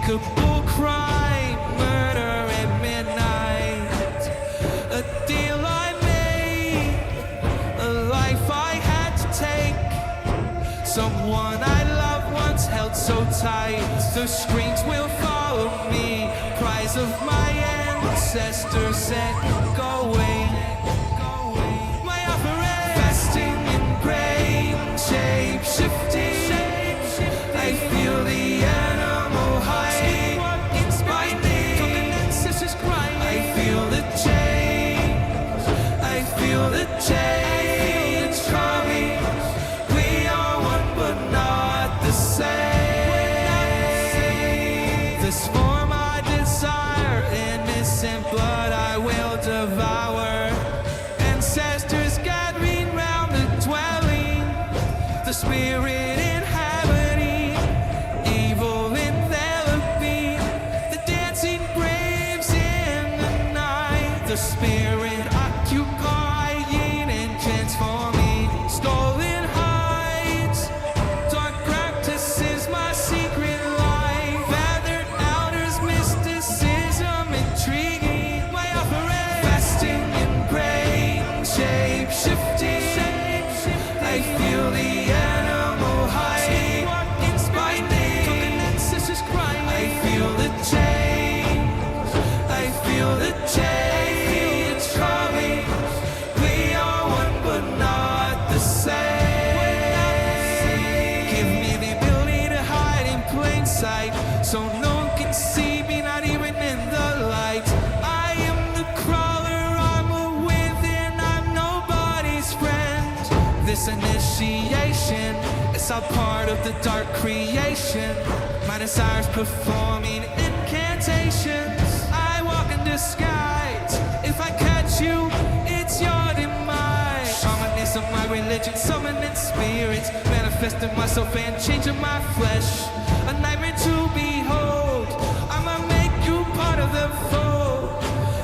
unspeakable crime, murder at midnight. A deal I made, a life I had to take. Someone I loved once held so tight. The screens will follow me, cries of my ancestors said, go away. My offering, fasting in grain, shape-shifting. I feel the animal hide by me. I feel the change. I feel the change coming. We are one but not the same. This form I desire, innocent blood I will devour. Ancestors gathering round the dwelling, the spirit inhabiting, evil enveloping, the dancing braves in the night, the spirit occupying and transforming, stolen heights, dark practices, my secret life, feathered outers, mysticism, intriguing, my offering, fasting in grain, shape-shifting. I feel the animal hide by me. I feel the change. I feel the change coming. We are one but not the same. Give me the ability to hide in plain sight, so no one can see me, not even in the light. I am the crawler, armor within, I'm nobody's friend. This initiation is all part of the dark creation. My desires performing incantations. I walk in disguise. If I catch you, it's your demise. Shamanism, my religion, summoning spirits, manifesting myself and changing my flesh. A nightmare to behold. I'ma make you part of the fold.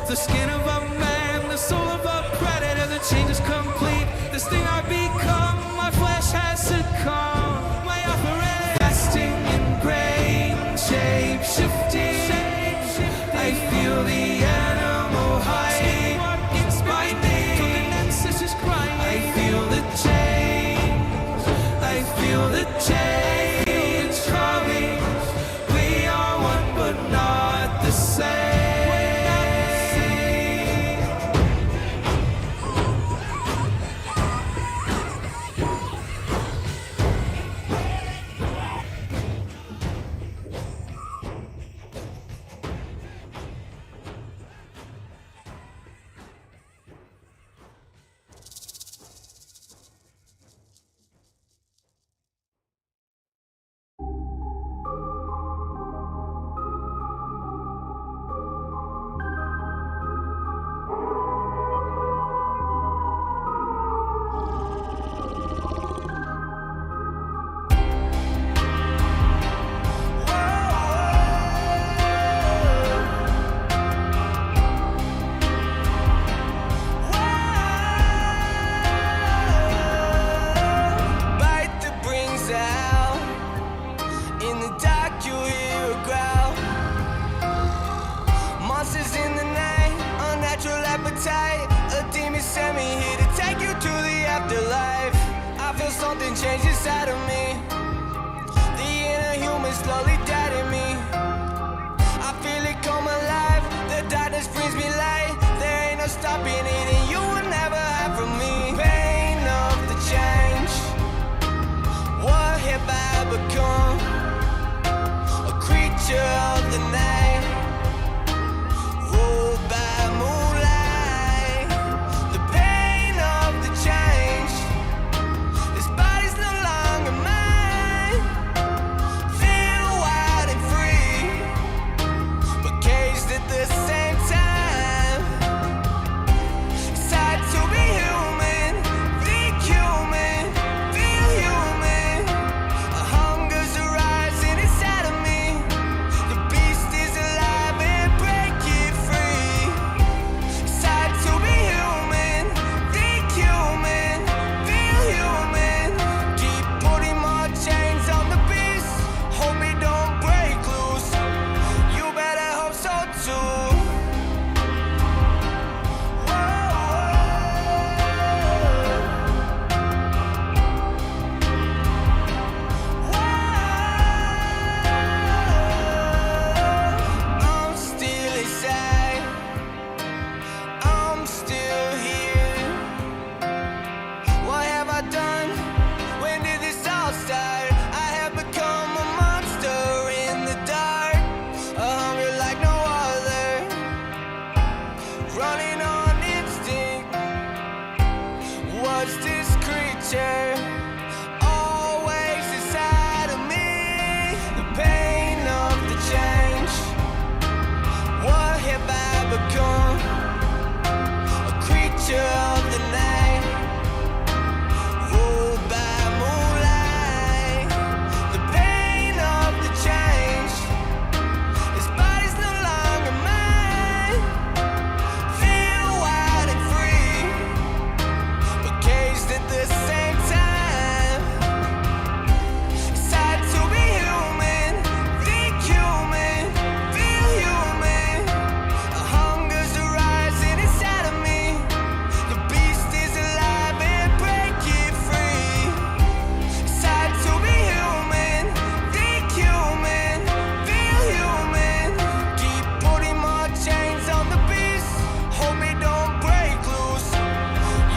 The skin of a man, the soul of a predator. The change is complete. This thing I become, my flesh has succumbed. My offering, fasting in grain, shape-shifting. I feel the animal hide by me. I feel the change. I feel the change coming. We are one but not the same. Something changed inside of me. The inner human slowly died in me. I feel it come alive. The darkness brings me light. There ain't no stopping it, and you will never hide from me. Pain of the change. What have I become? A creature of the night, ruled by moonlight. The pain of the change. This body's no longer mine. Feel wild and free, but caged at the same time. It's hard to be human, think human, feel human. A hunger's arising inside of me. The beast is running on instinct. What's this creature always inside of me? The pain of the change. What have I become? A creature of the night, ruled by moonlight. The pain of the change. This body's no longer mine. Feel wild and free, but caged at the same time. It's hard to be human, think human, feel human. A hunger's arising inside of me. The beast is alive and breaking free. It's hard to be human, think human, feel human. Keep putting more chains on the beast, hope it don't break loose.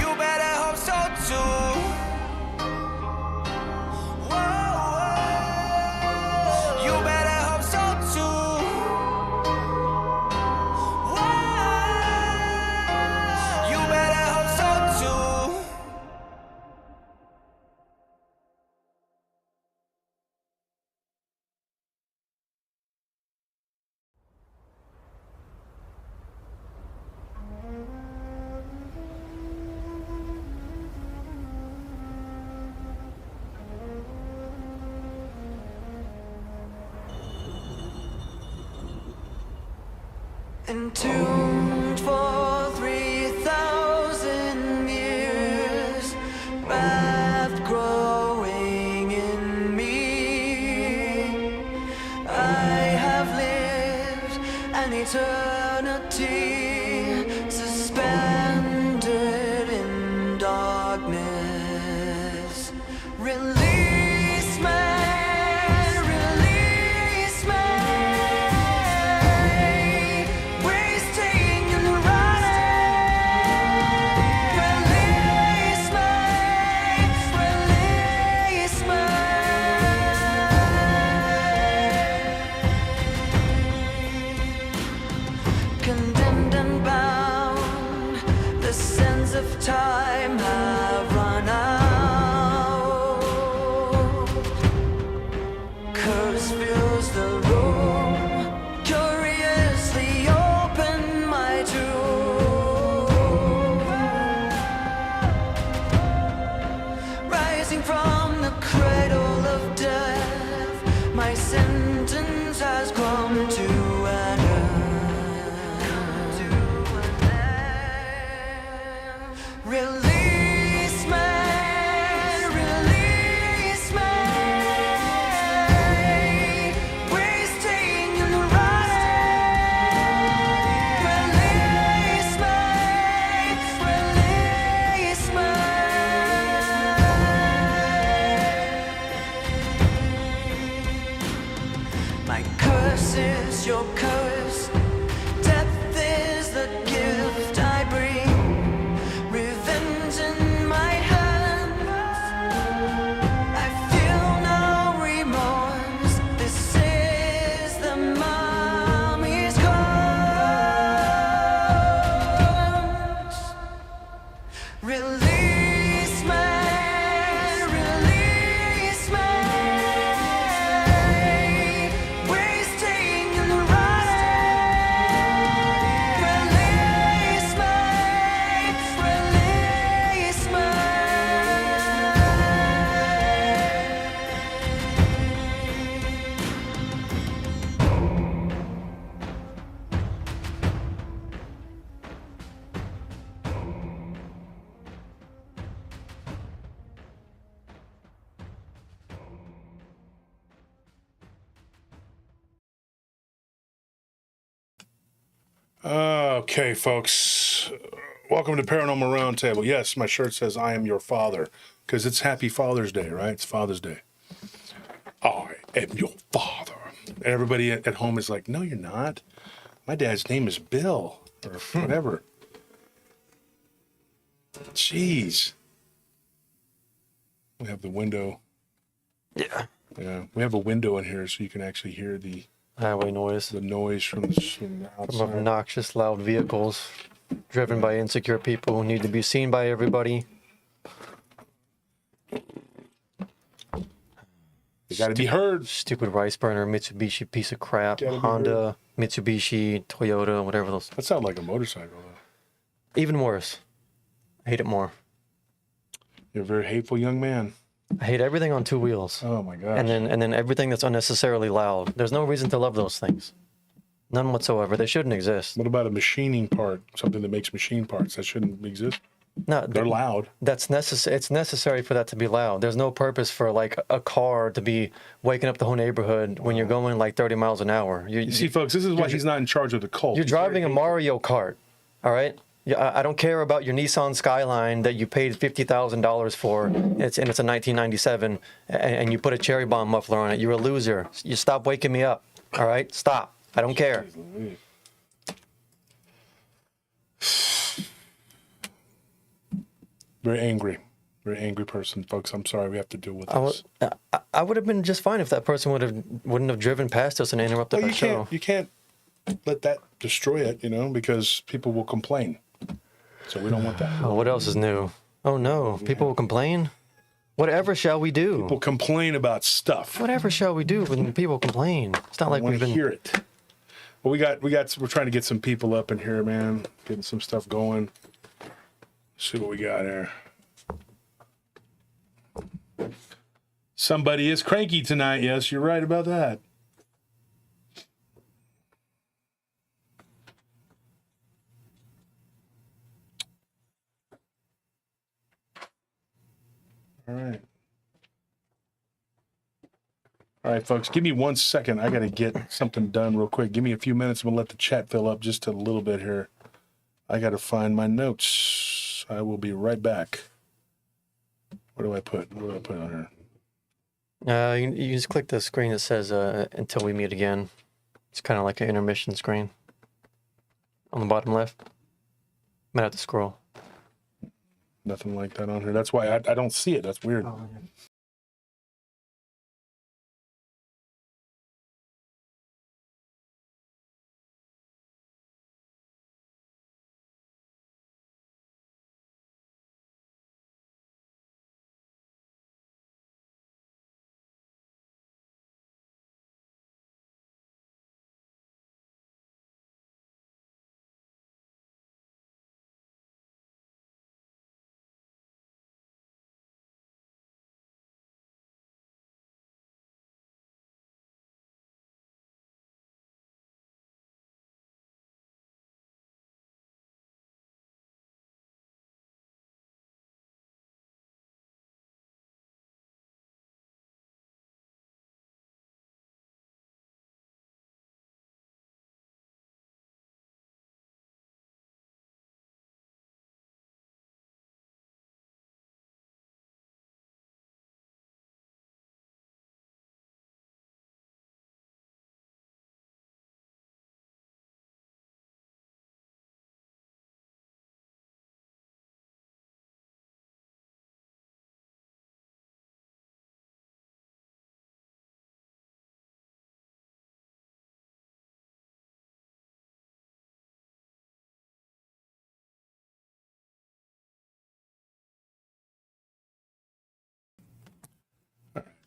You better hope so too. Whoa, you better hope so too. Whoa, you better hope so too. Entombed for 3,000 years, wrath growing in me. I have lived an eternity, suspended in darkness. Release me. Release me. Wasting in the running. Release me. Release me. Condemned and bound, the sands of time have run out. Curse fills the room, curiously open my tomb. Rising from the cradle of death, my sentence has come to an end. Release me, release me. Wasting in the running. Release me, release me. My curse is your curse. Death is the gift I bring. Revenge in my hands. I feel no remorse. This is the mummy's corpse. Release me, release me. Wasting in the running. Release me, release me. Okay, folks, welcome to Paranormal Roundtable. Yes, my shirt says I am your father because it's Happy Father's Day, right? It's Father's Day. I am your father. And everybody at home is like, no, you're not. My dad's name is Bill or whatever. Jeez. We have the window. Yeah. Yeah, we have a window in here so you can actually hear the Highway noise noise from the from outside. obnoxious loud vehicles. driven by insecure people who need to be seen by everybody. You got to be heard. Stupid rice burner, Mitsubishi piece of crap, Gotta be Honda, Mitsubishi, Toyota, whatever those. That sounds like a motorcycle, though. Even worse. I hate it more. You're a very hateful young man. I hate everything on two wheels. Oh my gosh. And then everything that's unnecessarily loud. There's no reason to love those things. None whatsoever. They shouldn't exist. What about a machining part? Something that makes machine parts that shouldn't exist. No, They're loud. That's necessary. It's necessary for that to be loud. There's no purpose for like a car to be waking up the whole neighborhood when you're going like 30 miles an hour. You see, folks, this is why he's not in charge of the cult. You're He's driving a very Mario Kart, all right? Yeah, I don't care about your Nissan Skyline that you paid $50,000 for. It's a 1997, and you put a cherry bomb muffler on it. You're a loser. You stop waking me up, all right? Stop. I don't care. Very angry person, folks. I'm sorry we have to deal with this. I would have been just fine if that person wouldn't have driven past us and interrupted Well, our show. you can't let that destroy it, because people will complain. So we don't want that. Oh, what else is new? Oh no, people will complain. Whatever shall we do? People complain about stuff. Whatever shall we do when people complain? It's not like Want we've to been. hear it. Well, we're trying to get some people up in here, man. Getting some stuff going. See what we got here. Somebody is cranky tonight. Yes, you're right about that. All right. All right, folks, give me 1 second. I got to get something done real quick. Give me a few minutes. We'll let the chat fill up just a little bit here. I got to find my notes. I will be right back. What do I put? What do I put on here? You just click the screen that says "Until we meet again." It's kind of like an intermission screen on the bottom left. Might have to scroll. Nothing like that on here. That's why I don't see it. That's weird. Oh, yeah.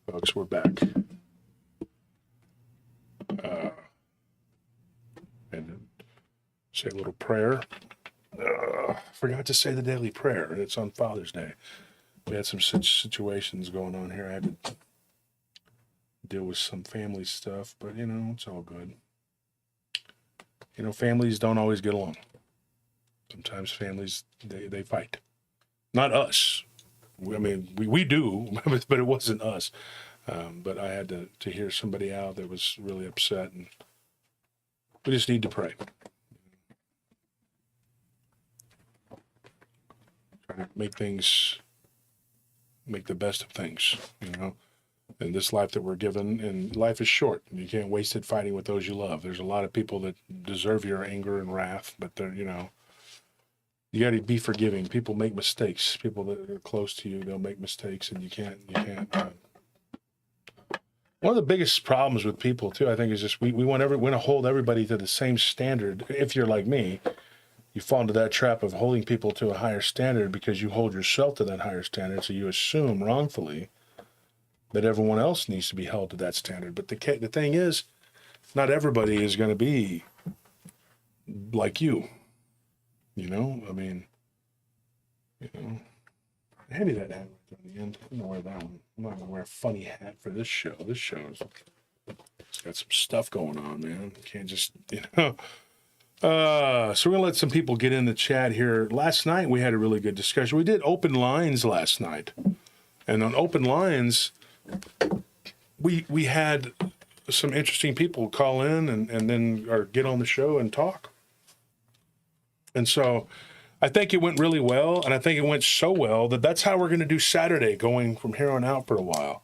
Folks, we're back. And say a little prayer. Forgot to say the daily prayer. It's on Father's Day. We had some such situations going on here. I had to deal with some family stuff, but it's all good. Families don't always get along. Sometimes families, they fight. Not us. We do, but it wasn't us. But I had to hear somebody out that was really upset, and we just need to pray. Try to make the best of things, in this life that we're given, and life is short. And you can't waste it fighting with those you love. There's a lot of people that deserve your anger and wrath, but they're, you got to be forgiving. People make mistakes. People that are close to you, they'll make mistakes, and you can't. One of the biggest problems with people too, I think, is just we want to hold everybody to the same standard. If you're like me, you fall into that trap of holding people to a higher standard because you hold yourself to that higher standard. So you assume wrongfully that everyone else needs to be held to that standard. But the thing is, not everybody is going to be like you. You know, I mean, you know, hand me that hat right there in the end. I'm going to wear that one. I'm not going to wear a funny hat for this show. This show's it's got some stuff going on, man. You can't just, you know. So we're going to let some people get in the chat here. Last night we had a really good discussion. We did open lines last night. And on open lines, we had some interesting people call in and then or get on the show and talk. And so I think it went really well, and I think it went so well that that's how we're going to do Saturday going from here on out for a while.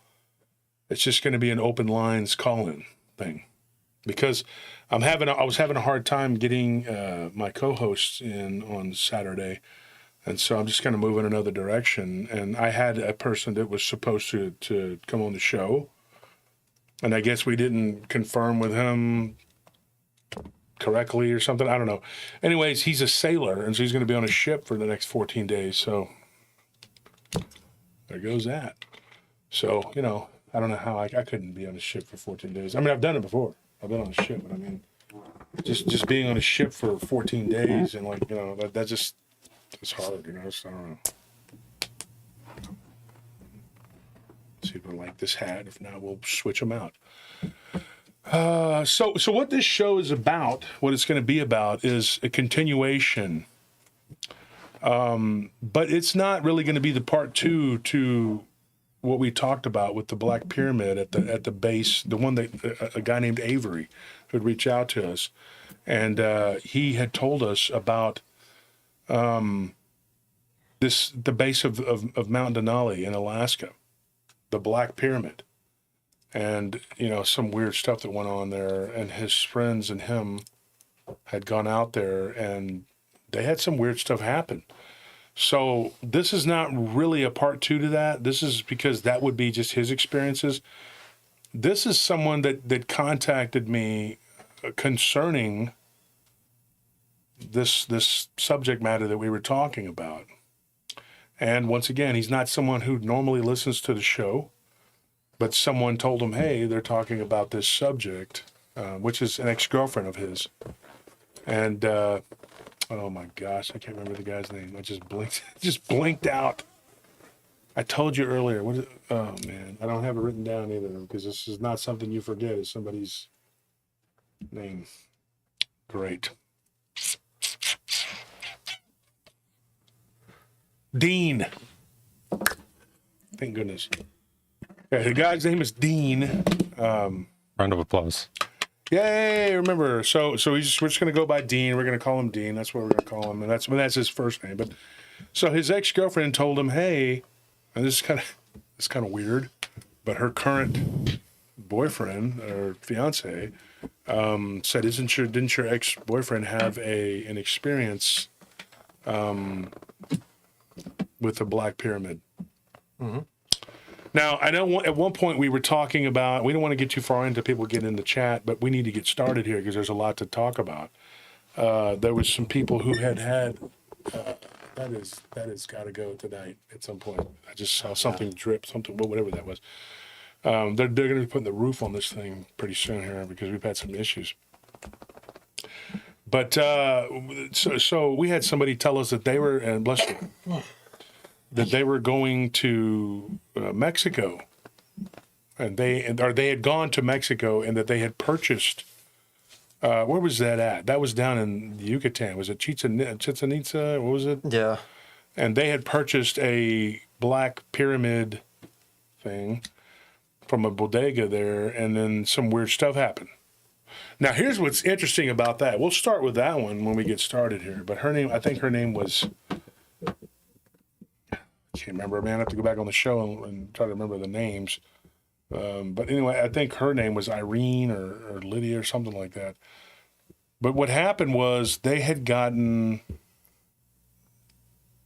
It's just going to be an open lines call-in thing because I was having a hard time getting my co-hosts in on Saturday, and so I'm just going to move in another direction. And I had a person that was supposed to come on the show, and I guess we didn't confirm with him correctly or something. I don't know. Anyways, he's a sailor, and so he's going to be on a ship for the next 14 days. So there goes that. So, you know, I don't know how I couldn't be on a ship for 14 days. I mean, I've done it before. I've been on a ship, but I mean, just being on a ship for 14 days and like, you know, that just, it's hard, you know, so I don't know. See if I like this hat. If not, we'll switch them out. So what this show is about, what it's going to be about, is a continuation. But it's not really going to be the part two to what we talked about with the Black Pyramid at the base. The one that a guy named Avery who'd reach out to us, and he had told us about the base of Mount Denali in Alaska, the Black Pyramid. And, you know, some weird stuff that went on there, and his friends and him had gone out there, and they had some weird stuff happen. So this is not really a part two to that. This is because that would be just his experiences. This is someone that contacted me concerning this subject matter that we were talking about. And once again, he's not someone who normally listens to the show. But someone told him, hey, they're talking about this subject, which is an ex-girlfriend of his. And, oh my gosh, I can't remember the guy's name. I just blinked out. I told you earlier. Oh, man, I don't have it written down either because this is not something you forget. It's somebody's name. Great. Dean. Thank goodness. Okay, the guy's name is Dean. Round of applause. Yay! Remember, so we're just going to go by Dean. We're going to call him Dean. That's what we're going to call him, and that's his first name. But so his ex-girlfriend told him, "Hey," and this is kind of weird, but her current boyfriend or fiance said, "Didn't your ex-boyfriend have an experience with the Black Pyramid?" Mm-hmm. Now, I know at one point we were talking about, we don't want to get too far into people getting in the chat, but we need to get started here because there's a lot to talk about. There was some people who had that has got to go tonight at some point. I just saw something drip, whatever that was. They're going to be putting the roof on this thing pretty soon here because we've had some issues. But so we had somebody tell us that they were, and bless you, that they were going to Mexico, and they had gone to Mexico, and that they had purchased. Where was that at? That was down in Yucatan. Was it Chichen Itza? What was it? Yeah. And they had purchased a Black Pyramid thing from a bodega there, and then some weird stuff happened. Now, here's what's interesting about that. We'll start with that one when we get started here. But I think her name was. I can't remember, man. I have to go back on the show and try to remember the names. But anyway, I think her name was Irene or Lydia or something like that. But what happened was they had gotten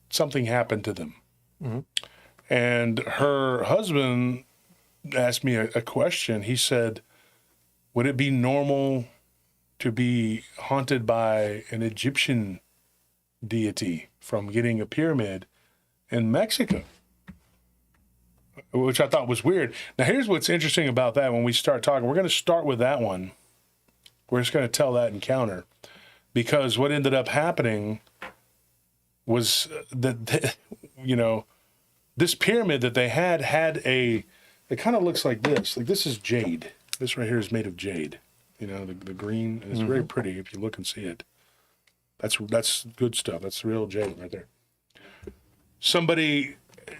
something happened to them. Mm-hmm. And her husband asked me a question. He said, would it be normal to be haunted by an Egyptian deity from getting a pyramid in Mexico, which I thought was weird. Now, here's what's interesting about that when we start talking. We're going to start with that one. We're just going to tell that encounter, because what ended up happening was that, this pyramid that they had it kind of looks like this. Like, this is jade. This right here is made of jade. The green. And it's very pretty if you look and see it. That's good stuff. That's real jade right there.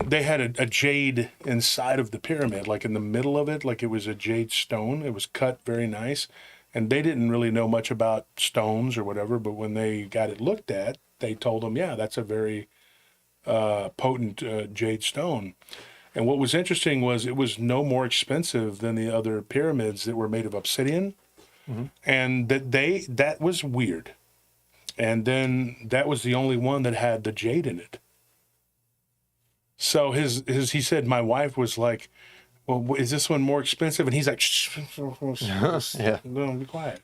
They had a jade inside of the pyramid, like in the middle of it, like it was a jade stone. It was cut very nice. And they didn't really know much about stones or whatever, but when they got it looked at, they told them, yeah, that's a very potent jade stone. And what was interesting was it was no more expensive than the other pyramids that were made of obsidian. And that was weird. And then that was the only one that had the jade in it. So he said, my wife was like, well, is this one more expensive? And he's like, shh, Yeah. no, be quiet,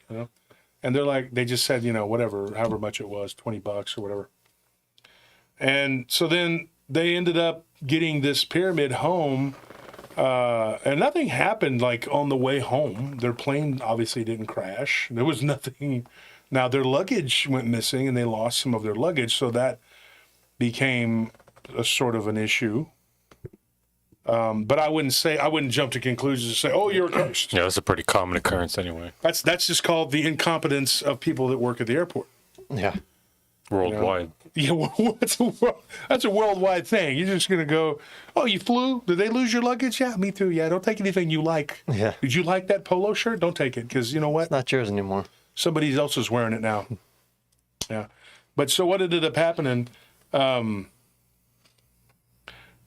And they're like, they just said, whatever, however much it was, $20 or whatever. And so then they ended up getting this pyramid home, and nothing happened like on the way home. Their plane obviously didn't crash. There was nothing. Now their luggage went missing and they lost some of their luggage. So that became a sort of an issue. But I wouldn't jump to conclusions and say, oh, you're cursed. Yeah, that's a pretty common occurrence anyway. That's just called the incompetence of people that work at the airport. Yeah. Worldwide. Yeah, well, that's a worldwide thing. You're just going to go, oh, you flew? Did they lose your luggage? Yeah, me too. Yeah, don't take anything you like. Yeah. Did you like that polo shirt? Don't take it, because you know what? It's not yours anymore. Somebody else is wearing it now. Yeah. But so what ended up happening,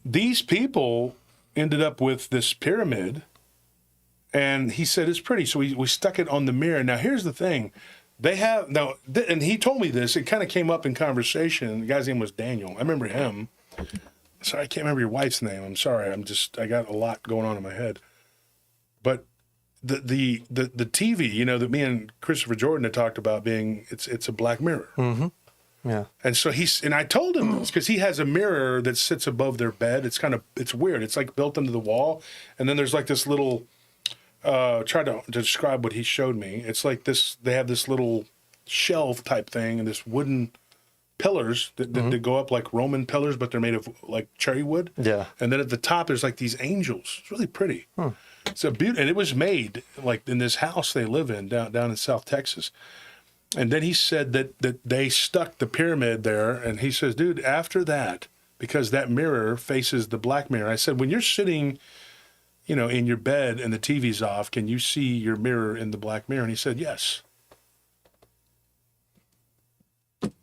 these people ended up with this pyramid, and he said it's pretty. So we stuck it on the mirror. Now, here's the thing. And he told me this. It kind of came up in conversation. The guy's name was Daniel. I remember him. Sorry, I can't remember your wife's name. I'm sorry. I got a lot going on in my head. But the TV, that me and Christopher Jordan had talked about being, it's a black mirror. Mm-hmm. Yeah. And so I told him this because he has a mirror that sits above their bed. It's weird. It's like built into the wall. And then there's like this little, try to describe what he showed me. It's like this, they have this little shelf type thing and this wooden pillars that go up like Roman pillars, but they're made of like cherry wood. Yeah. And then at the top, there's like these angels. It's really pretty. It's a beauty. And it was made like in this house they live in down in South Texas. And then he said that they stuck the pyramid there. And he says, dude, after that, because that mirror faces the black mirror, I said, when you're sitting, in your bed and the TV's off, can you see your mirror in the black mirror? And he said, yes.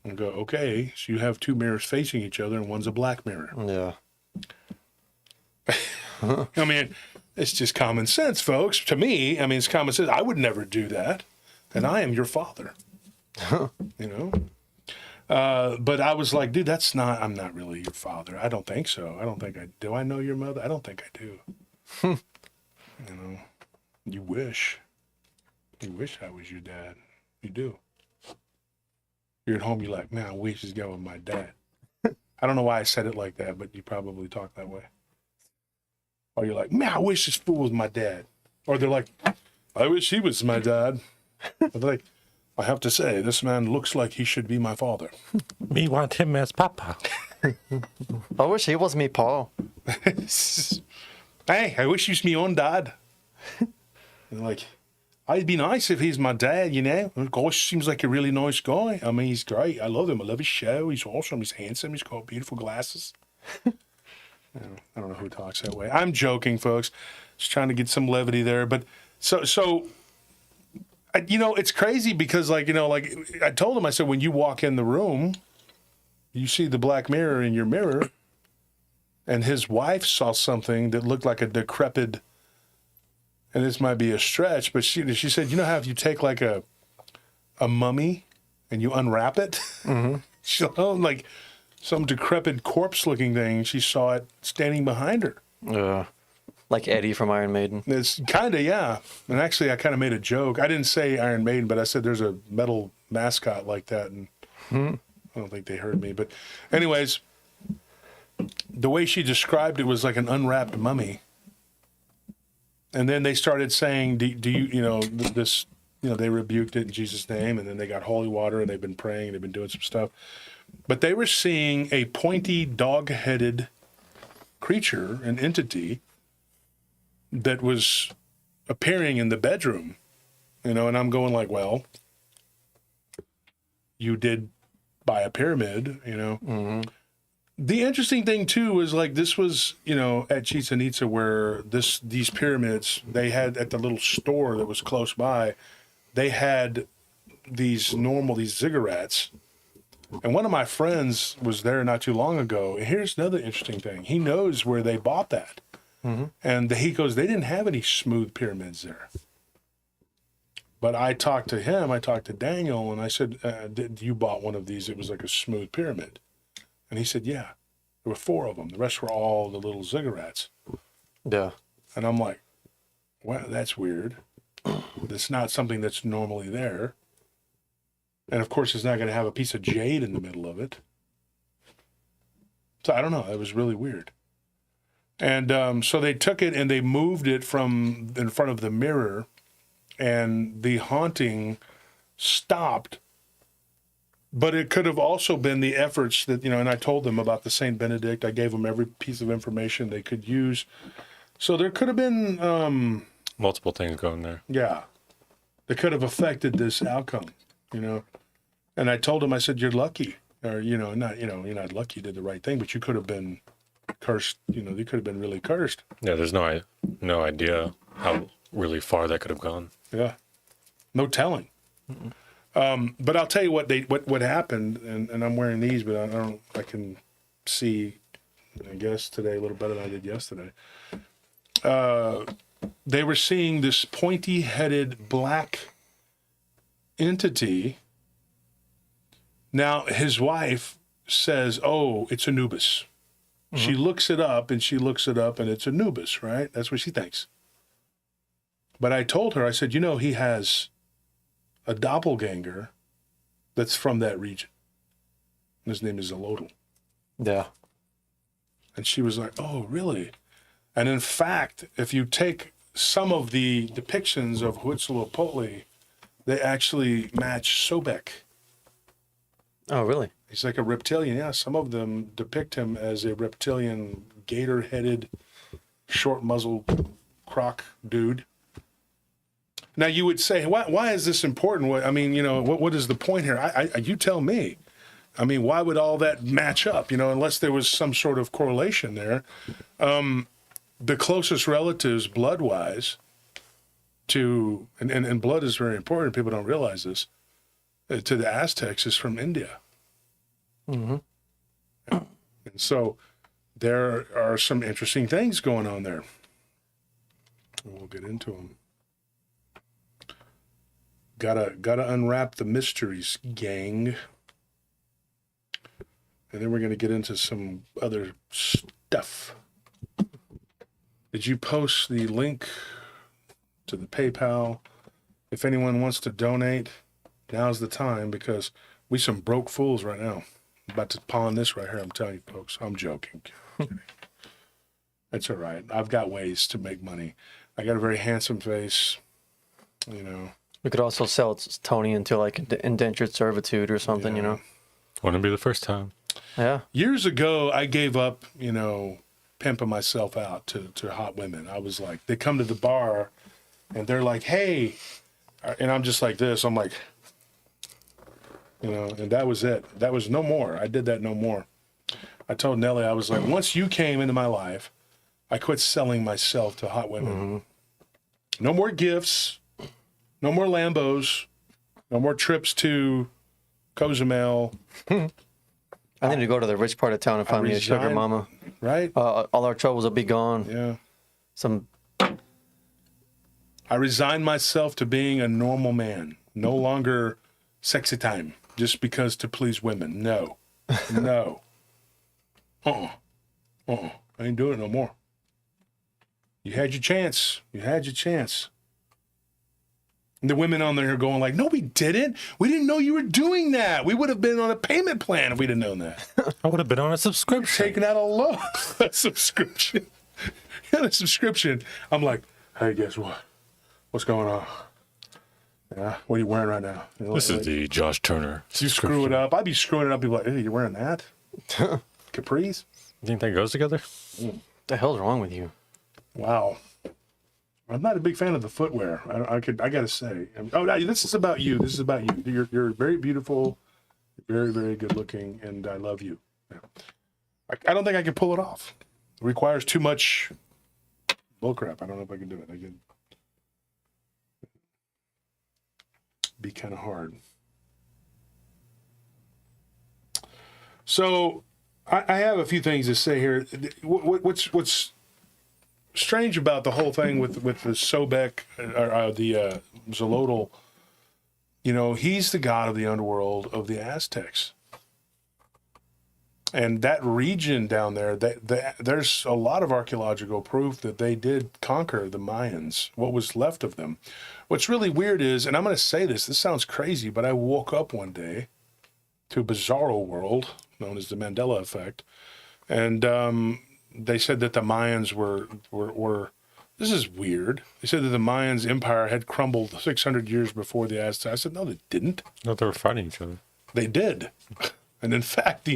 And go, okay, so you have two mirrors facing each other and one's a black mirror. Yeah. I mean, it's just common sense, folks. To me, it's common sense. I would never do that. And I am your father. But I was like, dude, I'm not really your father. I don't think so. I don't think do. I know your mother? I don't think I do. You wish. You wish I was your dad. You do. You're at home, you're like, man, I wish this guy was my dad. I don't know why I said it like that, but you probably talk that way. Or you're like, man, I wish this fool was my dad. Or they're like, I wish he was my dad. But they're like, I have to say, this man looks like he should be my father. Me want him as papa. I wish he was me, Paul. Hey, I wish he was me own dad. And like, I'd be nice if he's my dad, Gosh, seems like a really nice guy. He's great. I love him. I love his show. He's awesome. He's handsome. He's got beautiful glasses. I don't know who talks that way. I'm joking, folks. Just trying to get some levity there. But so it's crazy because, like I told him, I said, when you walk in the room, you see the black mirror in your mirror, and his wife saw something that looked like a decrepit, and this might be a stretch, but she said, how if you take like a mummy and you unwrap it, she like some decrepit corpse-looking thing, she saw it standing behind her. Like Eddie from Iron Maiden. It's kind of, yeah. And actually, I kind of made a joke. I didn't say Iron Maiden, but I said there's a metal mascot like that. And I don't think they heard me. But anyways, the way she described it was like an unwrapped mummy. And then they started saying, do you, this, they rebuked it in Jesus' name. And then they got holy water and they've been praying and they've been doing some stuff. But they were seeing a pointy, dog-headed creature, an entity that was appearing in the bedroom, and I'm going like, well, you did buy a pyramid, Mm-hmm. The interesting thing too was like this was, at Chichen Itza where these pyramids, they had at the little store that was close by, they had these ziggurats. And one of my friends was there not too long ago. And here's another interesting thing. He knows where they bought that. Mm-hmm. And he goes, they didn't have any smooth pyramids there. But I talked to Daniel, and I said, you bought one of these. It was like a smooth pyramid. And he said, yeah, there were 4 of them. The rest were all the little ziggurats. Yeah. And I'm like, well, that's weird. It's not something that's normally there. And of course, it's not going to have a piece of jade in the middle of it. So I don't know. It was really weird. And so they took it and they moved it from in front of the mirror, and the haunting stopped. But it could have also been the efforts that, and I told them about the Saint Benedict. I gave them every piece of information they could use. So there could have been... multiple things going there. Yeah. That could have affected this outcome, And I told him, I said, you're lucky. Or, you're not lucky, you did the right thing, but you could have been cursed. You could have been really cursed. Yeah, there's no idea how really far that could have gone. Yeah. No telling. But I'll tell you what happened, and I'm wearing these, but I can see, I guess, today a little better than I did yesterday. They were seeing this pointy-headed black entity. Now, his wife says, oh, it's Anubis. Mm-hmm. She looks it up, and it's Anubis, right? That's what she thinks. But I told her, I said, he has a doppelganger that's from that region. And his name is Zalotl. Yeah. And she was like, oh, really? And in fact, if you take some of the depictions of Huitzilopochtli, they actually match Sobek. Oh, really? He's like a reptilian. Yeah, some of them depict him as a reptilian, gator-headed, short-muzzled croc dude. Now, you would say, why is this important? What is the point here? You tell me. Why would all that match up, unless there was some sort of correlation there? The closest relatives, blood-wise, to, and blood is very important, people don't realize this, to the Aztecs is from India. Mm-hmm. And so there are some interesting things going on there. We'll get into them. Gotta unwrap the mysteries, gang. And then we're going to get into some other stuff. Did you post the link to the PayPal? If anyone wants to donate, now's the time, because we some broke fools right now. I'm about to pawn this right here. I'm telling you, folks. I'm joking. It's all right. I've got ways to make money. I got a very handsome face, We could also sell Tony into like indentured servitude or something, Wouldn't be the first time. Yeah. Years ago, I gave up, pimping myself out to hot women. I was like, they come to the bar and they're like, hey, and I'm just like this. I'm like, and that was it. That was no more. I did that no more. I told Nellie, I was like, once you came into my life, I quit selling myself to hot women. Mm-hmm. No more gifts. No more Lambos. No more trips to Cozumel. I need to go to the rich part of town and find me a sugar mama. Right? All our troubles will be gone. Yeah. I resigned myself to being a normal man. No longer sexy time just because to please women. No. No. I ain't doing it no more. You had your chance. The women on there are going like, no, we didn't. We didn't know you were doing that. We would have been on a payment plan if we'd have known that. I would have been on a subscription. Taking out a loan. A subscription. A subscription. I'm like, hey, guess what? What's going on? Yeah, what are you wearing right now? You know, This is the Josh Turner. You screw it up. I'd be screwing it up. People like, hey, you're wearing that? Capris? You think that goes together? What the hell's wrong with you? Wow. I'm not a big fan of the footwear. I gotta say. Oh, no, this is about you. This is about you. You're very beautiful, very, very good looking, and I love you. Yeah. I don't think I can pull it off. It requires too much bullcrap. I don't know if I can do it. I could be kind of hard. So I have a few things to say here. What's strange about the whole thing with the Sobek, the Zolotl, you know, he's the god of the underworld of the Aztecs. And that region down there, there's a lot of archaeological proof that they did conquer the Mayans, what was left of them. What's really weird is, and I'm going to say this sounds crazy, but I woke up one day to a bizarro world known as the Mandela effect. And they said that the Mayans were this is weird. They said that the Mayans empire had crumbled 600 years before the Aztecs. I said, no, they didn't. No, they were fighting each other. They did. And in fact,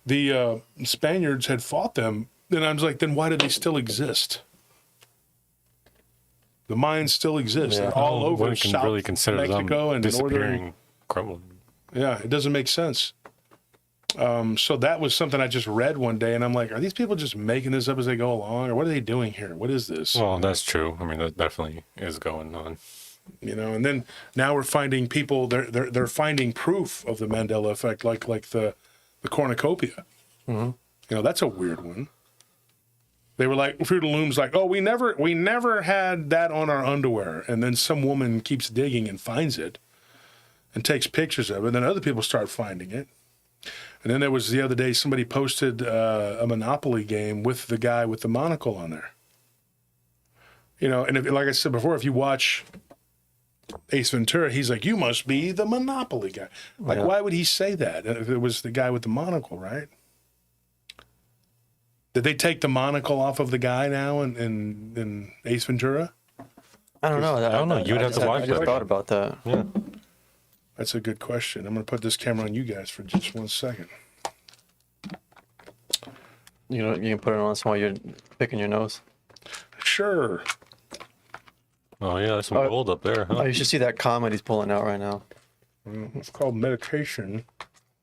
the Spaniards had fought them. And I was like, then why do they still exist? The Mayans still exist. They're all over One can South really consider Mexico them and disappearing, northern. crumbling. Yeah, it doesn't make sense. So that was something I just read one day, and I'm like, are these people just making this up as they go along, or what are they doing here? What is this? Well, that's true. I mean, that definitely is going on. You know, and then now we're finding people. They're finding proof of the Mandela effect, like the cornucopia. Mm-hmm. You know, that's a weird one. They were like, Fruit of the Loom's like, oh, we never had that on our underwear, and then some woman keeps digging and finds it, and takes pictures of it. And then other people start finding it. And then there was the other day, somebody posted a Monopoly game with the guy with the monocle on there. You know, and like I said before, if you watch Ace Ventura, he's like, you must be the Monopoly guy. Like, why would he say that if it was the guy with the monocle, right? Did they take the monocle off of the guy now in Ace Ventura? I don't know. I don't know. You'd have to watch I just that. thought about that. Yeah. That's a good question. I'm going to put this camera on you guys for just 1 second. You know, you can put it on while you're picking your nose. Sure. Oh, yeah, there's some gold up there, huh? Oh, you should see that comment he's pulling out right now. It's called meditation.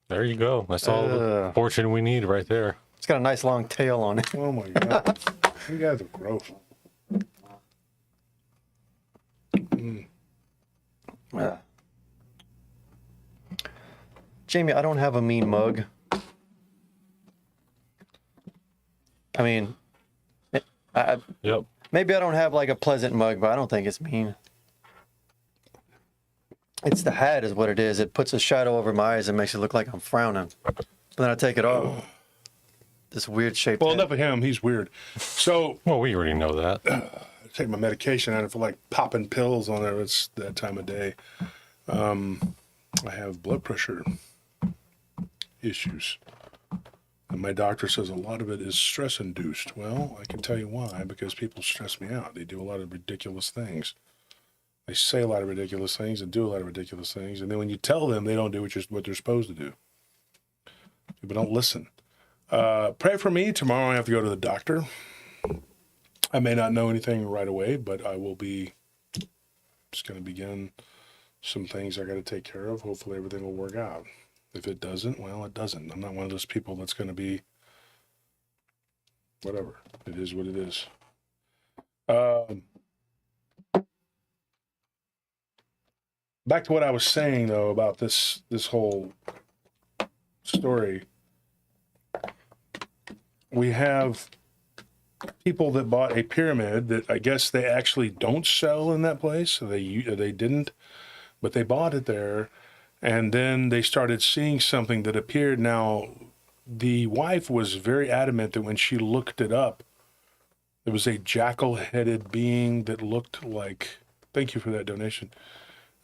There you go. That's all the fortune we need right there. It's got a nice long tail on it. Oh my God. You guys are gross. Yeah. Jamie, I don't have a mean mug. I mean, Yep. maybe I don't have like a pleasant mug, but I don't think it's mean. It's the hat is what it is. It puts a shadow over my eyes and makes it look like I'm frowning. But then I take it off. This weird shape. Well, enough of him. He's weird. So Well, we already know that. I take my medication. I don't feel like popping pills on it. It's that time of day. I have blood pressure issues. And my doctor says a lot of it is stress induced. Well, I can tell you why, because people stress me out. They do a lot of ridiculous things. They say a lot of ridiculous things and do a lot of ridiculous things. And then when you tell them, they don't do what they're supposed to do. People don't listen. Pray for me. Tomorrow I have to go to the doctor. I may not know anything right away, but I will be just going to begin some things I got to take care of. Hopefully everything will work out. If it doesn't, well, it doesn't. I'm not one of those people that's going to be whatever. It is what it is. Back to what I was saying, though, about this whole story. We have people that bought a pyramid that I guess they actually don't sell in that place. So they didn't, but they bought it there. And then they started seeing something that appeared. Now, the wife was very adamant that when she looked it up, there was a jackal-headed being that looked like, thank you for that donation,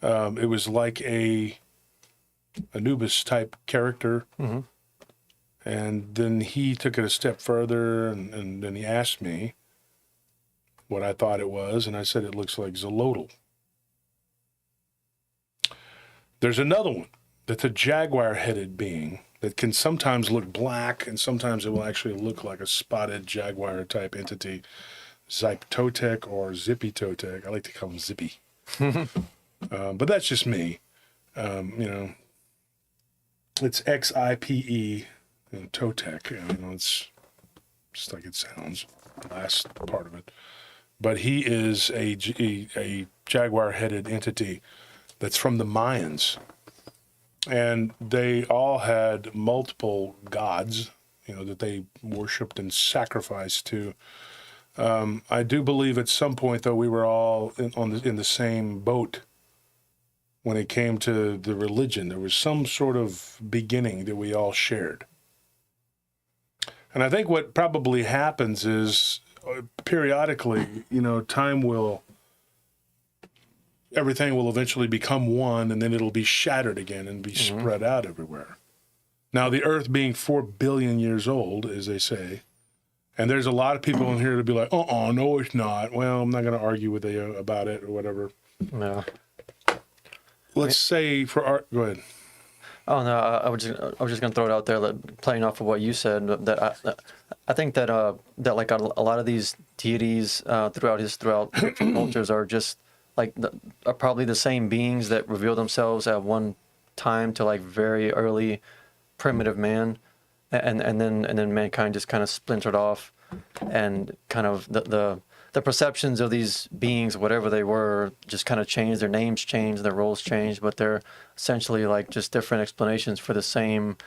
It was like a Anubis type character. Mm-hmm. And then he took it a step further, and then he asked me what I thought it was, and I said it looks like Xolotl. There's another one that's a jaguar-headed being that can sometimes look black, and sometimes it will actually look like a spotted jaguar-type entity, Zyptotec or Zippy-totec. I like to call him Zippy. But that's just me. It's Xipe, Totec. It's just like it sounds, the last part of it. But he is a jaguar-headed entity that's from the Mayans. And they all had multiple gods, that they worshipped and sacrificed to. I do believe at some point, though, we were all in the same boat when it came to the religion. There was some sort of beginning that we all shared. And I think what probably happens is periodically, everything will eventually become one, and then it'll be shattered again and be spread out everywhere. Now, the Earth being 4 billion years old, as they say, and there's a lot of people in here to be like, no, it's not. Well, I'm not going to argue with you about it or whatever. No. Let's say for art, go ahead. Oh no, I was just gonna throw it out there, playing off of what you said. That I think that like a lot of these deities throughout cultures are just like are probably the same beings that reveal themselves at one time to like very early primitive man, and then mankind just kind of splintered off, and kind of the perceptions of these beings, whatever they were, just kind of changed. Their names changed, their roles changed, but they're essentially like just different explanations for the same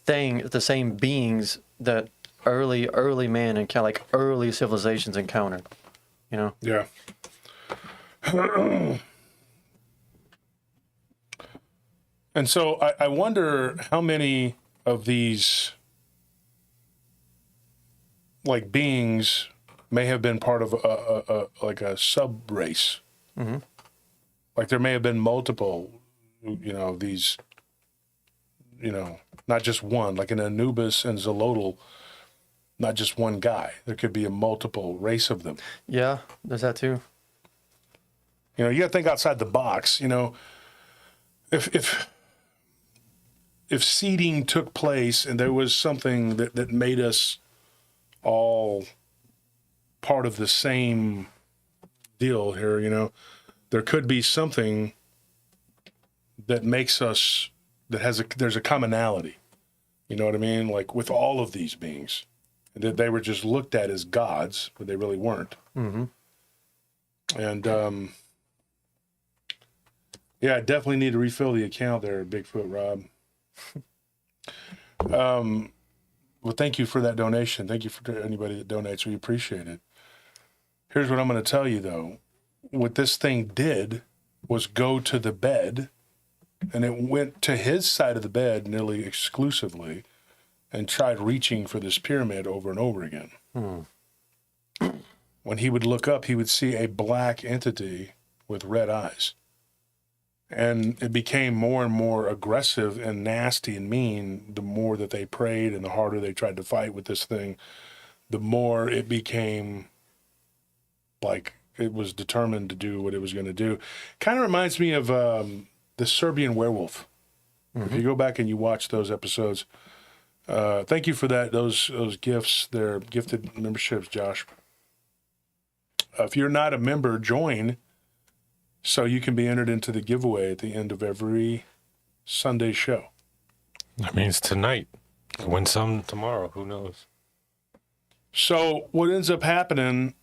thing, the same beings that early man and kind of like early civilizations encountered. Yeah. And so I wonder how many of these like beings may have been part of a sub race. Mm-hmm. Like there may have been multiple, these, not just one, like an Anubis and Xolotl, not just one guy. There could be a multiple race of them. Yeah, there's that too. You got to think outside the box. If seeding took place and there was something that made us all part of the same deal here, there could be something that makes us, there's a commonality. You know what I mean? Like with all of these beings, that they were just looked at as gods, but they really weren't. Mm-hmm. And yeah, I definitely need to refill the account there, Bigfoot Rob. Well, thank you for that donation. Thank you for anybody that donates. We appreciate it. Here's what I'm going to tell you, though. What this thing did was go to the bed, and it went to his side of the bed nearly exclusively and tried reaching for this pyramid over and over again. When he would look up, he would see a black entity with red eyes. And it became more and more aggressive and nasty and mean the more that they prayed and the harder they tried to fight with this thing, the more it became like it was determined to do what it was going to do. Kind of reminds me of the Serbian werewolf. Mm-hmm. If you go back and you watch those episodes, thank you for that. Those gifts, they're gifted memberships, Josh. If you're not a member, join so you can be entered into the giveaway at the end of every Sunday show. That means tonight. Win some tomorrow. Who knows? So what ends up happening,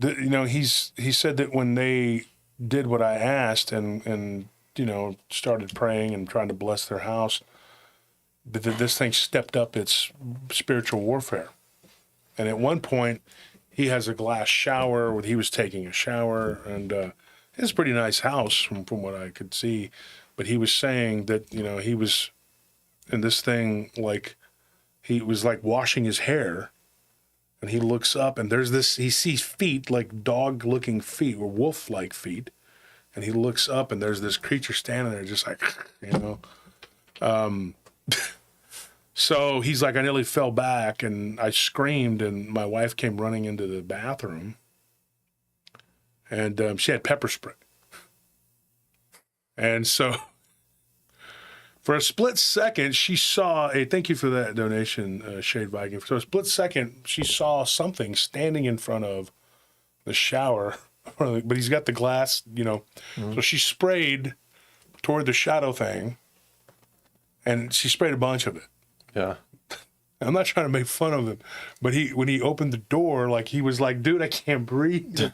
he said that when they did what I asked and started praying and trying to bless their house, that this thing stepped up its spiritual warfare. And at one point, he has a glass shower where he was taking a shower, and it's a pretty nice house from what I could see. But he was saying that, he was in this thing, like he was like washing his hair, and he looks up and he sees feet, like dog looking feet or wolf like feet. and he looks up, and there's this creature standing there, just like, you know. So he's like, I nearly fell back, and I screamed, and my wife came running into the bathroom, and she had pepper spray. And so for a split second, she saw thank you for that donation, Shade Viking. For a split second, she saw something standing in front of the shower, but he's got the glass, you know. So she sprayed toward the shadow thing, and she sprayed a bunch of it. Yeah. I'm not trying to make fun of him, but when he opened the door, like he was like, "Dude, I can't breathe." It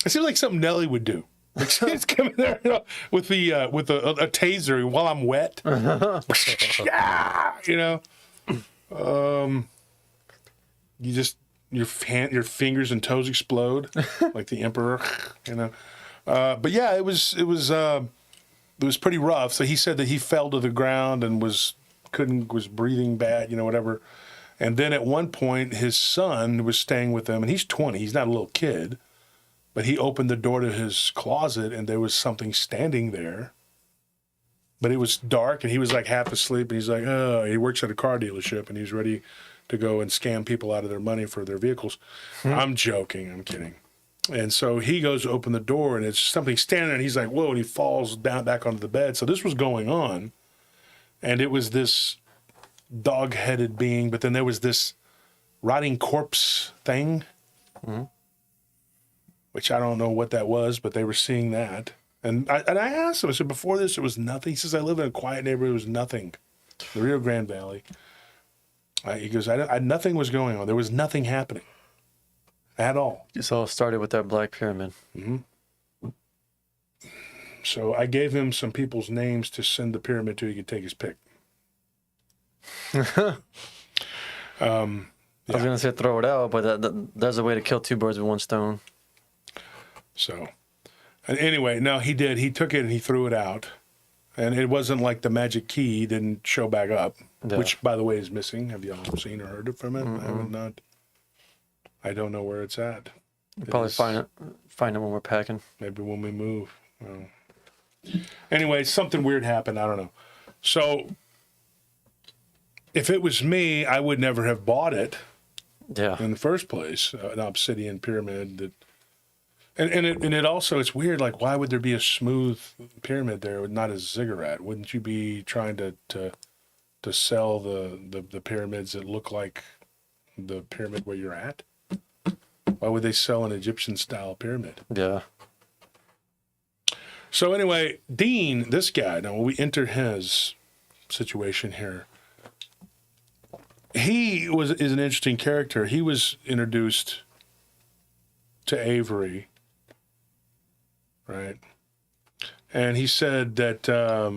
seems like something Nelly would do. Like she's coming there, you know, with a taser while I'm wet. You know, your fingers and toes explode like the emperor. You know, but yeah, it was pretty rough. So he said that he fell to the ground and was breathing bad, you know, whatever. And then at one point, his son was staying with him, and he's 20. He's not a little kid, but he opened the door to his closet, and there was something standing there. But it was dark, and he was like half asleep, and he's like, oh, he works at a car dealership, and he's ready to go and scam people out of their money for their vehicles. I'm joking. I'm kidding. And so he goes to open the door, and it's something standing there, and he's like, whoa, and he falls down back onto the bed. So this was going on, and it was this dog-headed being, but then there was this rotting corpse thing, which I don't know what that was, but they were seeing that. And I asked him, I said, before this, there was nothing. He says, I live in a quiet neighborhood, there was nothing. The Rio Grande Valley. He goes, nothing was going on. There was nothing happening at all. This all started with that Black Pyramid. So I gave him some people's names to send the pyramid to. He could take his pick. I was going to say throw it out, but there's a way to kill two birds with one stone. So, and anyway, no, he did. He took it and he threw it out. And it wasn't like the magic key didn't show back up, which, by the way, is missing. Have y'all seen or heard from it? I have not. I don't know where it's at. We'll probably find it when we're packing. Maybe when we move. Well, anyway, something weird happened. I don't know. So, if it was me, I would never have bought it. Yeah. In the first place, an obsidian pyramid that. And it also, it's weird, like, why would there be a smooth pyramid there, not a ziggurat? Wouldn't you be trying to sell the pyramids that look like the pyramid where you're at? Why would they sell an Egyptian-style pyramid? Yeah. So anyway, Dean, this guy, now when we enter his situation here, he is an interesting character. He was introduced to Avery, right? And he said that, I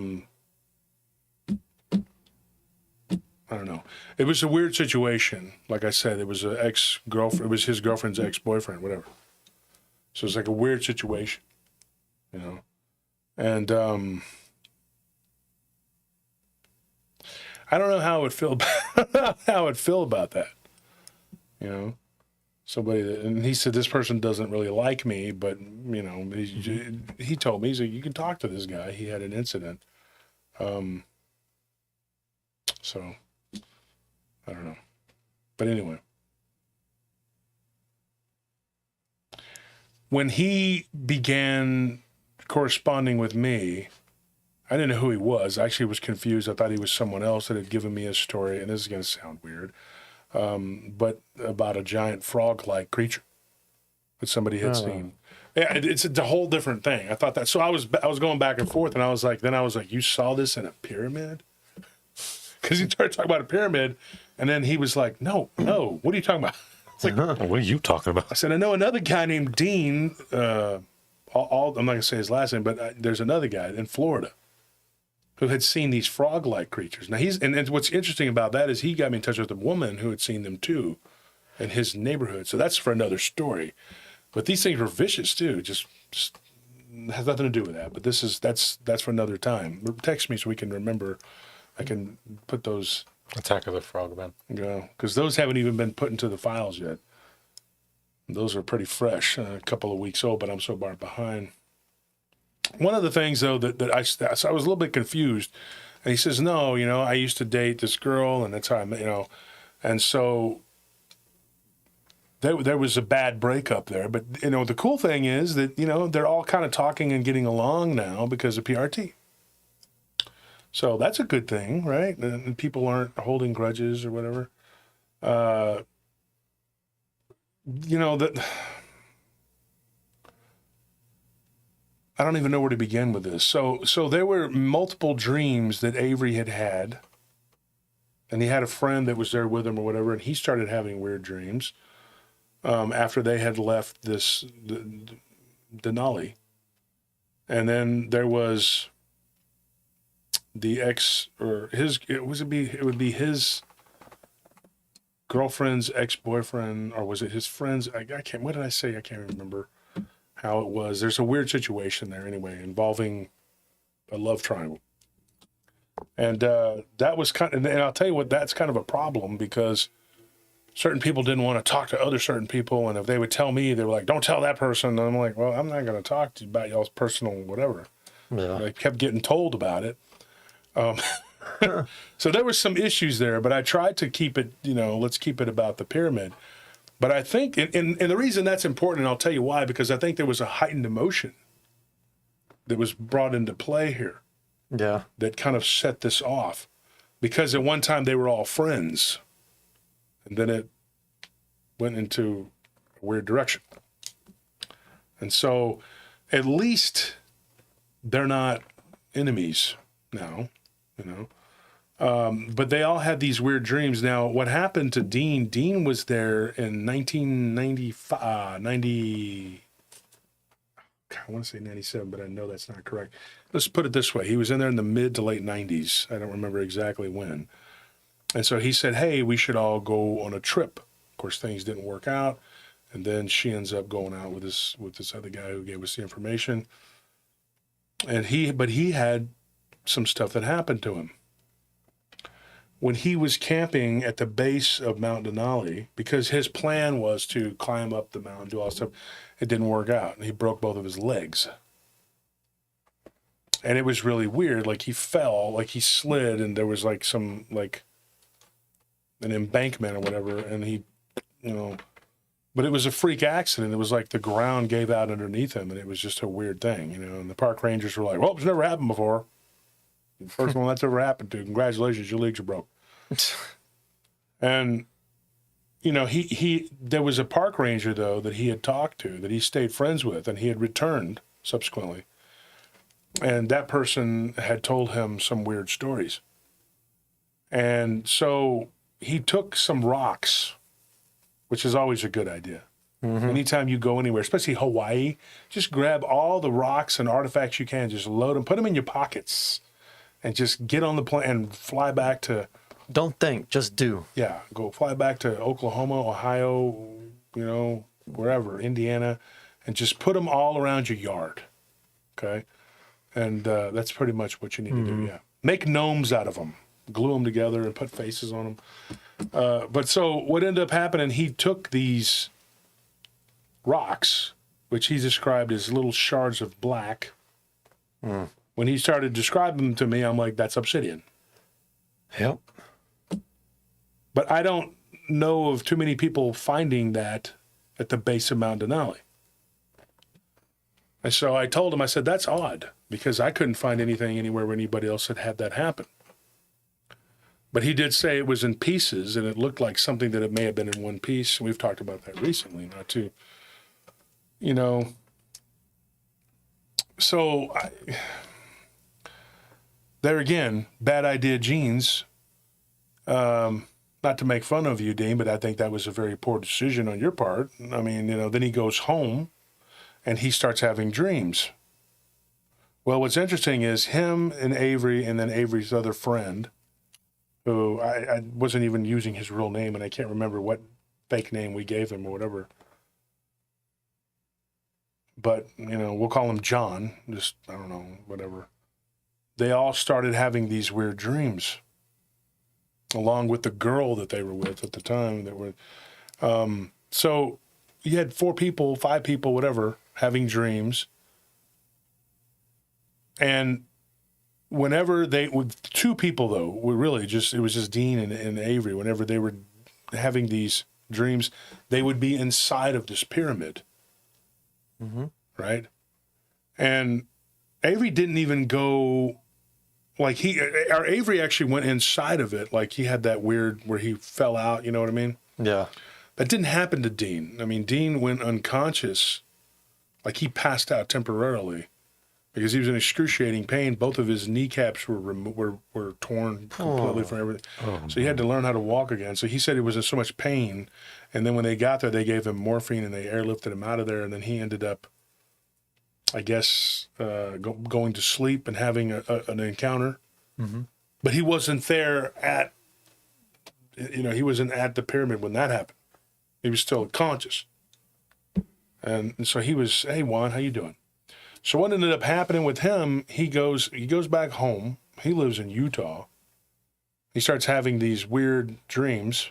don't know. It was a weird situation. Like I said, it was an ex-girlfriend. It was his girlfriend's ex-boyfriend, whatever. So it's like a weird situation, you know? And I don't know how I would feel about that, you know? Somebody that, and he said, this person doesn't really like me, but, you know, he told me, he said, you can talk to this guy. He had an incident. So, I don't know. But anyway. When he began corresponding with me, I didn't know who he was. I actually was confused. I thought he was someone else that had given me a story, and this is going to sound weird. But about a giant frog-like creature that somebody had seen. Yeah, it's a whole different thing. I thought that. So I was going back and forth, and I was like, you saw this in a pyramid? Because he started talking about a pyramid, and then he was like, no, what are you talking about? It's like, what are you talking about? I said, I know another guy named Dean. I'm not going to say his last name, but there's another guy in Florida who had seen these frog-like creatures. Now and what's interesting about that is he got me in touch with a woman who had seen them too in his neighborhood. So that's for another story. But these things were vicious too. Just has nothing to do with that. But that's for another time. Text me so we can remember. I can put those. Attack of the Frogmen. Yeah, because those haven't even been put into the files yet. Those are pretty fresh, a couple of weeks old, but I'm so far behind. One of the things, though, that I was a little bit confused. And he says, no, I used to date this girl, and that's how I met, And so there was a bad breakup there. But, the cool thing is that, they're all kind of talking and getting along now because of PRT. So that's a good thing, right? And people aren't holding grudges or whatever. That I don't even know where to begin with this. So there were multiple dreams that Avery had, and he had a friend that was there with him or whatever, and he started having weird dreams after they had left Denali. And then there was the ex, or his, it would be his girlfriend's ex-boyfriend, or was it his friend's? I can't, what did I say? I can't remember how it was. There's a weird situation there anyway, involving a love triangle. And that was kind of, and I'll tell you what, that's kind of a problem, because certain people didn't want to talk to other certain people. And if they would tell me, they were like, don't tell that person. And I'm like, well, I'm not going to talk to you about y'all's personal whatever. Yeah. I kept getting told about it. So there were some issues there, but I tried to keep it, let's keep it about the pyramid. But I think, and the reason that's important, and I'll tell you why, because I think there was a heightened emotion that was brought into play here. Yeah. That kind of set this off. Because at one time they were all friends. And then it went into a weird direction. And so at least they're not enemies now, But they all had these weird dreams. Now, what happened to Dean? Dean was there in 1995, I want to say 97, but I know that's not correct. Let's put it this way. He was in there in the mid to late 90s. I don't remember exactly when. And so he said, hey, we should all go on a trip. Of course, things didn't work out. And then she ends up going out with this other guy who gave us the information. And he had some stuff that happened to him. When he was camping at the base of Mount Denali, because his plan was to climb up the mountain, do all that stuff, it didn't work out. And he broke both of his legs. And it was really weird. Like, he fell, like he slid, and there was like some, like an embankment or whatever. And he, but it was a freak accident. It was like the ground gave out underneath him, and it was just a weird thing, and the park rangers were like, well, it's never happened before. The first one that's ever happened to. Congratulations, your legs are broke. And, there was a park ranger, though, that he had talked to, that he stayed friends with, and he had returned subsequently. And that person had told him some weird stories. And so he took some rocks, which is always a good idea. Mm-hmm. Anytime you go anywhere, especially Hawaii, just grab all the rocks and artifacts you can, just load them, put them in your pockets, and just get on the plane and fly back to... Don't think, just do. Yeah, go fly back to Oklahoma, Ohio, wherever, Indiana, and just put them all around your yard, okay? And that's pretty much what you need to do, yeah. Make gnomes out of them. Glue them together and put faces on them. But so what ended up happening, he took these rocks, which he described as little shards of black. When he started describing them to me, I'm like, that's obsidian. Yep. But I don't know of too many people finding that at the base of Mount Denali. And so I told him, I said, that's odd, because I couldn't find anything anywhere where anybody else had that happen. But he did say it was in pieces, and it looked like something that it may have been in one piece. And we've talked about that recently, not to, So there again, bad idea genes. Not to make fun of you, Dean, but I think that was a very poor decision on your part. I mean, then he goes home and he starts having dreams. Well, what's interesting is him and Avery, and then Avery's other friend, who I wasn't even using his real name, and I can't remember what fake name we gave him or whatever. But, we'll call him John, just, I don't know, whatever. They all started having these weird dreams, along with the girl that they were with at the time. So, you had 4 people, 5 people, whatever, having dreams. And whenever with 2 people though, it was just Dean and Avery. Whenever they were having these dreams, they would be inside of this pyramid, right? And Avery didn't even go, like Avery actually went inside of it, like he had that weird where he fell out. You know what I mean? Yeah. That didn't happen to Dean. I mean, Dean went unconscious, like he passed out temporarily. Because he was in excruciating pain. Both of his kneecaps were torn completely from everything. So he had to learn how to walk again. So he said it was in so much pain. And then when they got there, they gave him morphine and they airlifted him out of there. And then he ended up, I guess, going to sleep and having an encounter. But he wasn't there he wasn't at the pyramid when that happened. He was still conscious. And so he was, hey, Juan, how you doing? So what ended up happening with him, he goes back home. He lives in Utah. He starts having these weird dreams.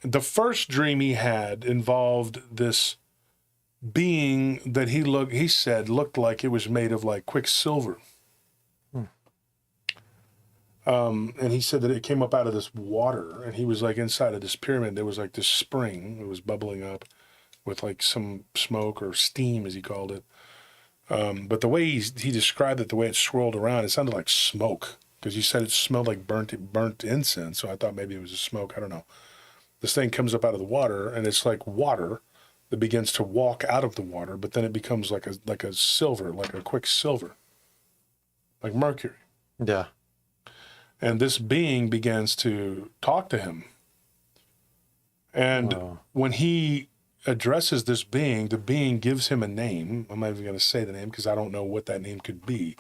The first dream he had involved this being that he said looked like it was made of like quicksilver. And he said that it came up out of this water, and he was like inside of this pyramid. There was like this spring. It was bubbling up with like some smoke or steam, as he called it. But the way he described it, the way it swirled around, it sounded like smoke, because he said it smelled like burnt incense. So I thought maybe it was a smoke. I don't know. This thing comes up out of the water, and it's like water that begins to walk out of the water, but then it becomes like a silver, like a quicksilver, like mercury. Yeah. And this being begins to talk to him. And when he addresses this being, the being gives him a name. I'm not even going to say the name because I don't know what that name could be.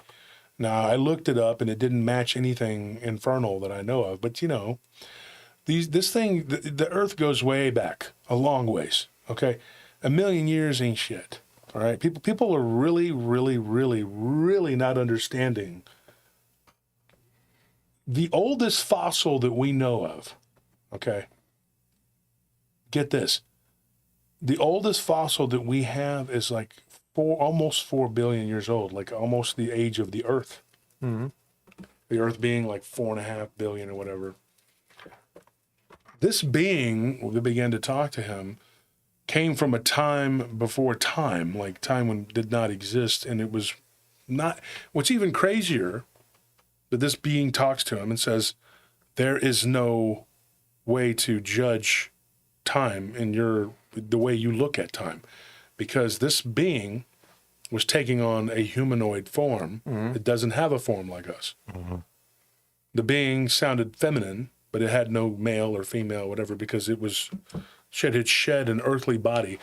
Now, I looked it up and it didn't match anything infernal that I know of. But, this thing, the earth goes way back, a long ways, okay? 1 million years ain't shit, all right? People are really, really, really, really not understanding. The oldest fossil that we know of, okay, get this. The oldest fossil that we have is like almost 4 billion years old, like almost the age of the Earth. Mm-hmm. The Earth being like 4.5 billion or whatever. This being that began to talk to him came from a time before time, like time when it did not exist, and it was not. What's even crazier, that this being talks to him and says, there is no way to judge time in the way you look at time, because this being was taking on a humanoid form. It doesn't have a form like us. The being sounded feminine, but it had no male or female, whatever, because it had shed an earthly body.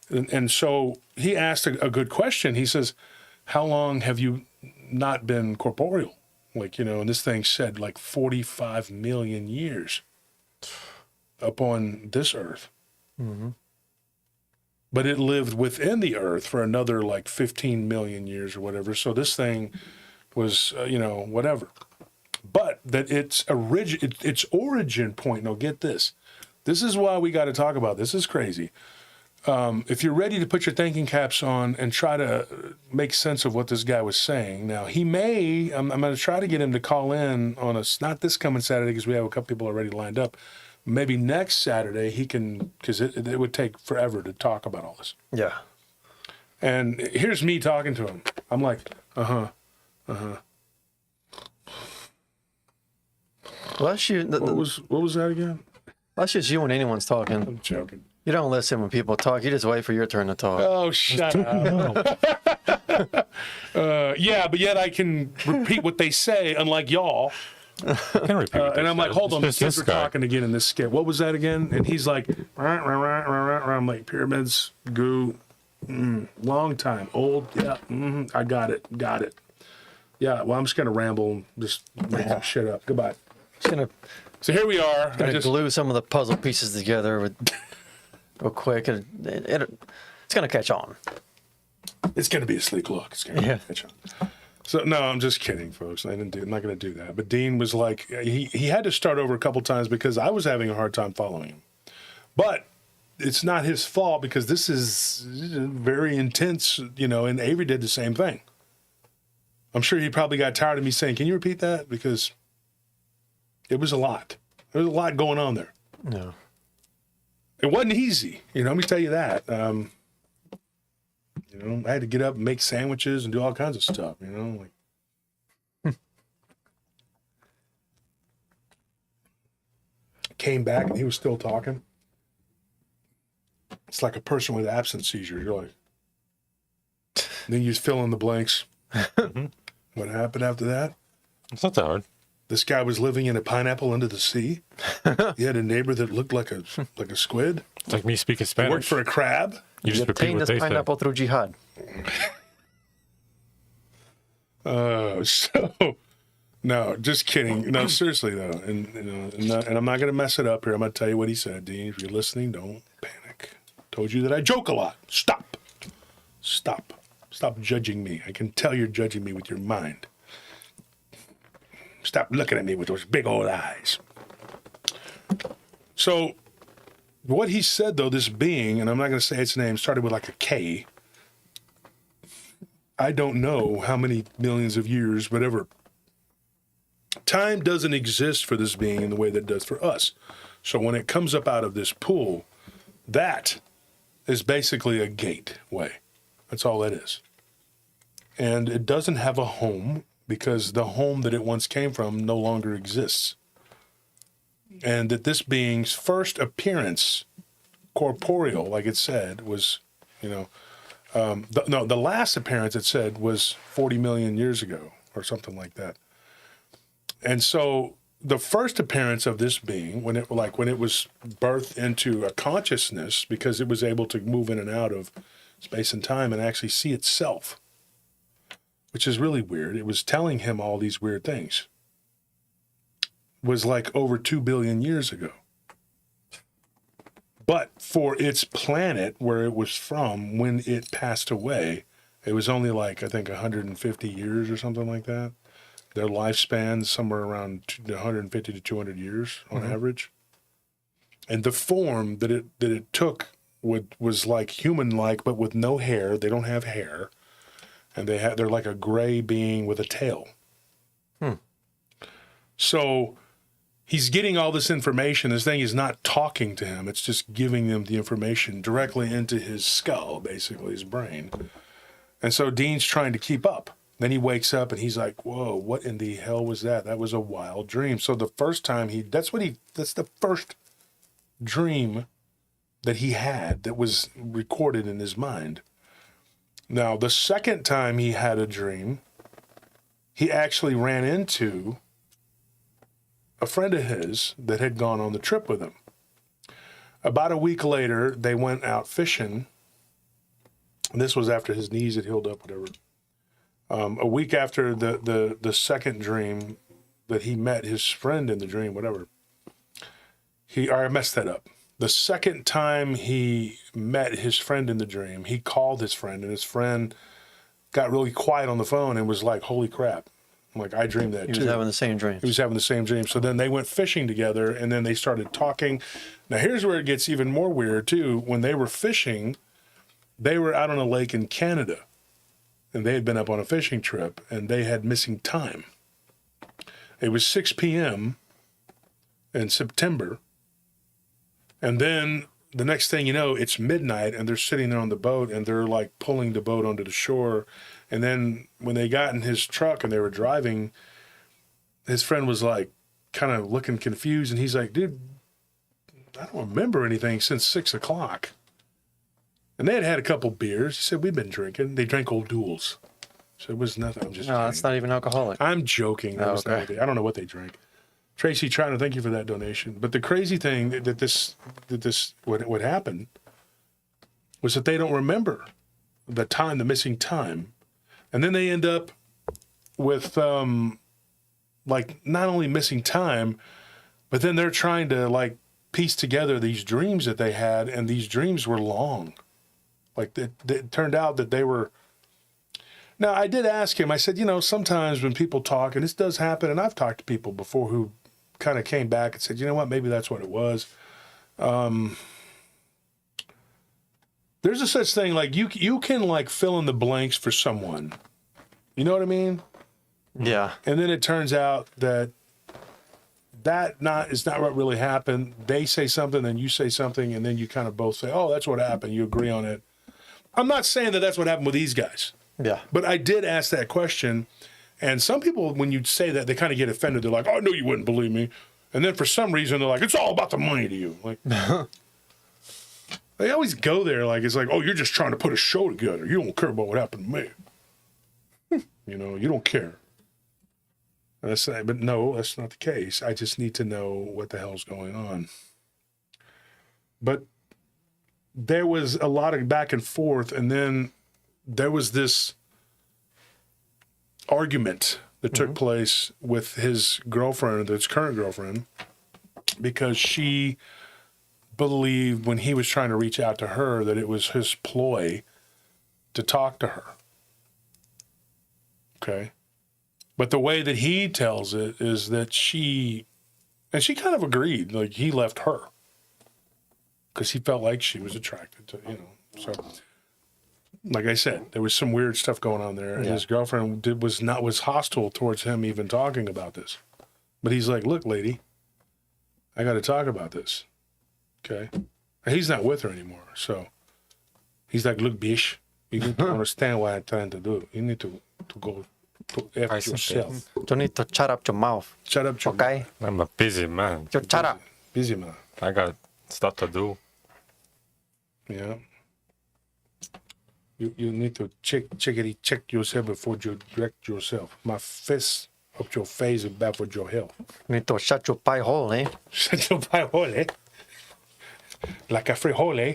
And so he asked a good question. He says, how long have you not been corporeal? Like, and this thing said like 45 million years upon this earth. Mm-hmm. But it lived within the earth for another like 15 million years or whatever. So this thing was, whatever. But that its origin point, now get this. This is why we got to talk about this. This is crazy. If you're ready to put your thinking caps on and try to make sense of what this guy was saying. Now, I'm going to try to get him to call in on not this coming Saturday, because we have a couple people already lined up. Maybe next Saturday he can, because it would take forever to talk about all this. Yeah. And here's me talking to him. I'm like, Well, that's you. What was that again? That's just you when anyone's talking. I'm joking. You don't listen when people talk. You just wait for your turn to talk. Oh, shut up. Yeah, but yet I can repeat what they say, unlike y'all. I can repeat what they And I'm like, said. hold on, the It's kids this are guy. talking again in this skit. What was that again? And he's like, I'm like, pyramids, goo, long time, old, yeah, I got it. Yeah, well, I'm just going to ramble and just make some shit up. Goodbye. Just gonna So here we are. glue some of the puzzle pieces together real quick. It's gonna catch on. It's going to be a sleek look. It's going to Yeah. catch on. So, no, I'm just kidding, folks. I'm not going to do that. But Dean was like, he had to start over a couple times because I was having a hard time following him. But it's not his fault because this is very intense, you know, and Avery did the same thing. I'm sure he probably got tired of me saying, can you repeat that? Because it was a lot. There was a lot going on there. No. It wasn't easy, you know, let me tell you that. You know, I had to get up and make sandwiches and do all kinds of stuff, you know, like. Came back and he was still talking. It's like a person with absence seizure. You're like, then you just fill in the blanks. What happened after that? It's not that hard. This guy was living in a pineapple under the sea. He had a neighbor that looked like a squid. It's like me speaking He Spanish. worked for a crab. You just repeat obtained what this they say. pineapple through jihad. So no, just kidding. No, seriously though, and you know, and I'm not going to mess it up here. I'm going to tell you what he said, Dean. If you're listening, don't panic. Told you that I joke a lot. Stop judging me. I can tell you're judging me with your mind. Stop looking at me with those big old eyes. So, what he said though, this being, and I'm not going to say its name, started with like a K. I don't know how many millions of years, whatever. Time doesn't exist for this being in the way that it does for us. So when it comes up out of this pool, that is basically a gateway. That's all it is. And it doesn't have a home because the home that it once came from no longer exists. And that this being's first appearance, corporeal, like it said, was, you know, the last appearance it said was 40 million years ago or something like that. And so the first appearance of this being, when it was birthed into a consciousness, because it was able to move in and out of space and time and actually see itself, which is really weird. It was telling him all these weird things. Was like over 2 billion years ago. But for its planet where it was from, when it passed away, it was only like, I think, 150 years or something like that. Their lifespan somewhere around 150 to 200 years on average. And the form that it took was like human-like, but with no hair. They don't have hair. And they're like a gray being with a tail. So he's getting all this information. This thing is not talking to him. It's just giving him the information directly into his skull, basically, his brain. And so Dean's trying to keep up. Then he wakes up and he's like, whoa, what in the hell was that? That was a wild dream. So the first time that's the first dream that he had that was recorded in his mind. Now, the second time he had a dream, he actually ran into a friend of his that had gone on the trip with him. About a week later, they went out fishing. And this was after his knees had healed up, whatever. A week after the second dream that he met his friend in the dream, whatever. I messed that up. The second time he met his friend in the dream, he called his friend, and his friend got really quiet on the phone and was like, holy crap. I'm like, I dreamed that too. He was having the same dream. He was having the same dream. So then they went fishing together, and then they started talking. Now, here's where it gets even more weird, too. When they were fishing, they were out on a lake in Canada, and they had been up on a fishing trip, and they had missing time. It was 6 p.m. in September, and then the next thing you know, it's midnight, and they're sitting there on the boat, and they're like pulling the boat onto the shore. And then when they got in his truck and they were driving, his friend was like kind of looking confused, and he's like, dude, I don't remember anything since 6 o'clock. And they had had a couple beers. He said, we've been drinking. They drank Old Duels. So it was nothing. I'm just No, that's not even alcoholic. I'm joking. That was not what I don't know what they drank. Tracy, trying to thank you for that donation. But the crazy thing what happened was that they don't remember the missing time. And then they end up with, like, not only missing time, but then they're trying to, like, piece together these dreams that they had, and these dreams were long. Like, it turned out that they were... Now, I did ask him, I said, sometimes when people talk, and this does happen, and I've talked to people before who kind of came back and said, you know what, maybe that's what it was. There's a such thing like you can like fill in the blanks for someone. You know what I mean? Yeah. And then it turns out that is not what really happened. They say something, then you say something, and then you kind of both say, "Oh, that's what happened." You agree on it. I'm not saying that that's what happened with these guys. Yeah. But I did ask that question, and some people, when you say that, they kind of get offended. They're like, "Oh, no, you wouldn't believe me," and then for some reason they're like, "It's all about the money to you." Like, they always go there like it's like, "Oh, you're just trying to put a show together. You don't care about what happened to me. You know, you don't care." But no, that's not the case. I just need to know what the hell's going on. But there was a lot of back and forth, and then there was this argument that took place with his girlfriend, his current girlfriend, because she believed when he was trying to reach out to her that it was his ploy to talk to her. Okay? But the way that he tells it is that she kind of agreed, like he left her because he felt like she was attracted to, so like I said, there was some weird stuff going on there, and his girlfriend was hostile towards him even talking about this. But he's like, "Look, lady, I got to talk about this." Okay? And he's not with her anymore, so he's like, "Look, bitch, you need to understand what I'm trying to do. You need to go to F yourself. You need to shut up your mouth. Shut up your Okay? mouth. I'm a busy man. You shut up. Busy man." I got stuff to do. Yeah. You need to check yourself before you direct yourself. My fist up your face is bad for your health. You need to shut your pie hole, eh? Shut your pie hole, eh? Like a free eh?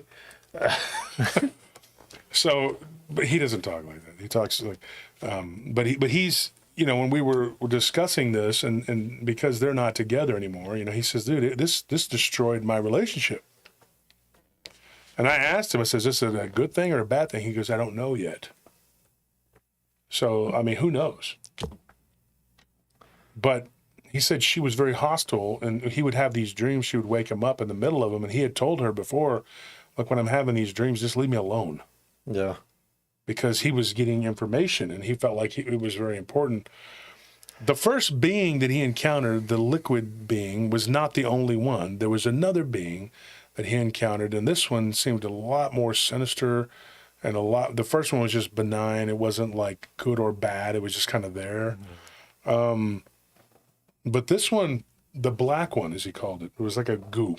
So, but he doesn't talk like that. He talks like, but he's, when we were discussing this, and because they're not together anymore, he says, "Dude, this destroyed my relationship." And I asked him, I says, "Is this a good thing or a bad thing?" He goes, "I don't know yet." So, I mean, who knows? But he said she was very hostile, and he would have these dreams. She would wake him up in the middle of them, and he had told her before, "Look, when I'm having these dreams, just leave me alone." Yeah. Because he was getting information, and he felt like it was very important. The first being that he encountered, the liquid being, was not the only one. There was another being that he encountered, and this one seemed a lot more sinister, and the first one was just benign. It wasn't like good or bad. It was just kind of there. But this one, the black one, as he called it was like a goo,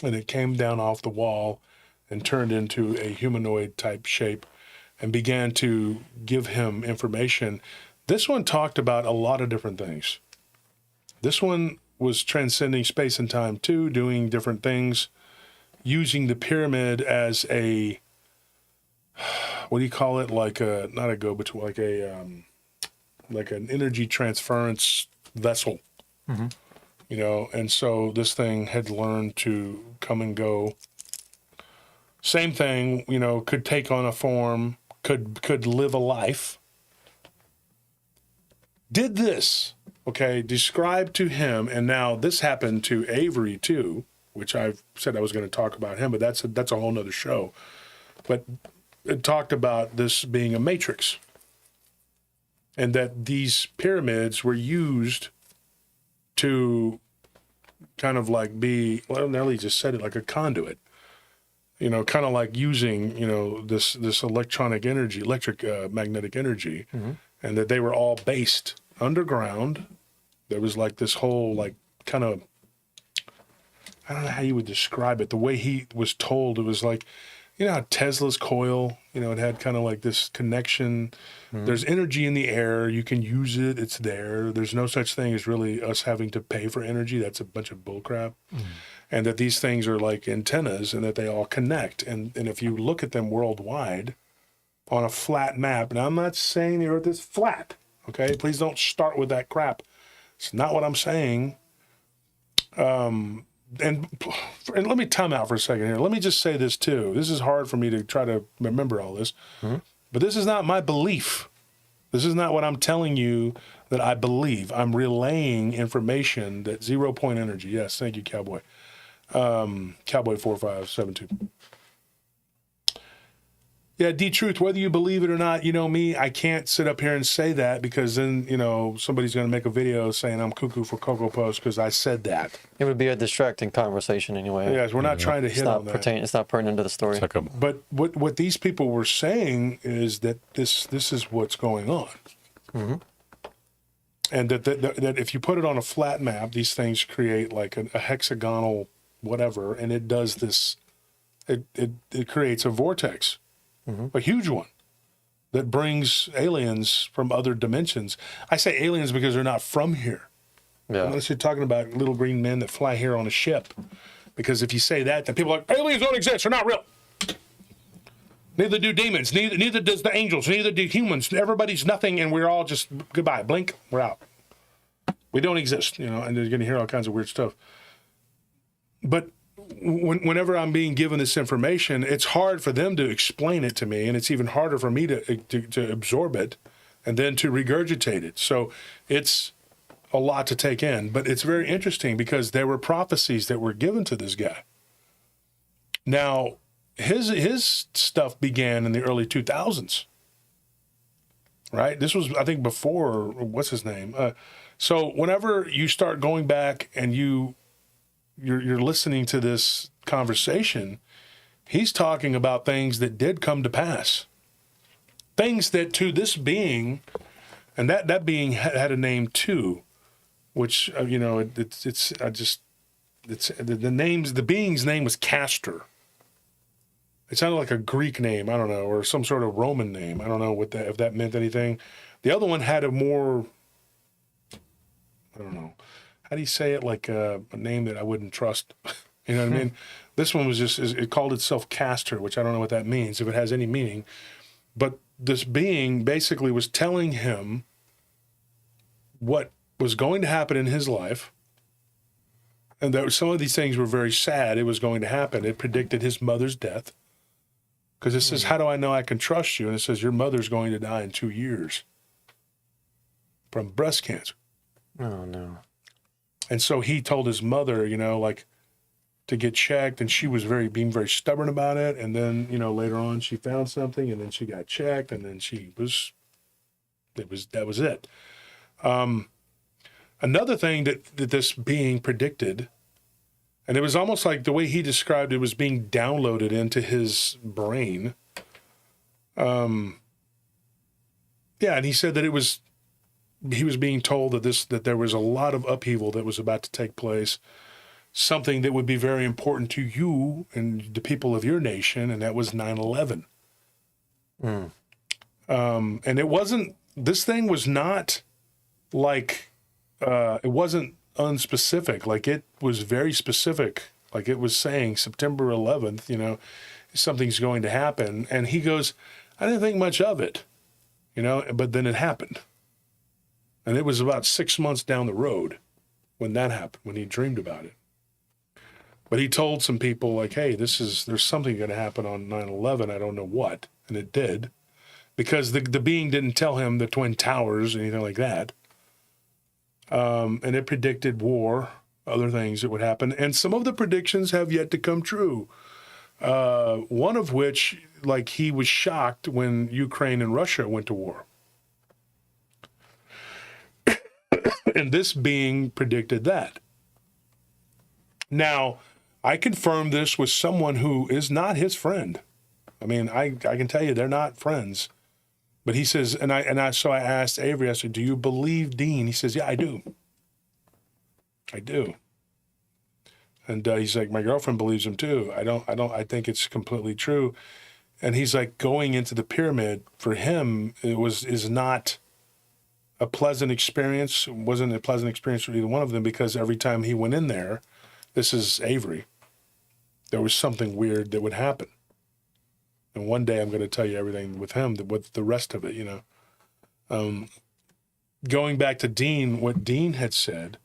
and it came down off the wall and turned into a humanoid type shape and began to give him information. This one talked about a lot of different things. This one was transcending space and time too, doing different things, using the pyramid as a, what do you call it? Like a, not a go-between, like an energy transference vessel, and so this thing had learned to come and go. Same thing, could take on a form, could live a life. Did this, describe to him, and now this happened to Avery too, which I've said I was going to talk about him, but that's a whole nother show. But it talked about this being a matrix, and that these pyramids were used to kind of like be, well, Nelly just said it, like a conduit. Kind of like using, this electronic magnetic energy, and that they were all based underground. There was like this whole, like, kind of, I don't know how you would describe it. The way he was told, it was like, how Tesla's coil, it had kind of like this connection. There's energy in the air. You can use it. It's there. There's no such thing as really us having to pay for energy. That's a bunch of bullcrap. And that these things are like antennas, and that they all connect. And if you look at them worldwide on a flat map, now I'm not saying the earth is flat, okay? Please don't start with that crap. It's not what I'm saying. And let me time out for a second here. Let me just say this too. This is hard for me to try to remember all this, but this is not my belief. This is not what I'm telling you that I believe. I'm relaying information that 0 point energy. Yes, thank you, Cowboy. Cowboy 4572. Yeah, D-Truth, whether you believe it or not, you know me, I can't sit up here and say that because then, somebody's going to make a video saying I'm cuckoo for Cocoa Puffs because I said that. It would be a distracting conversation anyway. Yes, we're not trying to It's hit not on that. It's not pertinent to the story. It's like a But what these people were saying is that this is what's going on. Mm-hmm. And that if you put it on a flat map, these things create like a hexagonal whatever, and it does this, it creates a vortex, a huge one, that brings aliens from other dimensions. I say aliens because they're not from here. Yeah. Unless you're talking about little green men that fly here on a ship. Because if you say that, then people are like, aliens don't exist, they're not real. Neither do demons, neither does the angels, neither do humans. Everybody's nothing, and we're all just, goodbye, blink, we're out. We don't exist, and you're going to hear all kinds of weird stuff. But whenever I'm being given this information, it's hard for them to explain it to me, and it's even harder for me to absorb it and then to regurgitate it. So it's a lot to take in, but it's very interesting because there were prophecies that were given to this guy. Now, his stuff began in the early 2000s, right? This was, I think, before, what's his name? So whenever you start going back and you're listening to this conversation, he's talking about things that did come to pass. Things that to this being, and that being had a name too, which, the being's name was Castor. It sounded like a Greek name, I don't know, or some sort of Roman name. I don't know if that meant anything. The other one had a more, I don't know, how do you say it? Like a name that I wouldn't trust. You know what I mean? This one was it called itself Castor, which I don't know what that means, if it has any meaning. But this being basically was telling him what was going to happen in his life. And that some of these things were very sad. It was going to happen. It predicted his mother's death. Because it says, how do I know I can trust you? And it says, your mother's going to die in 2 years from breast cancer. Oh, no. And so he told his mother, to get checked, and she was being very stubborn about it. And then, later on she found something, and then she got checked, and then that was it. Another thing that this being predicted, and it was almost like the way he described it was being downloaded into his brain. And he said that he was being told that there was a lot of upheaval that was about to take place, something that would be very important to you and the people of your nation, and that was 9/11. And this thing was not like, it wasn't unspecific. Like, it was very specific. Like, it was saying September 11th, something's going to happen. And he goes, I didn't think much of it, but then it happened. And it was about 6 months down the road when that happened, when he dreamed about it. But he told some people, like, hey, there's something going to happen on 9/11. I don't know what. And it did. Because the being didn't tell him the Twin Towers or anything like that. And it predicted war, other things that would happen. And some of the predictions have yet to come true. One of which, like, he was shocked when Ukraine and Russia went to war. And this being predicted that. Now, I confirmed this with someone who is not his friend. I mean, I can tell you they're not friends. But he says, so I asked Avery, I said, do you believe Dean? He says, yeah, I do. I do. And he's like, my girlfriend believes him too. I think it's completely true. And he's like, going into the pyramid for him, is not a pleasant experience. It wasn't a pleasant experience for either one of them, because every time he went in there, this is Avery, there was something weird that would happen. And one day I'm going to tell you everything with him, with the rest of it, Going back to Dean, what Dean had said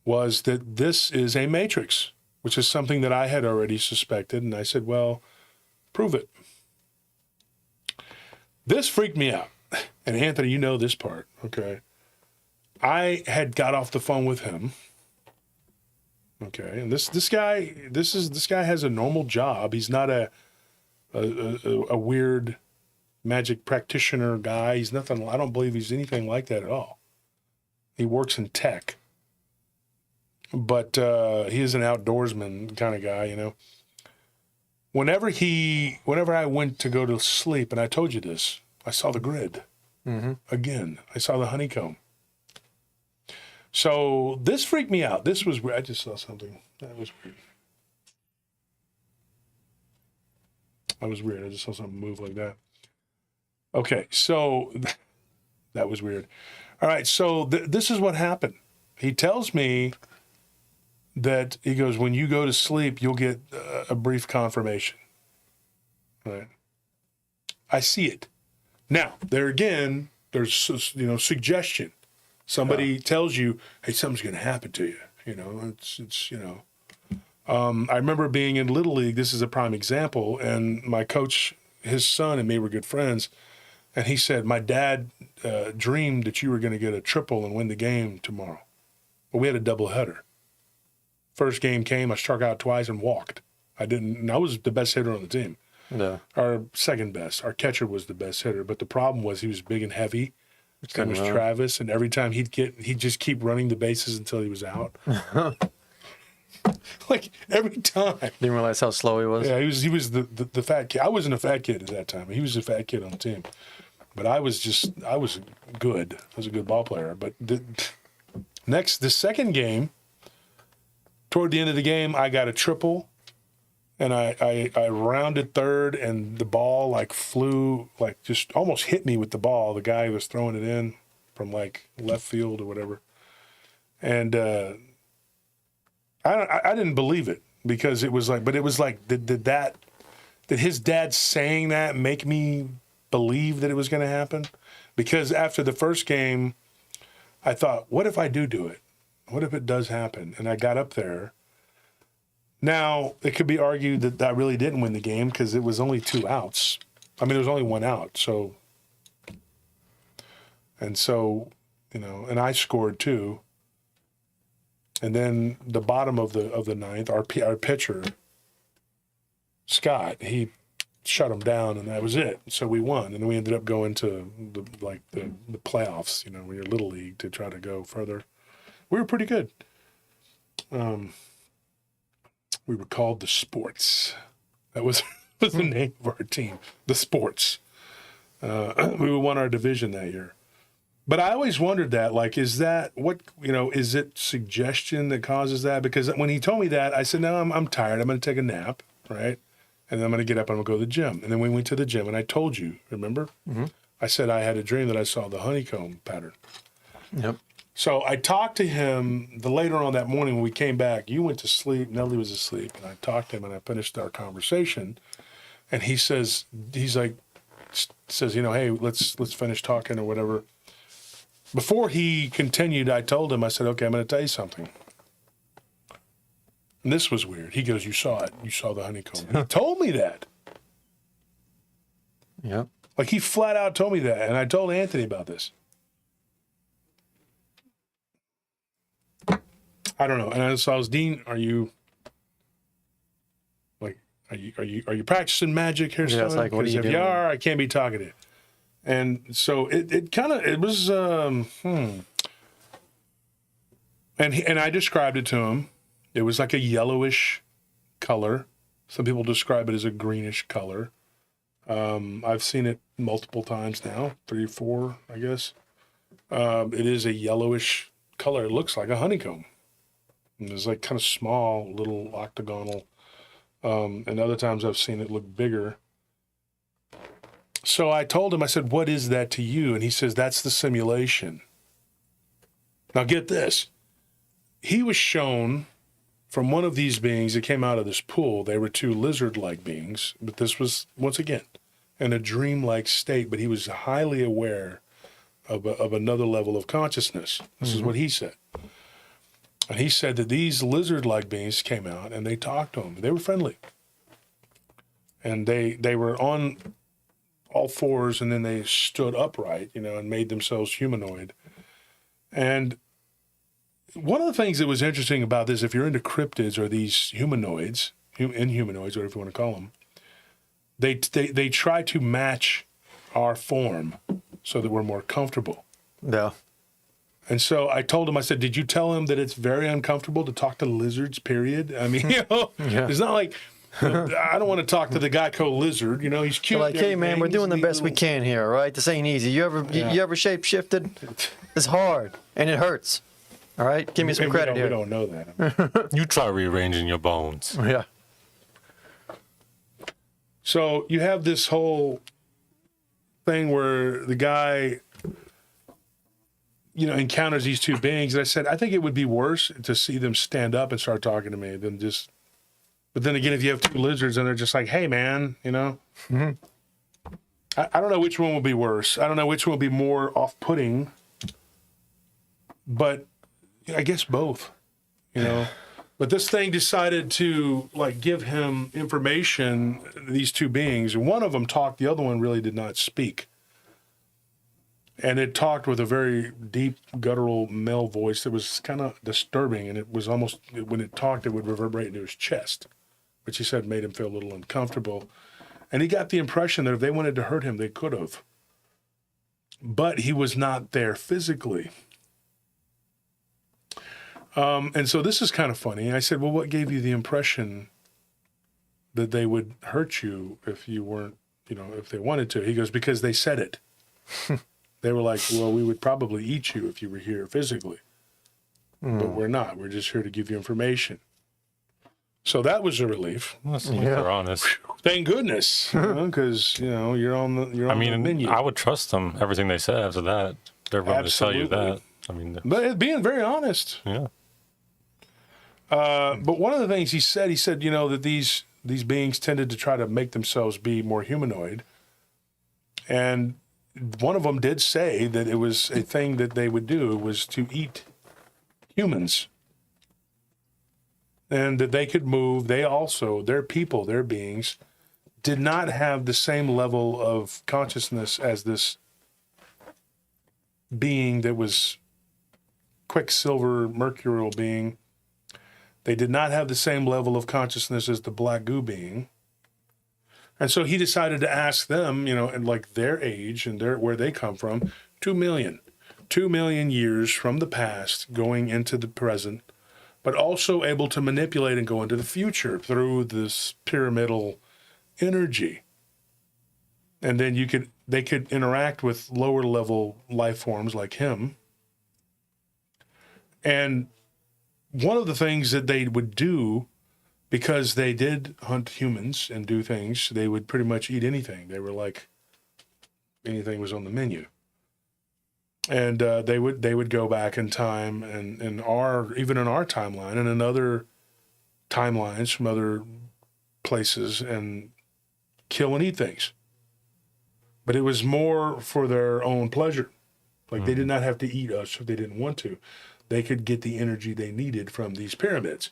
was that this is a matrix, which is something that I had already suspected. And I said, well, prove it. This freaked me out. And Anthony, you know this part, okay? I had got off the phone with him. Okay, and this guy has a normal job. He's not a a weird magic practitioner guy. He's nothing. I don't believe he's anything like that at all. He works in tech, but he is an outdoorsman kind of guy, you know. Whenever I went to go to sleep, and I told you this, I saw the grid. Again, I saw the honeycomb. So this freaked me out. This was weird. I just saw something. That was weird. That was weird. I just saw something move like that. Okay, so that was weird. All right, so this is what happened. He tells me that he goes, when you go to sleep, you'll get a brief confirmation. Right? I see it. Now, there again, there's, suggestion. Somebody tells you, hey, something's going to happen to you. You know, it's I remember being in Little League. This is a prime example. And my coach, his son and me were good friends. And he said, my dad dreamed that you were going to get a triple and win the game tomorrow. Well, we had a doubleheader. First game came, I struck out twice and walked. I was the best hitter on the team. Yeah. Our second best. Our catcher was the best hitter. But the problem was he was big and heavy. His name was Travis. And every time he'd just keep running the bases until he was out. Like every time. Didn't realize how slow he was. Yeah, he was the fat kid. I wasn't a fat kid at that time. He was a fat kid on the team. But I was good. I was a good ball player. But the second game, toward the end of the game, I got a triple, and I rounded third, and the ball like flew, like just almost hit me with the ball. The guy was throwing it in from like left field or whatever, and I didn't believe it because it was like, but it was like, did his dad saying that make me believe that it was going to happen? Because after the first game, I thought, what if I do it? What if it does happen? And I got up there. Now, it could be argued that I really didn't win the game because it was only 2 outs. I mean, there was only 1 out. So, and I scored 2. And then the bottom of the ninth, our pitcher, Scott, he shut him down, and that was it. So we won, and then we ended up going to the playoffs. You know, when you're Little League to try to go further. We were pretty good. We were called the Sports. That was the name of our team, the Sports. We won our division that year. But I always wondered that, like, is that what, is it suggestion that causes that? Because when he told me that, I said, no, I'm tired. I'm going to take a nap, right? And then I'm going to get up and I'm going to go to the gym. And then we went to the gym, and I told you, remember? Mm-hmm. I said I had a dream that I saw the honeycomb pattern. Yep. So I talked to him later on that morning when we came back. You went to sleep. Nellie was asleep. And I talked to him, and I finished our conversation. And he says, hey, let's finish talking or whatever. Before he continued, I told him, I said, okay, I'm going to tell you something. And this was weird. He goes, you saw it. You saw the honeycomb. He told me that. Yep. Like, he flat out told me that. And I told Anthony about this. I don't know. And so I was, Dean, are you practicing magic here? Yeah, it's like, what are you doing? If you are, I can't be talking to you. And so it was, and I described it to him. It was like a yellowish color. Some people describe it as a greenish color. I've seen it multiple times now, 3 or 4, I guess. It is a yellowish color. It looks like a honeycomb. And it's like kind of small, little octagonal. And other times I've seen it look bigger. So I told him, I said, what is that to you? And he says, that's the simulation. Now get this. He was shown from one of these beings that came out of this pool. They were 2 lizard-like beings, but this was, once again, in a dream-like state, but he was highly aware of another level of consciousness. This is what he said. And he said that these lizard-like beings came out and they talked to him. They were friendly. And they were on all 4s, and then they stood upright, and made themselves humanoid. And one of the things that was interesting about this, if you're into cryptids or these humanoids, inhumanoids, whatever you want to call them, they try to match our form so that we're more comfortable. Yeah. And so I told him, I said, did you tell him that it's very uncomfortable to talk to lizards, period? I mean, it's not like, I don't want to talk to the Geico lizard. He's cute. They're like, hey, man, we're doing the best we can here, right? This ain't easy. You ever shape shifted? It's hard, and it hurts. All right? Give me some credit here. We don't know that. You try rearranging your bones. Yeah. So you have this whole thing where the guy, encounters these two beings. And I said, I think it would be worse to see them stand up and start talking to me than just. But then again, if you have two lizards and they're just like, hey, man, Mm-hmm. I don't know which one will be worse. I don't know which one will be more off-putting. But I guess both, But this thing decided to give him information, these two beings. And one of them talked, the other one really did not speak. And it talked with a very deep, guttural male voice that was kind of disturbing. And it was almost, when it talked, it would reverberate into his chest, which he said made him feel a little uncomfortable. And he got the impression that if they wanted to hurt him, they could have. But he was not there physically. And so this is kind of funny. I said, well, what gave you the impression that they would hurt you if you weren't, if they wanted to? He goes, because they said it. They were like, well, we would probably eat you if you were here physically. But we're not. We're just here to give you information. So that was a relief. They're honest. Thank goodness. Because, you're on the menu. I would trust them, everything they said after that. They're willing to tell you that. But being very honest. Yeah. But one of the things he said, that these beings tended to try to make themselves be more humanoid. And one of them did say that it was a thing that they would do was to eat humans. And that they could move. They also, their people, their beings, did not have the same level of consciousness as this being that was Quicksilver, mercurial being. They did not have the same level of consciousness as the black goo being. And so he decided to ask them, and their age and where they come from, 2 million years from the past going into the present, but also able to manipulate and go into the future through this pyramidal energy. And then they could interact with lower level life forms like him. And one of the things that they would do, because they did hunt humans and do things, they would pretty much eat anything. They were like, anything was on the menu. And they would go back in time and even in our timeline and in other timelines from other places and kill and eat things. But it was more for their own pleasure. They did not have to eat us if they didn't want to. They could get the energy they needed from these pyramids.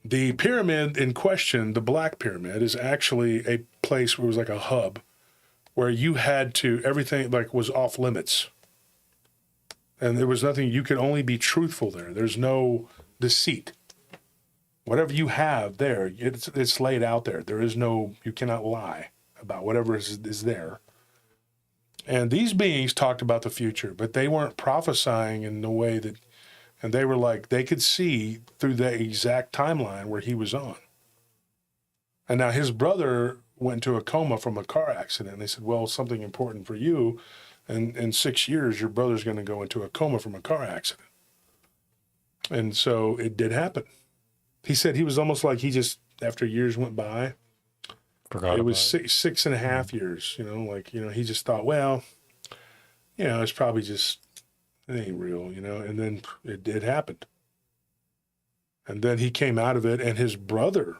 The pyramid in question, the Black Pyramid, is actually a place where it was like a hub where you had to, everything was off limits. And there was nothing, you could only be truthful there. There's no deceit. Whatever you have there, it's laid out there. There is no, you cannot lie about whatever is there. And these beings talked about the future, but they weren't prophesying in the way that, and they were they could see through the exact timeline where he was on. And now his brother went into a coma from a car accident. And they said, well, something important for you. And in 6 years, your brother's going to go into a coma from a car accident. And so it did happen. He said he was almost like he just, after years went by, it was 6.5 years, he just thought, well, it's probably just, it ain't real, and then it happened. And then he came out of it, and his brother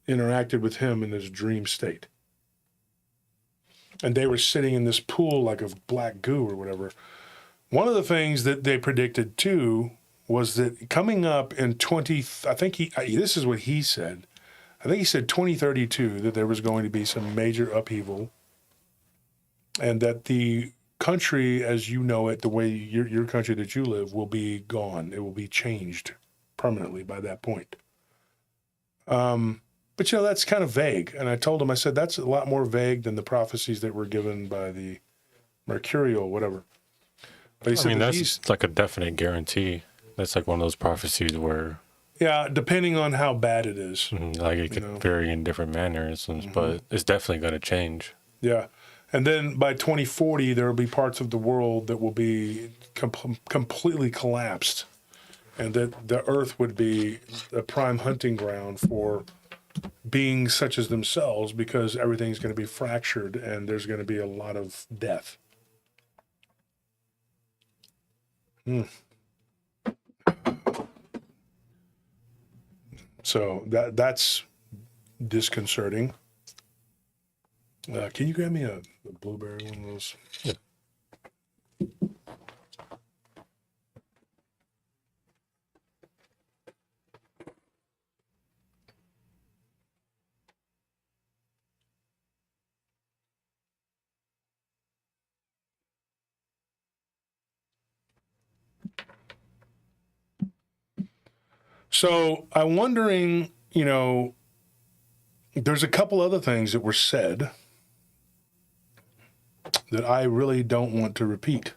interacted with him in this dream state. And they were sitting in this pool of black goo or whatever. One of the things that they predicted too was that coming up in this is what he said. I think he said 2032, that there was going to be some major upheaval and that the country as you know it, the way your country that you live, will be gone. It will be changed permanently by that point. But, that's kind of vague. And I told him, I said, that's a lot more vague than the prophecies that were given by the Mercurial, whatever. But he said that's like a definite guarantee. That's like one of those prophecies where, yeah, depending on how bad it is. like, it could vary in different manners, but it's definitely going to change. Yeah. And then by 2040, there will be parts of the world that will be completely collapsed. And that the earth would be a prime hunting ground for beings such as themselves, because everything's going to be fractured and there's going to be a lot of death. So that's disconcerting. Can you grab me a blueberry, one of those? Yeah. So I'm wondering, there's a couple other things that were said that I really don't want to repeat.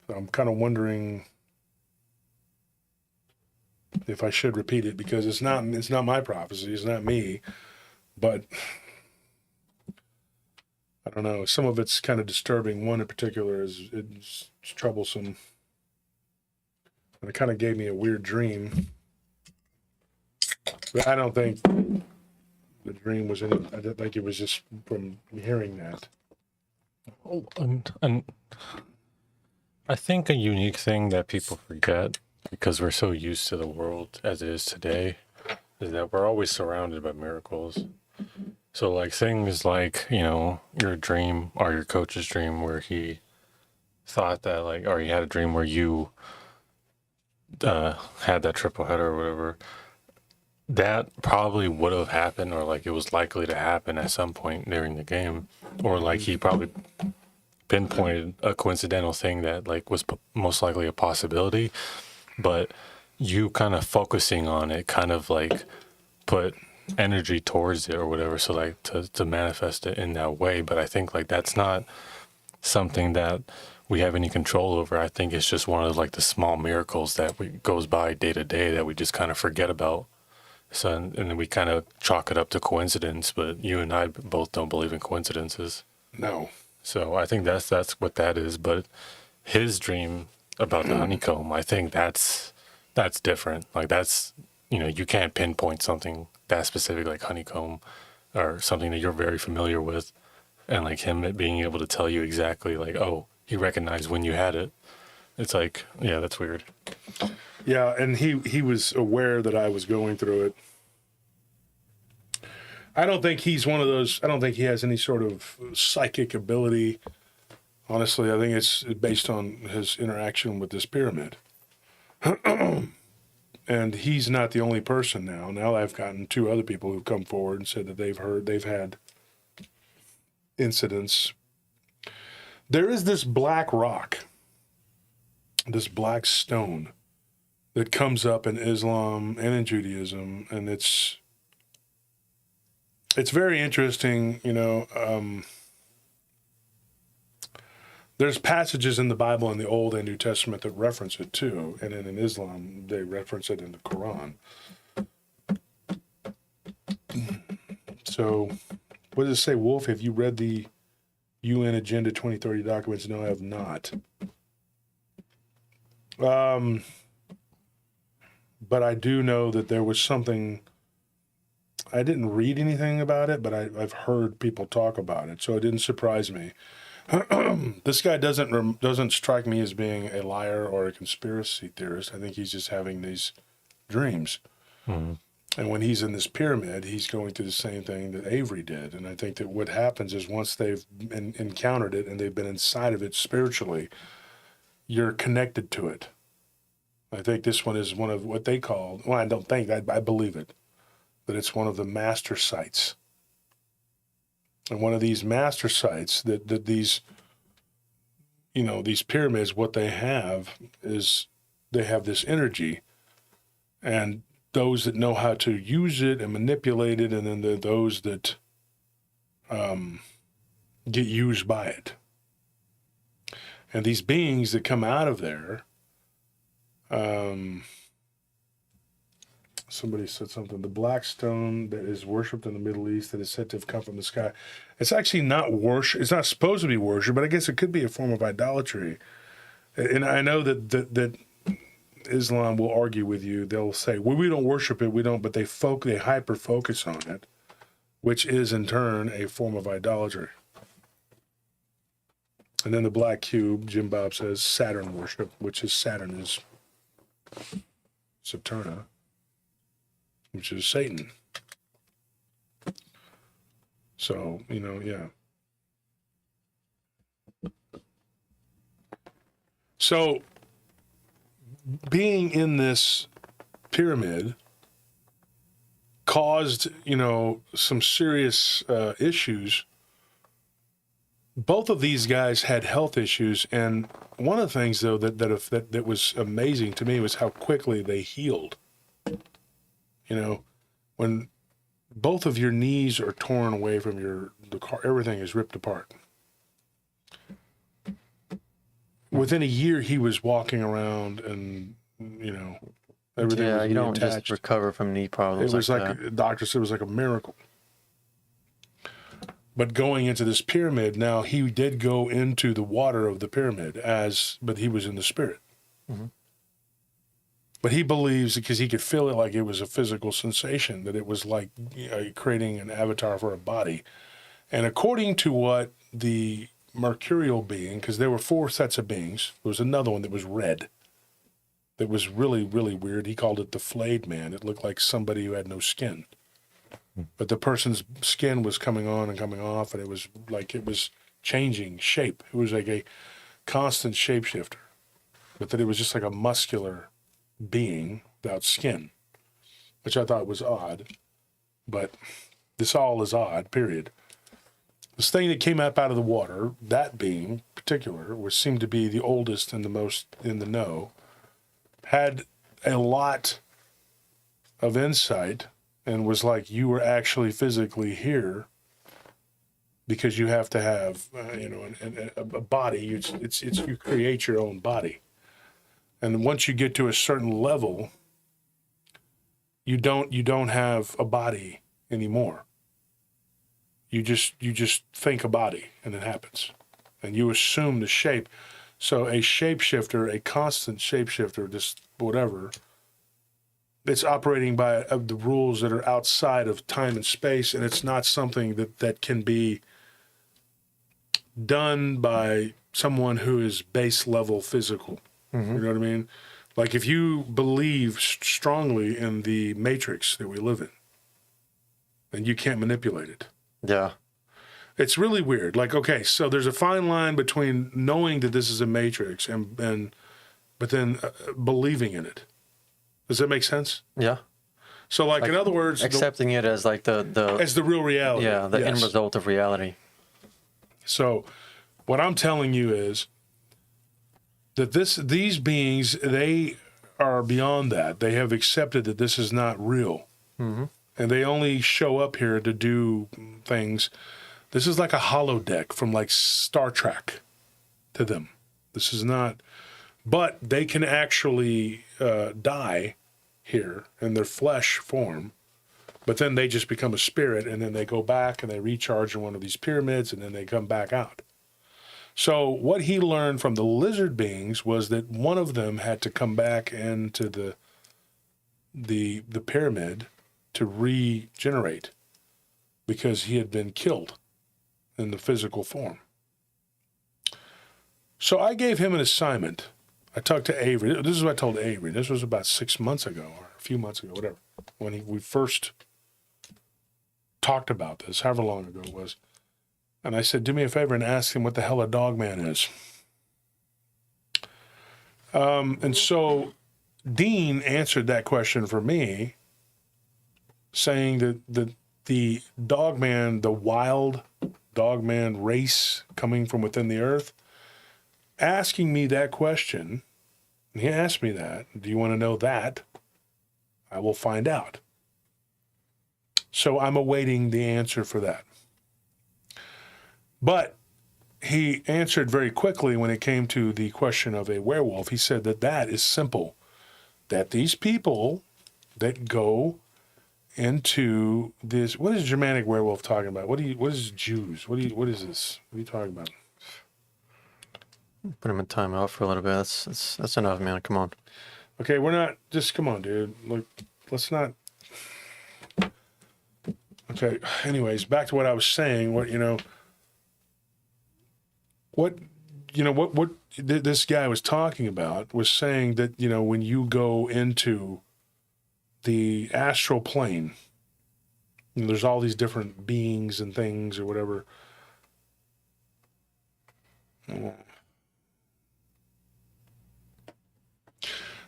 So I'm kind of wondering if I should repeat it, because it's not my prophecy, it's not me, but I don't know. Some of it's kind of disturbing. One in particular it's troublesome. And it kind of gave me a weird dream. But I don't think the dream was any, I don't think it was just from hearing that. Oh, and I think a unique thing that people forget, because we're so used to the world as it is today, is that we're always surrounded by miracles. So like things like, your dream or your coach's dream where he thought that or he had a dream where you had that triple header or whatever, that probably would have happened, or it was likely to happen at some point during the game, or he probably pinpointed a coincidental thing that was most likely a possibility, but you kind of focusing on it kind of put energy towards it or whatever, so to manifest it in that way. But I think that's not something that we have any control over. I think it's just one of the small miracles that goes by day to day that we just kind of forget about. So, and then we kind of chalk it up to coincidence, but you and I both don't believe in coincidences. No. So I think that's what that is. But his dream about the honeycomb, I think that's different. That's, you can't pinpoint something that specific like honeycomb or something that you're very familiar with, and him being able to tell you exactly oh, he recognized when you had it. It's yeah, that's weird. Yeah, and he was aware that I was going through it. I don't think he's one of those, I don't think he has any sort of psychic ability. Honestly, I think it's based on his interaction with this pyramid. And he's not the only person now. Now I've gotten 2 other people who've come forward and said that they've had incidents. There is this black rock, this black stone that comes up in Islam and in Judaism, and it's very interesting. There's passages in the Bible in the Old and New Testament that reference it too, and then in Islam they reference it in the Quran. So, what does it say, Wolf? Have you read the UN Agenda 2030 documents? No, I have not. But I do know that there was something, I didn't read anything about it, but I've heard people talk about it, so it didn't surprise me. This guy doesn't strike me as being a liar or a conspiracy theorist. I think he's just having these dreams. Mm-hmm. And when he's in this pyramid, he's going through the same thing that Avery did. And I think that what happens is once they've encountered it and they've been inside of it spiritually, you're connected to it. I think this one is one of what they call, well, I don't think, I believe it, that it's one of the master sites. And one of these master sites that these, these pyramids, what they have is they have this energy, and those that know how to use it and manipulate it, and then there are those that get used by it. And these beings that come out of there, somebody said something, the black stone that is worshipped in the Middle East that is said to have come from the sky. It's actually not worship. It's not supposed to be worship, but I guess it could be a form of idolatry. And I know that Islam will argue with you. They'll say, well, we don't worship it, we don't, but they hyper focus on it, which is in turn a form of idolatry. And then the black cube, Jim Bob says, Saturn worship, which is Saturn is Saturna, which is Satan. So, yeah. So, being in this pyramid caused, some serious issues. Both of these guys had health issues, and one of the things, though, that was amazing to me was how quickly they healed. When both of your knees are torn away from the car, everything is ripped apart. Within a year, he was walking around, and everything. Yeah, was you don't reattached. just recover from knee problems. It was like that. the doctor said, it was like a miracle. But going into this pyramid, now he did go into the water of the pyramid but he was in the spirit. Mm-hmm. But he believes, because he could feel it like it was a physical sensation, that it was like creating an avatar for a body. And according to what the mercurial being, because there were 4 sets of beings, there was another one that was red, that was really, really weird. He called it the flayed man. It looked like somebody who had no skin. But the person's skin was coming on and coming off, and it was like it was changing shape. It was like a constant shapeshifter, but that it was just like a muscular being without skin, which I thought was odd. But this all is odd, period. This thing that came up out of the water, that being in particular, which seemed to be the oldest and the most in the know, had a lot of insight and was like, you were actually physically here because you have to have, a body. You create your own body. And once you get to a certain level, you don't have a body anymore. You just think a body and it happens. And you assume the shape. So a shapeshifter, a constant shapeshifter, just whatever, it's operating by the rules that are outside of time and space, and it's not something that can be done by someone who is base level physical. Mm-hmm. You know what I mean? Like if you believe strongly in the matrix that we live in, then you can't manipulate it. Yeah. It's really weird. Like, okay, so there's a fine line between knowing that this is a matrix but then believing in it. Does that make sense? Yeah. So, like in other words, accepting it as like as the real reality. Yeah, the end result of reality. So, what I'm telling you is that these beings, they are beyond that. They have accepted that this is not real, and they only show up here to do things. This is like a holodeck from like Star Trek to them. This is not. But they can actually die here in their flesh form, but then they just become a spirit, and then they go back and they recharge in one of these pyramids, and then they come back out. So what he learned from the lizard beings was that one of them had to come back into the pyramid to regenerate because he had been killed in the physical form. So I gave him an assignment. I talked to Avery. This is what I told Avery. This was about 6 months ago, or a few months ago, whatever, when we first talked about this, however long ago it was. And I said, do me a favor and ask him what the hell a dog man is. And so Dean answered that question for me, saying that the dog man, the wild dog man race coming from within the earth, asking me that question, and he asked me that, do you want to know that? I will find out. So I'm awaiting the answer for that. But he answered very quickly when it came to the question of a werewolf. He said that is simple. That these people that go into this, what is Germanic werewolf talking about? What is Jews? What is this? What are you talking about? Put him in timeout for a little bit. That's enough, man. Come on. Okay, we're not, just come on, dude. Look, let's not. Okay, anyways, back to what I was saying. What this guy was talking about was saying that, when you go into the astral plane, there's all these different beings and things or whatever.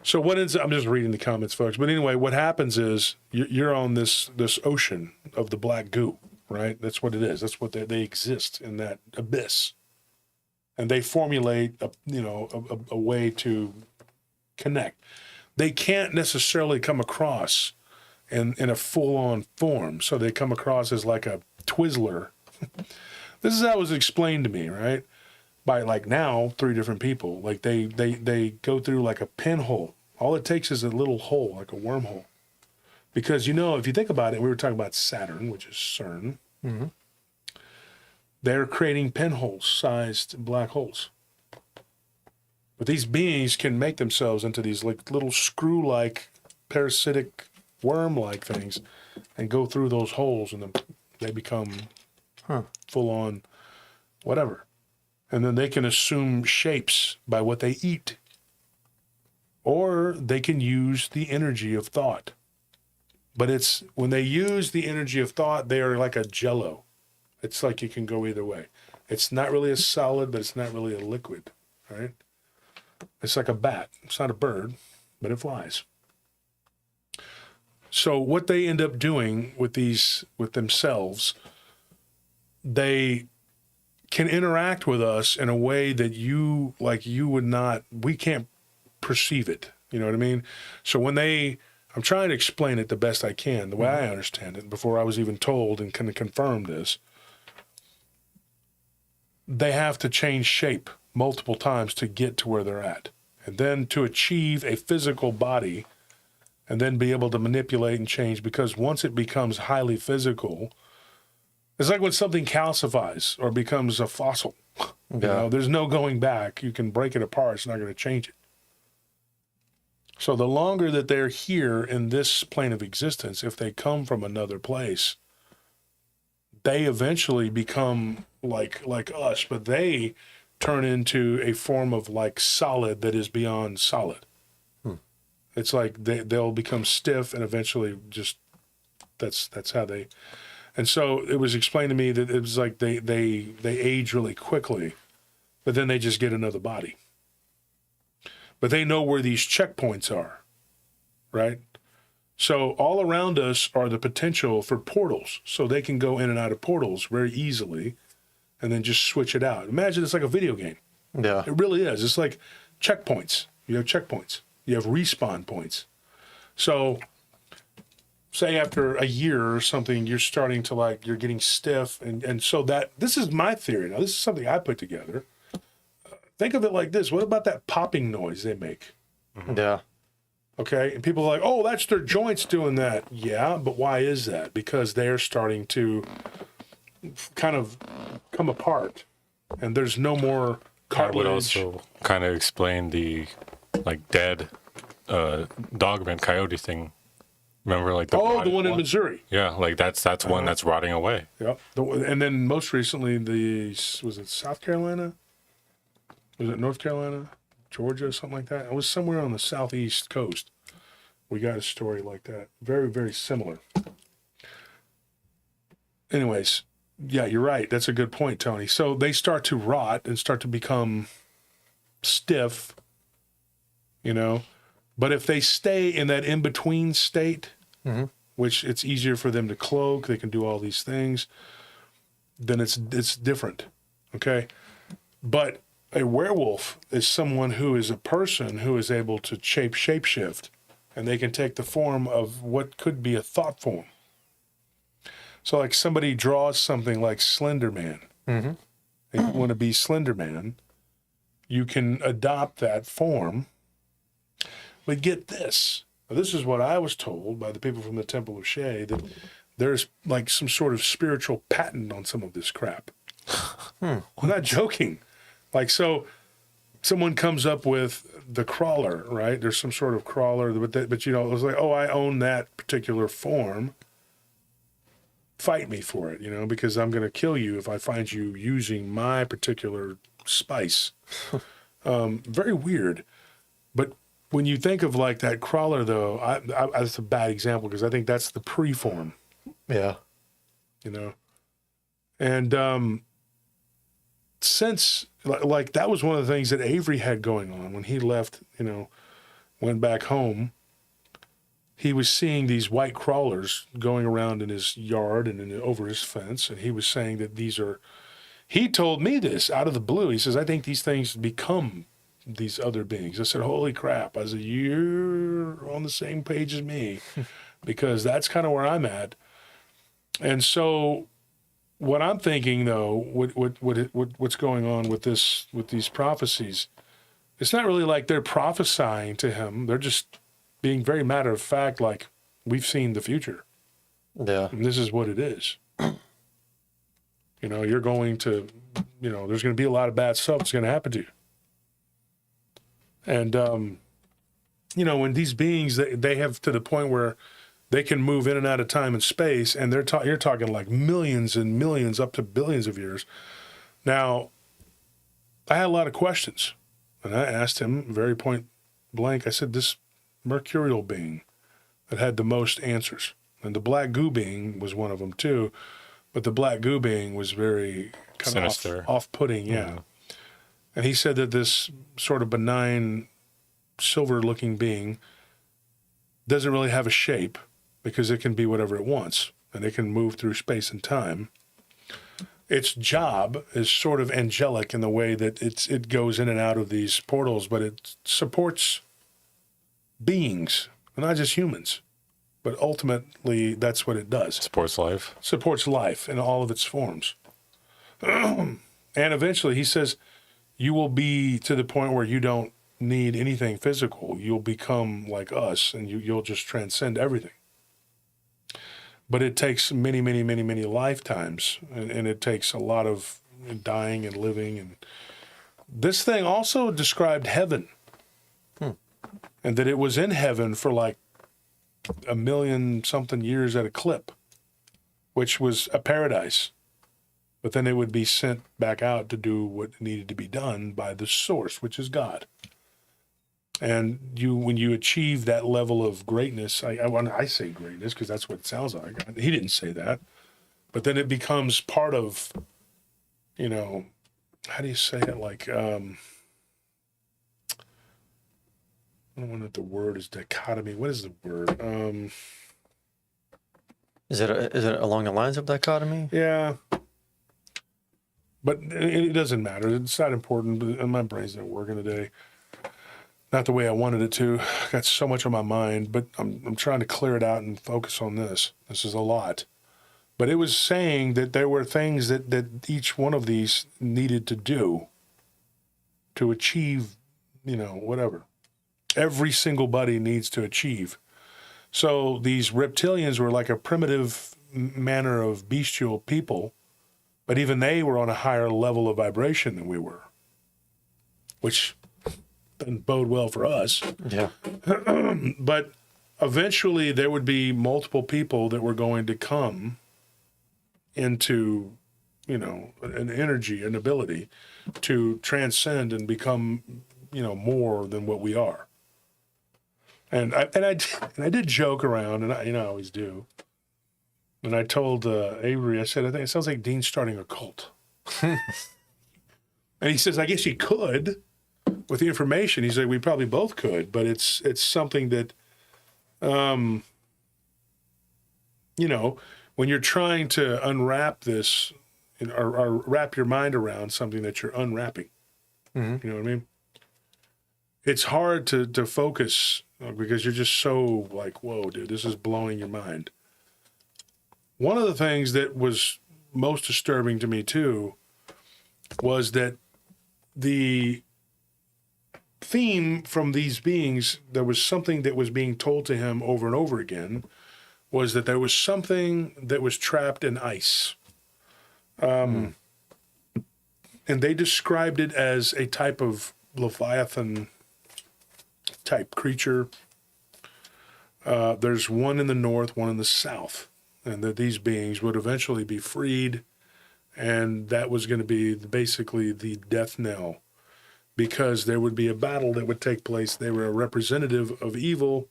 So I'm just reading the comments, folks. But anyway, what happens is you're on this ocean of the black goo, right? That's what it is. That's what they exist in that abyss. And they formulate a way to connect. They can't necessarily come across in a full-on form. So they come across as like a Twizzler. This is how it was explained to me, right? By like now 3 different people. Like they go through like a pinhole. All it takes is a little hole, like a wormhole. Because, if you think about it, we were talking about Saturn, which is CERN. Mm-hmm. They're creating pinhole-sized black holes. But these beings can make themselves into these like little screw-like, parasitic, worm-like things and go through those holes, and then they become full-on whatever. And then they can assume shapes by what they eat. Or they can use the energy of thought. But it's when they use the energy of thought, they are like a jello. It's like you can go either way. It's not really a solid, but it's not really a liquid, right? It's like a bat. It's not a bird, but it flies. So what they end up doing with themselves, they can interact with us in a way that we can't perceive it. You know what I mean? So I'm trying to explain it the best I can, the way I understand it, before I was even told and kind of confirmed this. They have to change shape multiple times to get to where they're at. And then to achieve a physical body and then be able to manipulate and change, because once it becomes highly physical, it's like when something calcifies or becomes a fossil. Yeah. There's no going back. You can break it apart. It's not going to change it. So the longer that they're here in this plane of existence, if they come from another place, they eventually become like us, but they turn into a form of like solid that is beyond solid. It's like they'll become stiff, and eventually just that's how they. And so it was explained to me that it was like they age really quickly, but then they just get another body. But they know where these checkpoints are, right? So all around us are the potential for portals. So they can go in and out of portals very easily and then just switch it out. Imagine it's like a video game. Yeah. It really is. It's like checkpoints. You have checkpoints. You have respawn points. So say after a year or something, you're starting to you're getting stiff. And so this is my theory. Now, this is something I put together. Think of it like this. What about that popping noise they make? Yeah. Okay. And people are like, oh, that's their joints doing that. Yeah. But why is that? Because they're starting to kind of come apart, and there's no more cartilage. That would also kind of explain the dead Dogman coyote thing. Remember, the one in Missouri. Yeah, that's one that's rotting away. Yep. And then most recently, was it South Carolina? Was it North Carolina, Georgia, something like that? It was somewhere on the southeast coast. We got a story like that. Very, very similar. Anyways, yeah, you're right. That's a good point, Tony. So they start to rot and start to become stiff, But if they stay in that in-between state, which it's easier for them to cloak, they can do all these things, then it's different, okay? But a werewolf is someone who is a person who is able to shapeshift and they can take the form of what could be a thought form. So like somebody draws something like Slender Man, and you want to be Slender Man, you can adopt that form. But get this. Now, this is what I was told by the people from the Temple of Shea, that there's like some sort of spiritual patent on some of this crap. I'm not joking. Like, so someone comes up with the crawler, right? There's some sort of crawler, but you know, it was like, oh, I own that particular form. Fight me for it, you know, because I'm going to kill you if I find you using my particular spice. Very weird. But when you think of like that crawler, though, that's a bad example because I think that's the pre-form. Yeah. You know, and since like that was one of the things that Avery had going on when he left, you know, went back home. He was seeing these white crawlers going around in his yard and over his fence, and he was saying that these are. He told me this out of the blue. He says, "I think these things become these other beings." I said, "Holy crap!" I said, "You're on the same page as me," because that's kind of where I'm at. And so, what I'm thinking, though, what's going on with these prophecies, it's not really like they're prophesying to him. They're just being very matter of fact, like we've seen the future. Yeah. And this is what it is. You know, you're going to, you know, there's going to be a lot of bad stuff that's going to happen to you. And, you know, when these beings, they have to the point where they can move in and out of time and space, and you're talking like millions and millions, up to billions of years. Now, I had a lot of questions, and I asked him very point blank. I said, this mercurial being that had the most answers, and the black goo being was one of them too, but the black goo being was very kind of off-putting, yeah. And he said that this sort of benign, silver-looking being doesn't really have a shape because it can be whatever it wants, and it can move through space and time. Its job is sort of angelic in the way that it goes in and out of these portals, but it supports beings, not just humans. But ultimately, that's what it does. Supports life. Supports life in all of its forms. And eventually, he says, you will be to the point where you don't need anything physical. You'll become like us, and you'll just transcend everything. But it takes many, many, many, many lifetimes, and it takes a lot of dying and living. And this thing also described heaven, and that it was in heaven for like 1,000,000-something years at a clip, which was a paradise. But then it would be sent back out to do what needed to be done by the source, which is God. And when you achieve that level of greatness, I say greatness because that's what it sounds like. He didn't say that. But then it becomes part of, you know, how do you say it? Like, I don't know if the word is dichotomy. What is the word? Is it along the lines of dichotomy? Yeah. But it doesn't matter. It's not important. My brain's not working today. Not the way I wanted it to. I got so much on my mind, but I'm trying to clear it out and focus on this. This is a lot. But it was saying that there were things that each one of these needed to do to achieve, you know, whatever. Every single buddy needs to achieve. So these reptilians were like a primitive manner of bestial people, but even they were on a higher level of vibration than we were, which doesn't bode well for us. Yeah. But eventually there would be multiple people that were going to come into, you know, an energy, an ability to transcend and become, you know, more than what we are. And I did joke around, and I always do. And I told Avery, I said, I think it sounds like Dean's starting a cult. And he says, I guess you could. With the information, he said we probably both could, but it's something that, you know, when you're trying to unwrap this, or wrap your mind around something that you're unwrapping, you know what I mean? It's hard to focus because you're just so like, whoa, dude, this is blowing your mind. One of the things that was most disturbing to me too was that the theme from these beings, there was something that was being told to him over and over again, was that there was something that was trapped in ice. And they described it as a type of Leviathan type creature. There's one in the north, one in the south, and that these beings would eventually be freed, and that was going to be basically the death knell, because there would be a battle that would take place. They were a representative of evil,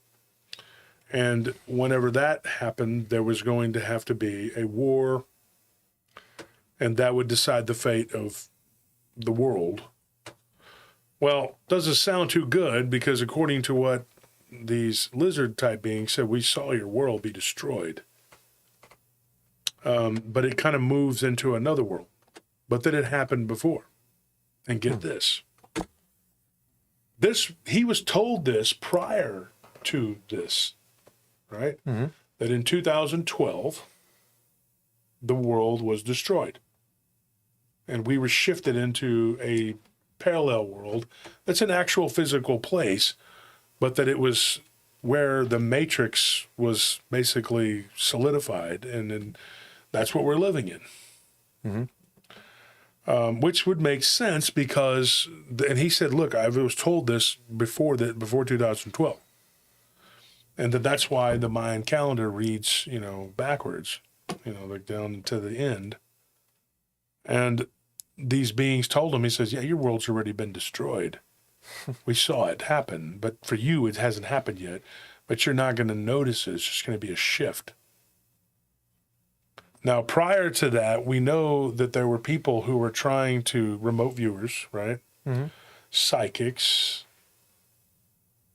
and whenever that happened, there was going to have to be a war, and that would decide the fate of the world. Well, doesn't sound too good, because according to what these lizard type beings said, we saw your world be destroyed. But it kind of moves into another world. But that it happened before. And get this. He was told this prior to this, right? Mm-hmm. That in 2012, the world was destroyed. And we were shifted into a parallel world that's an actual physical place, but that it was where the matrix was basically solidified, and that's what we're living in. Mm-hmm. Which would make sense because, and he said, look, I was told this before 2012, and that's why the Mayan calendar reads, backwards, like down to the end. And these beings told him, he says, yeah, your world's already been destroyed. We saw it happen, but for you, it hasn't happened yet. But you're not going to notice it. It's just going to be a shift. Now, prior to that, we know that there were people who were trying to, remote viewers, right? Mm-hmm. Psychics,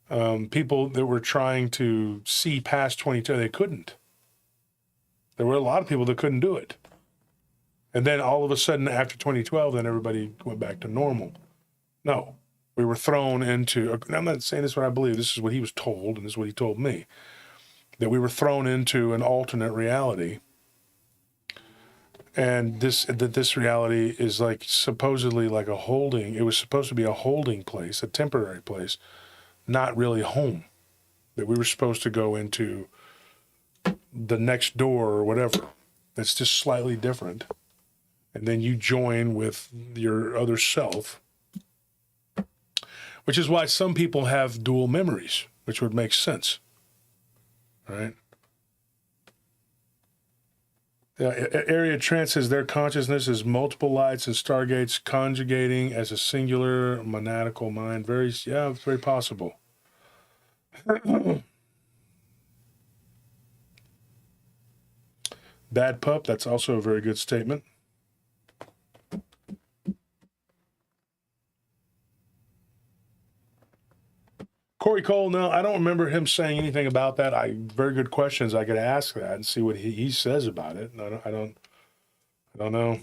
people that were trying to see past 22. They couldn't. There were a lot of people that couldn't do it. And then all of a sudden, after 2012, then everybody went back to normal. No. We were thrown into, I'm not saying this is what I believe, this is what he was told, and this is what he told me, that we were thrown into an alternate reality. And this reality is like supposedly like a holding, it was supposed to be a holding place, a temporary place, not really home. That we were supposed to go into the next door or whatever. That's just slightly different. And then you join with your other self. Which is why some people have dual memories, which would make sense, right? Area Trance says their consciousness is multiple lights and stargates conjugating as a singular monadical mind. It's very possible. Bad Pup, that's also a very good statement. Corey Cole, no, I don't remember him saying anything about that. Very good questions. I could ask that and see what he says about it. I don't know.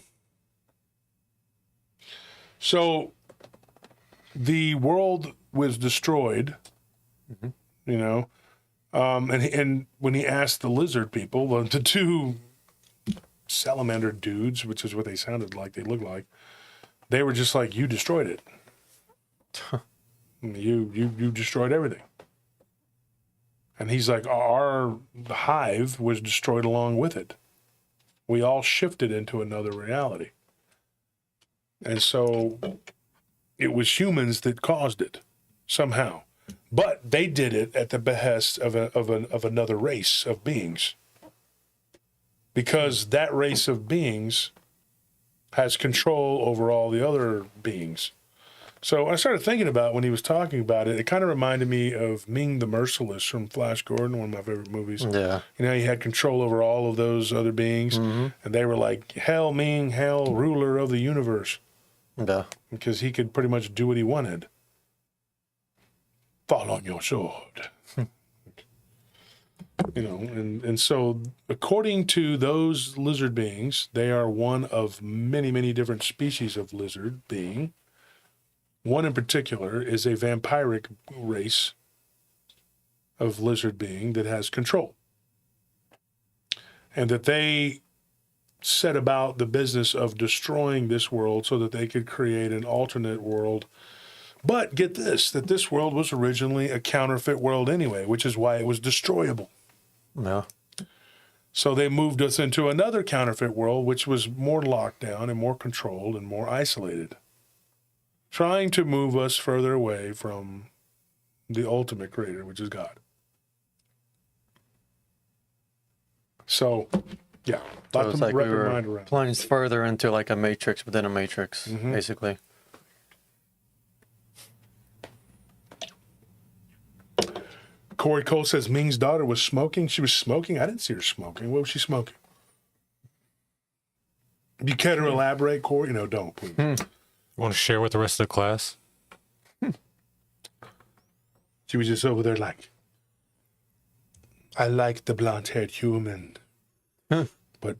So the world was destroyed, mm-hmm. And when he asked the lizard people, the two salamander dudes, which is what they sounded like, they looked like, they were just like, you destroyed it. You destroyed everything. And he's like, our hive was destroyed along with it. We all shifted into another reality. And so it was humans that caused it somehow. But they did it at the behest of another race of beings. Because that race of beings has control over all the other beings. So I started thinking about when he was talking about it, it kind of reminded me of Ming the Merciless from Flash Gordon, one of my favorite movies. Yeah. He had control over all of those other beings, mm-hmm. and they were like, Hail Ming, hail ruler of the universe. Yeah. Because he could pretty much do what he wanted. Fall on your sword. And so according to those lizard beings, they are one of many, many different species of lizard being. One in particular is a vampiric race of lizard being that has control. And that they set about the business of destroying this world so that they could create an alternate world. But get this, that this world was originally a counterfeit world anyway, which is why it was destroyable. Yeah. So they moved us into another counterfeit world, which was more locked down and more controlled and more isolated, trying to move us further away from the ultimate creator, which is God. So, yeah, So lot it's to like we wrap your were mind around. plunged further into like a matrix within a matrix, Mm-hmm. basically. Corey Cole says Ming's daughter was smoking. She was smoking? I didn't see her smoking. What was she smoking? You care to elaborate, Corey? No, don't, please. You want to share with the rest of the class? She was just over there like, I like the blonde-haired human, but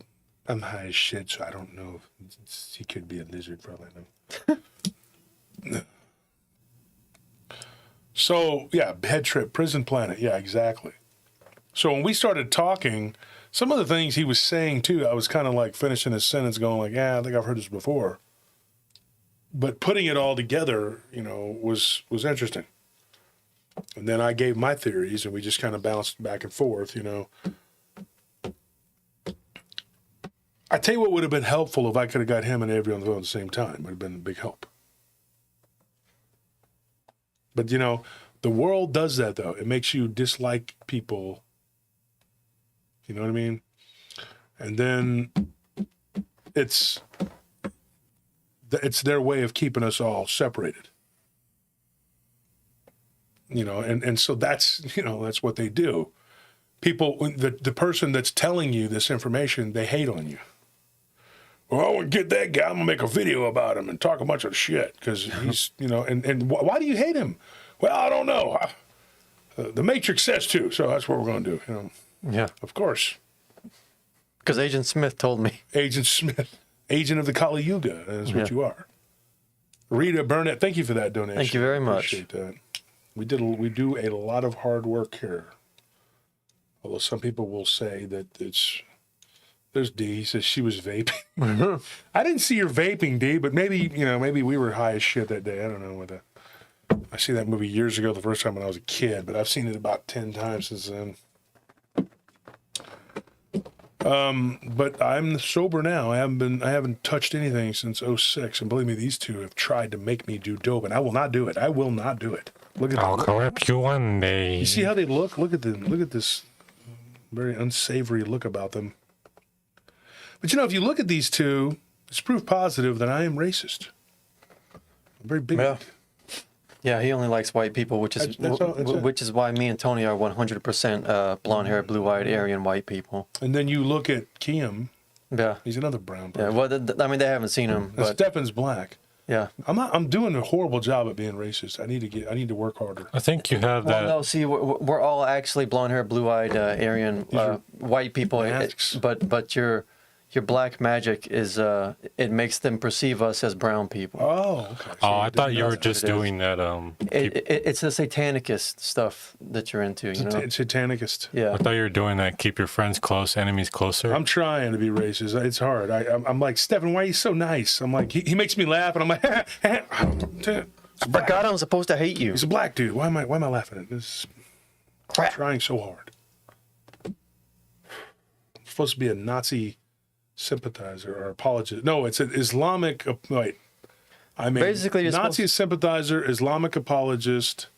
I'm high as shit, so I don't know if he could be a lizard for all I know. So, yeah, head trip, prison planet. Yeah, exactly. So when we started talking, some of the things he was saying, too, I was kind of like finishing his sentence going like, yeah, I think I've heard this before. But putting it all together, you know, was interesting. And then I gave my theories, and we just kind of bounced back and forth, you know. I tell you what would have been helpful if I could have got him and Avery on the phone at the same time. It would have been a big help. But, you know, the world does that, though. It makes you dislike people. You know what I mean? And then it's their way of keeping us all separated. You know, and so that's, you know, that's what they do. People, the person that's telling you this information, they hate on you. Well, I want to get that guy. I'm going to make a video about him and talk a bunch of shit because he's, you know, and why do you hate him? Well, I don't know. The Matrix says to, so that's what we're going to do, you know. Yeah. Of course. Because Agent Smith told me. Agent Smith, agent of the Kali Yuga, that's what Yeah. you are. Rita Burnett, thank you for that donation. Thank you very much. Appreciate that. We do a lot of hard work here. Although some people will say that there's D. He says she was vaping. I didn't see her vaping, D, but maybe we were high as shit that day. I don't know what that. I see that movie years ago, the first time when I was a kid, but I've seen it about 10 times since then. But I'm sober now. I haven't touched anything since 2006, and believe me, these two have tried to make me do dope, and I will not do it. I will not do it. Look at I'll them. correct you one day. You see how they look? Look at them. Look at this very unsavory look about them. But you know, if you look at these two, it's proof positive that I am racist. I'm very big. Yeah. Yeah, he only likes white people, which is which is why me and Tony are 100% blonde-haired, blue-eyed, Aryan white people. And then you look at Kiem. Yeah. He's another brown Yeah. person. Well, I mean, they haven't seen him, And but Stefan's black. yeah. I'm doing a horrible job at being racist. I need to work harder. I think you have Well, that. no, see, we're all actually blonde-haired, blue-eyed, Aryan white people, masks. but your black magic is it makes them perceive us as brown people. Oh, okay. So I thought you were didn't just what it is. doing that. It's the satanicist stuff that you're into, you know? Satanicist. Yeah. I thought you were doing that. Keep your friends close, enemies closer. I'm trying to be racist. It's hard. I'm like, Stefan, why are you so nice? I'm like, he makes me laugh, and I'm like, I forgot I'm supposed to hate you. He's a black dude. Why am I laughing at this? Crap. Trying so hard. I'm supposed to be a Nazi sympathizer or apologist. No, it's an Islamic. Wait, I mean, Basically, you're Nazi sympathizer, Islamic apologist,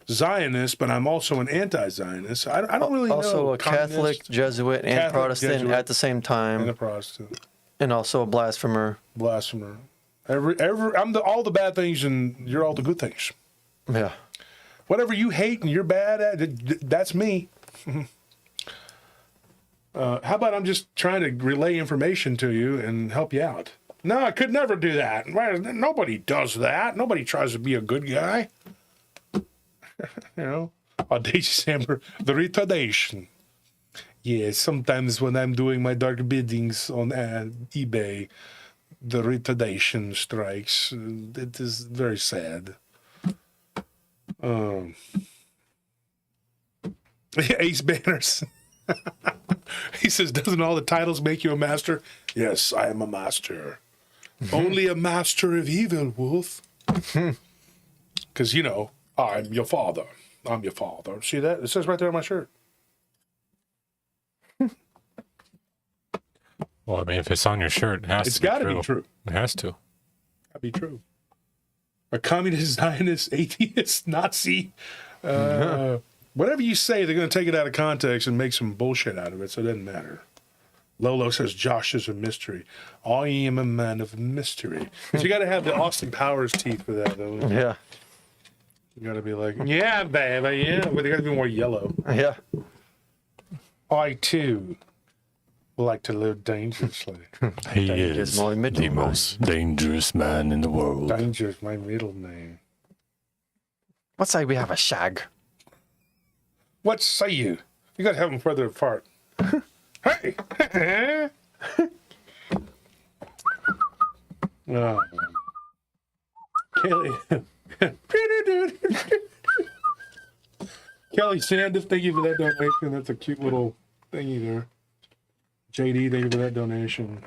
Zionist, but I'm also an anti-Zionist. I don't really know. Also a Communist, Catholic, Jesuit, and Catholic, Protestant Jesuit, at the same and a time, Protestant, and also a blasphemer. blasphemer. I'm all the bad things, and you're all the good things. Yeah. Whatever you hate and you're bad at, that's me. How about I'm just trying to relay information to you and help you out? No, I could never do that. Nobody does that. Nobody tries to be a good guy. You know, audacious Amber, the retardation. Yeah, sometimes when I'm doing my dark biddings on eBay, the retardation strikes. It is very sad. Ace Banners. He says, doesn't all the titles make you a master? Yes, I am a master. Only a master of evil, Wolf. Because, you know, I'm your father. I'm your father. See that? It says right there on my shirt. Well, I mean, if it's on your shirt, it has It's to be got to true. be true. It has to. That'd be true. A communist, Zionist, atheist, Nazi, whatever you say, they're going to take it out of context and make some bullshit out of it, so it doesn't matter. Lolo says Josh is a mystery. I am a man of mystery. But you got to have the Austin Powers teeth for that, though. Yeah. You got to be like, yeah, baby, yeah. But they got to be more yellow. Yeah. I too like to live dangerously. He Dangerous is my the middle most dangerous man in the world. Danger is my middle name. Let's say we have a shag. What say you? You got to have them further apart. Hey! Oh, Kelly. Kelly Sanders, thank you for that donation. That's a cute little thingy there. JD, thank you for that donation.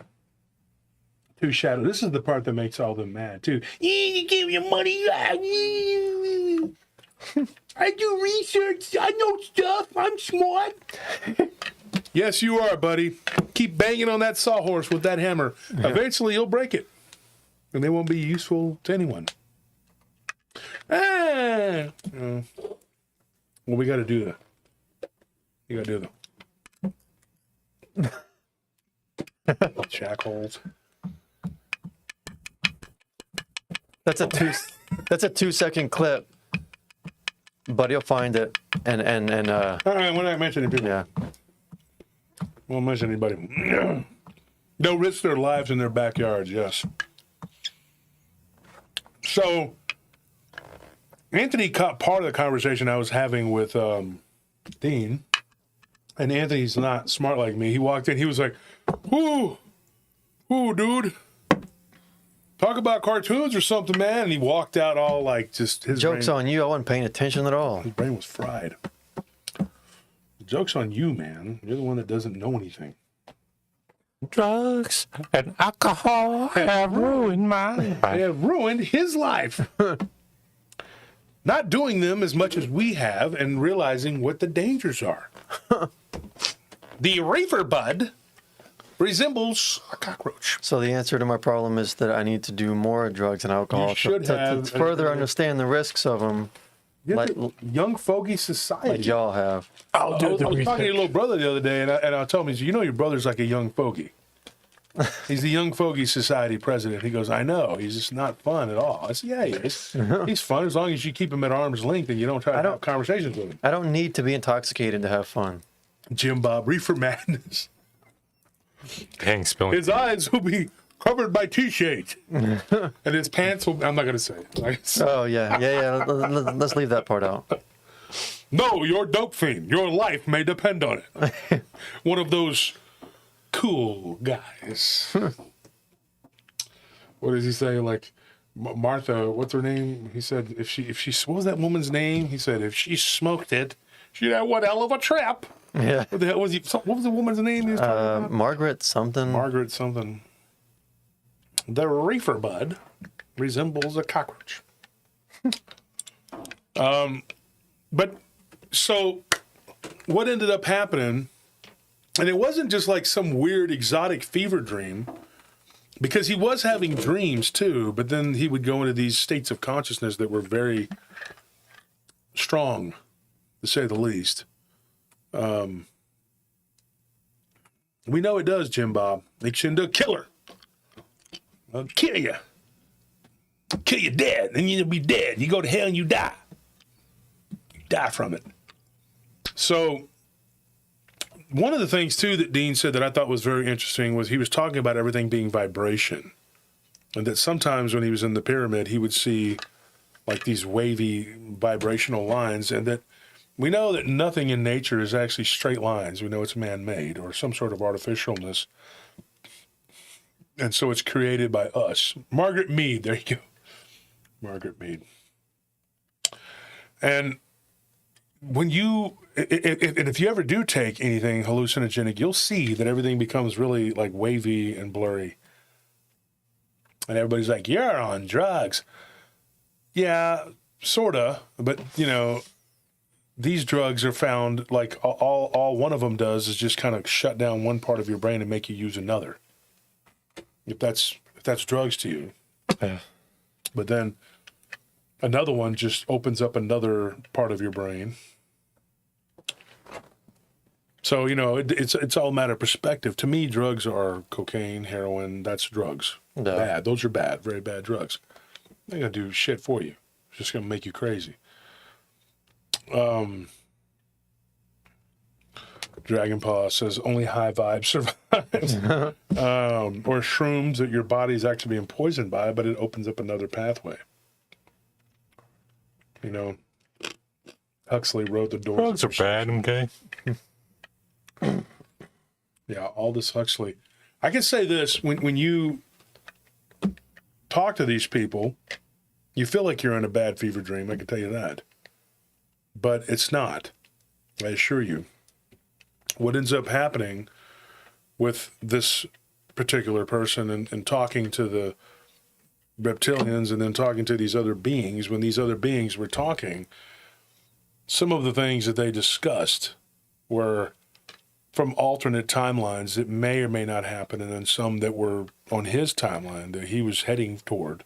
Two Shadow. This is the part that makes all them mad, too. You give your money. I do research. I know stuff. I'm smart. Yes, you are, buddy. Keep banging on that sawhorse with that hammer. Yeah. Eventually, you'll break it. And they won't be useful to anyone. Well, we got to do that. You got to do the shackles. That's a 2-second clip, but you'll find it and All right, we're not mentioning people. yeah. Won't mention anybody. They'll risk their lives in their backyards, yes. So, Anthony caught part of the conversation I was having with Dean, and Anthony's not smart like me. He walked in, he was like, ooh, dude. Talk about cartoons or something, man. And he walked out all like just his Joke's brain, on you. I wasn't paying attention at all. his brain was fried. The joke's on you, man. You're the one that doesn't know anything. Drugs and alcohol have ruined my They life. have ruined his life. Not doing them as much as we have and realizing what the dangers are. The reefer bud resembles a cockroach. So the answer to my problem is that I need to do more drugs and alcohol You should to have further understand the risks of them, like Young Fogey Society. y'all have. I was talking to your little brother the other day, and I told him, he said, you know your brother's like a young fogey. He's the Young Fogey Society president. He goes, I know. He's just not fun at all. I said, yeah, he is. He's fun as long as you keep him at arm's length and you don't try to have conversations with him. I don't need to be intoxicated to have fun. Jim Bob, reefer madness. Dang, spilling. His eyes will be covered by T-shades. And his pants will, I'm not going to say it. Oh, yeah. Let's leave that part out. No, you're a dope fiend. Your life may depend on it. One of those cool guys. What does he say? Like Martha, what's her name? He said if she what was that woman's name? He said if she smoked it, she'd have one hell of a trip. Yeah. What the hell was he? What was the woman's name? He was talking about? Margaret something. Margaret something. The reefer bud resembles a cockroach. But so what ended up happening, and it wasn't just like some weird exotic fever dream, because he was having dreams too, but then he would go into these states of consciousness that were very strong, to say the least. We know it does, Jim Bob. Makes you into a killer. I'll kill you. Kill you dead, and you'll be dead. You go to hell and you die. You die from it. So, one of the things, too, that Dean said that I thought was very interesting was he was talking about everything being vibration. And that sometimes when he was in the pyramid, he would see like these wavy vibrational lines, and that we know that nothing in nature is actually straight lines. We know it's man-made or some sort of artificialness. And so it's created by us. Margaret Mead, there you go. Margaret Mead. And when you and if you ever do take anything hallucinogenic, you'll see that everything becomes really like wavy and blurry. And everybody's like, "You're on drugs." Yeah, sorta. But these drugs are found like all one of them does is just kind of shut down one part of your brain and make you use another. If that's drugs to you. Yeah. But then another one just opens up another part of your brain. So, it's all a matter of perspective. To me, drugs are cocaine, heroin, that's drugs. Yeah. Bad. Those are bad, very bad drugs. They're going to do shit for you. It's just going to make you crazy. Dragon Paw says only high vibes survives. Or shrooms that your body's actually being poisoned by, but it opens up another pathway. Huxley wrote the doors. Drugs are bad, okay? Yeah, Aldous Huxley. I can say this, when you talk to these people, you feel like you're in a bad fever dream, I can tell you that. But it's not, I assure you. What ends up happening with this particular person and talking to the reptilians and then talking to these other beings, when these other beings were talking, some of the things that they discussed were from alternate timelines that may or may not happen, and then some that were on his timeline that he was heading toward.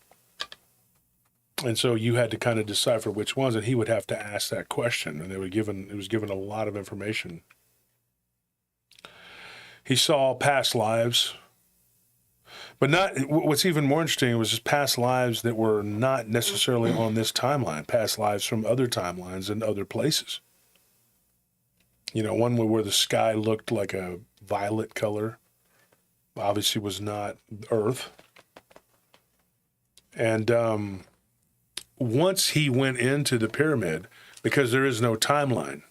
And so you had to kind of decipher which ones, and he would have to ask that question, and it was given a lot of information. He saw past lives, but what's even more interesting was just past lives that were not necessarily on this timeline, past lives from other timelines and other places. One where the sky looked like a violet color, obviously was not Earth. And once he went into the pyramid, because there is no timeline,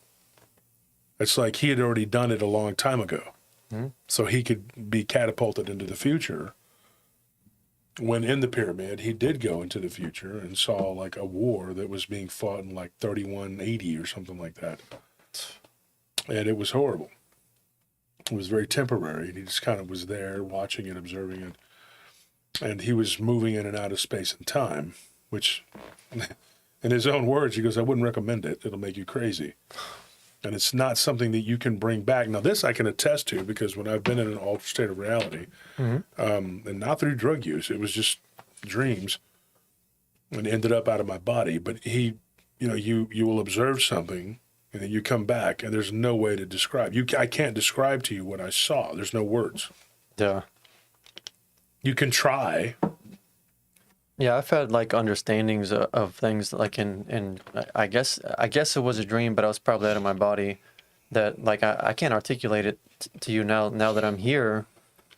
it's like he had already done it a long time ago. Mm-hmm. So he could be catapulted into the future. When in the pyramid, he did go into the future and saw like a war that was being fought in like 3180 or something like that. And it was horrible. It was very temporary. He just kind of was there watching it, observing it. And he was moving in and out of space and time, which, in his own words, he goes, "I wouldn't recommend it. It'll make you crazy." And it's not something that you can bring back. Now, this I can attest to because when I've been in an altered state of reality, and not through drug use, it was just dreams, and ended up out of my body. But you will observe something, and then you come back, and there's no way to describe. I can't describe to you what I saw. There's no words. Yeah. You can try. Yeah, I've had like understandings of things like in I guess it was a dream, but I was probably out of my body. That like I can't articulate it to you now that I'm here.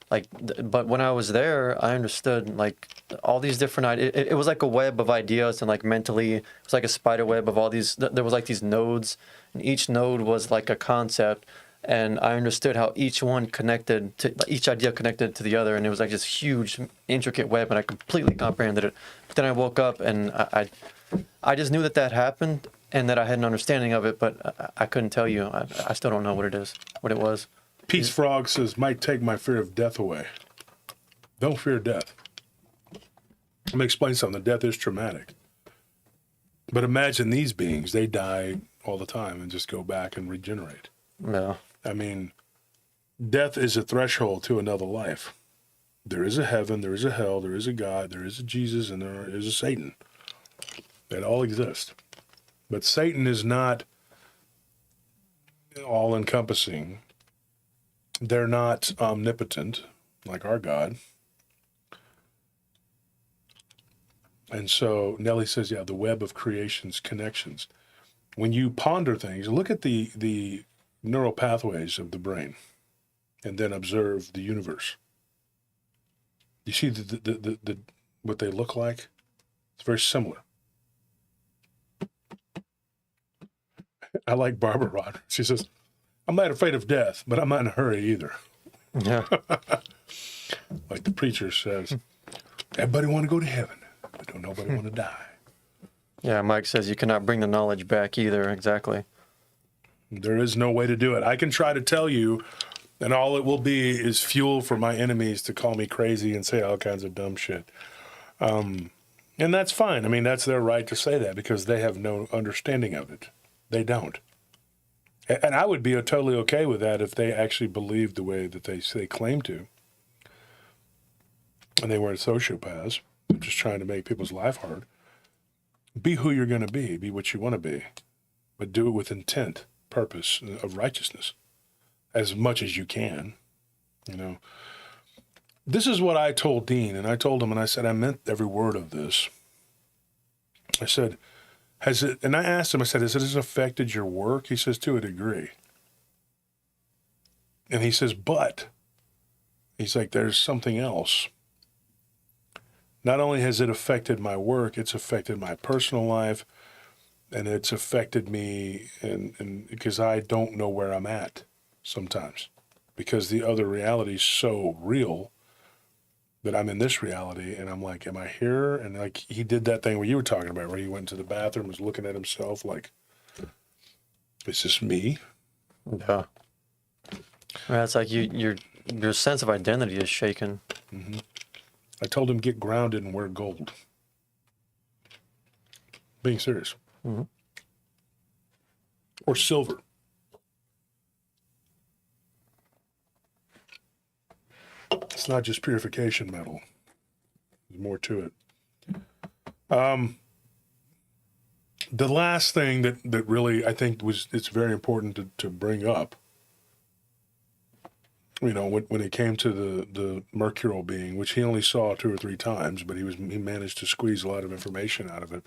Like, but when I was there, I understood like all these different ideas. It was like a web of ideas, and like mentally, it was like a spider web of all these. There was like these nodes, and each node was like a concept. And I understood how each one connected to each idea connected to the other, and it was like this huge, intricate web, and I completely comprehended it. But then I woke up, and I just knew that happened, and that I had an understanding of it, but I couldn't tell you. I still don't know what it was. Peace Frog says, "Might take my fear of death away." Don't fear death. Let me explain something. Death is traumatic. But imagine these beings, they die all the time and just go back and regenerate. Yeah. I mean, death is a threshold to another life. There is a heaven, there is a hell, there is a God, there is a Jesus, and there is a Satan. They all exist. But Satan is not all-encompassing. They're not omnipotent, like our God. And so Nellie says, yeah, the web of creation's connections. When you ponder things, look at the neural pathways of the brain, and then observe the universe. You see the what they look like? It's very similar. I like Barbara Rogers. She says, "I'm not afraid of death, but I'm not in a hurry either." Yeah. Like the preacher says, everybody want to go to heaven, but don't nobody want to die. Yeah, Mike says you cannot bring the knowledge back either. Exactly. There is no way to do it. I can try to tell you, and all it will be is fuel for my enemies to call me crazy and say all kinds of dumb shit. And that's fine. I mean, that's their right to say that because they have no understanding of it. They don't. And I would be totally okay with that if they actually believed the way that they claim to. And they weren't sociopaths, just trying to make people's life hard. Be who you're going to be what you want to be, but do it with intent, purpose of righteousness as much as you can. You know, this is what I told Dean, and I told him, and I said, I meant every word of this. I said, has it, and I asked him, I said, has this affected your work? He says, to a degree. And he says, but, he's like, there's something else. Not only has it affected my work, it's affected my personal life, and it's affected me and because I don't know where I'm at sometimes, because the other reality is so real that I'm in this reality, and I'm like, am I here? And like he did that thing where you were talking about, where he went to the bathroom, was looking at himself like, is this me? Yeah. Well, it's like your sense of identity is shaken. Mm-hmm. I told him get grounded and wear gold. Being serious. Mm-hmm. Or silver. It's not just purification metal. There's more to it. The last thing that really I think it's very important to bring up, you know, when it came to the mercurial being, which he only saw 2 or 3 times, but he managed to squeeze a lot of information out of it,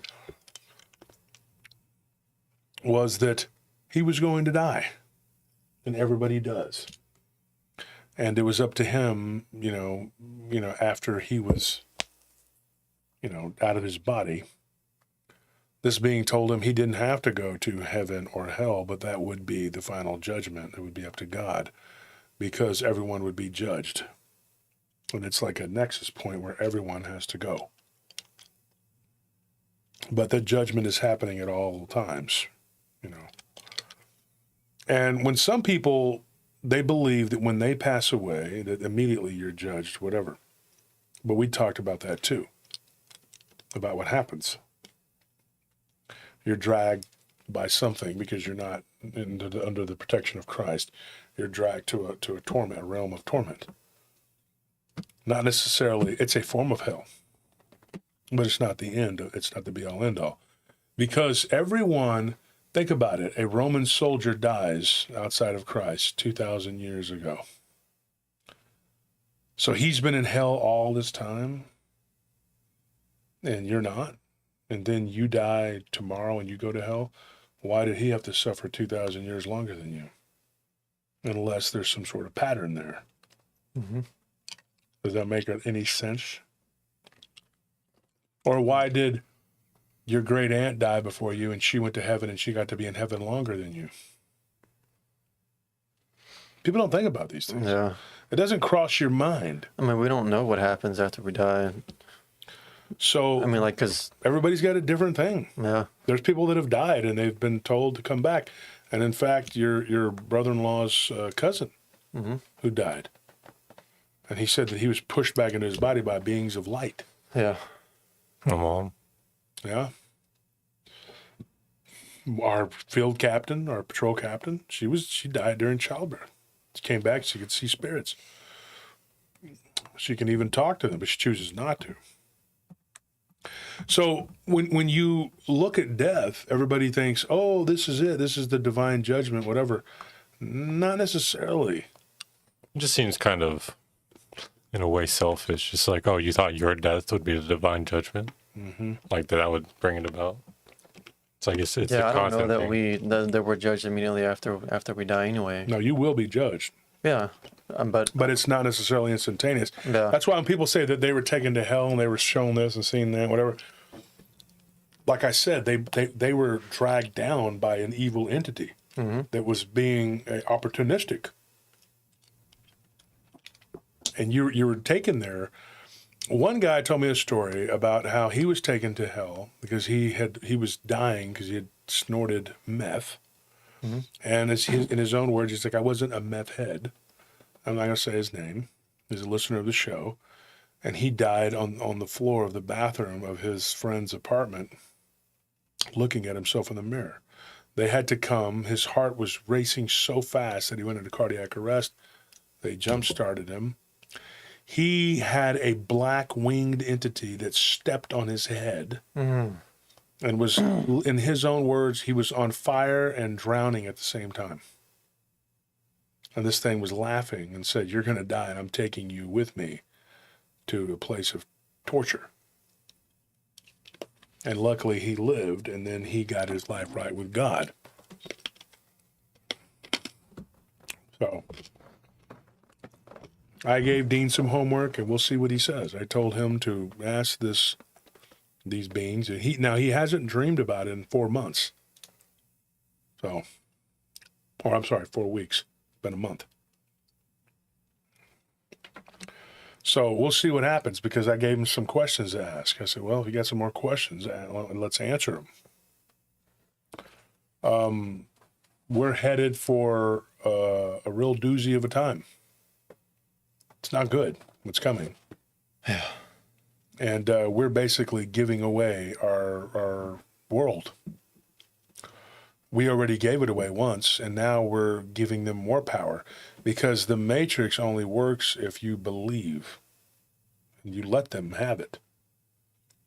was that he was going to die, and everybody does. And it was up to him, you know, after he was, you know, out of his body, this being told him he didn't have to go to heaven or hell, but that would be the final judgment. It would be up to God, because everyone would be judged. And it's like a nexus point where everyone has to go. But the judgment is happening at all times, you know. And when some people, they believe that when they pass away, that immediately you're judged, whatever. But we talked about that too, about what happens. You're dragged by something because you're not under the protection of Christ. You're dragged to a torment, a realm of torment. Not necessarily, it's a form of hell, but it's not the end. It's not the be-all, end-all. Because everyone, think about it, a Roman soldier dies outside of Christ 2,000 years ago. So he's been in hell all this time, and you're not, and then you die tomorrow and you go to hell. Why did he have to suffer 2,000 years longer than you? Unless there's some sort of pattern there. Mm-hmm. Does that make any sense? Or why did your great aunt die before you and she went to heaven and she got to be in heaven longer than you? People don't think about these things. Yeah. It doesn't cross your mind. I mean, we don't know what happens after we die. So, I mean, like, because everybody's got a different thing. Yeah. There's people that have died and they've been told to come back. And in fact, your brother-in-law's cousin Mm-hmm. who died. And he said that he was pushed back into his body by beings of light. Yeah. My mom. Yeah. Our field captain, our patrol captain, she died during childbirth. She came back, she could see spirits. She can even talk to them, but she chooses not to. So when you look at death, everybody thinks, oh, this is it. This is the divine judgment, whatever. Not necessarily. It just seems kind of, in a way, selfish. Just like, oh, you thought your death would be the divine judgment? Mm-hmm. Like that would bring it about? It's like it's Yeah, a I don't know constant that thing. that we're judged immediately after we die anyway. No, you will be judged. Yeah, but But it's not necessarily instantaneous. Yeah. That's why when people say that they were taken to hell and they were shown this and seen that, whatever, like I said, they were dragged down by an evil entity Mm-hmm. that was being opportunistic. And you were taken there. One guy told me a story about how he was taken to hell because he was dying because he had snorted meth, And in his own words, he's like, I wasn't a meth head. I'm not going to say his name. He's a listener of the show. And he died on the floor of the bathroom of his friend's apartment, looking at himself in the mirror. They had to come. His heart was racing so fast that he went into cardiac arrest. They jump-started him. He had a black winged entity that stepped on his head and was, in his own words, he was on fire and drowning at the same time. And this thing was laughing and said, you're going to die, and I'm taking you with me to a place of torture. And luckily he lived, and then he got his life right with God. So I gave Dean some homework, and we'll see what he says. I told him to ask these beings, and he hasn't dreamed about it in 4 months. So, or I'm sorry, 4 weeks. It's been a month. So we'll see what happens, because I gave him some questions to ask. I said, well, if you got some more questions, let's answer them. We're headed for a real doozy of a time. It's not good what's coming. Yeah. And we're basically giving away our world. We already gave it away once, and now we're giving them more power, because the matrix only works if you believe and you let them have it,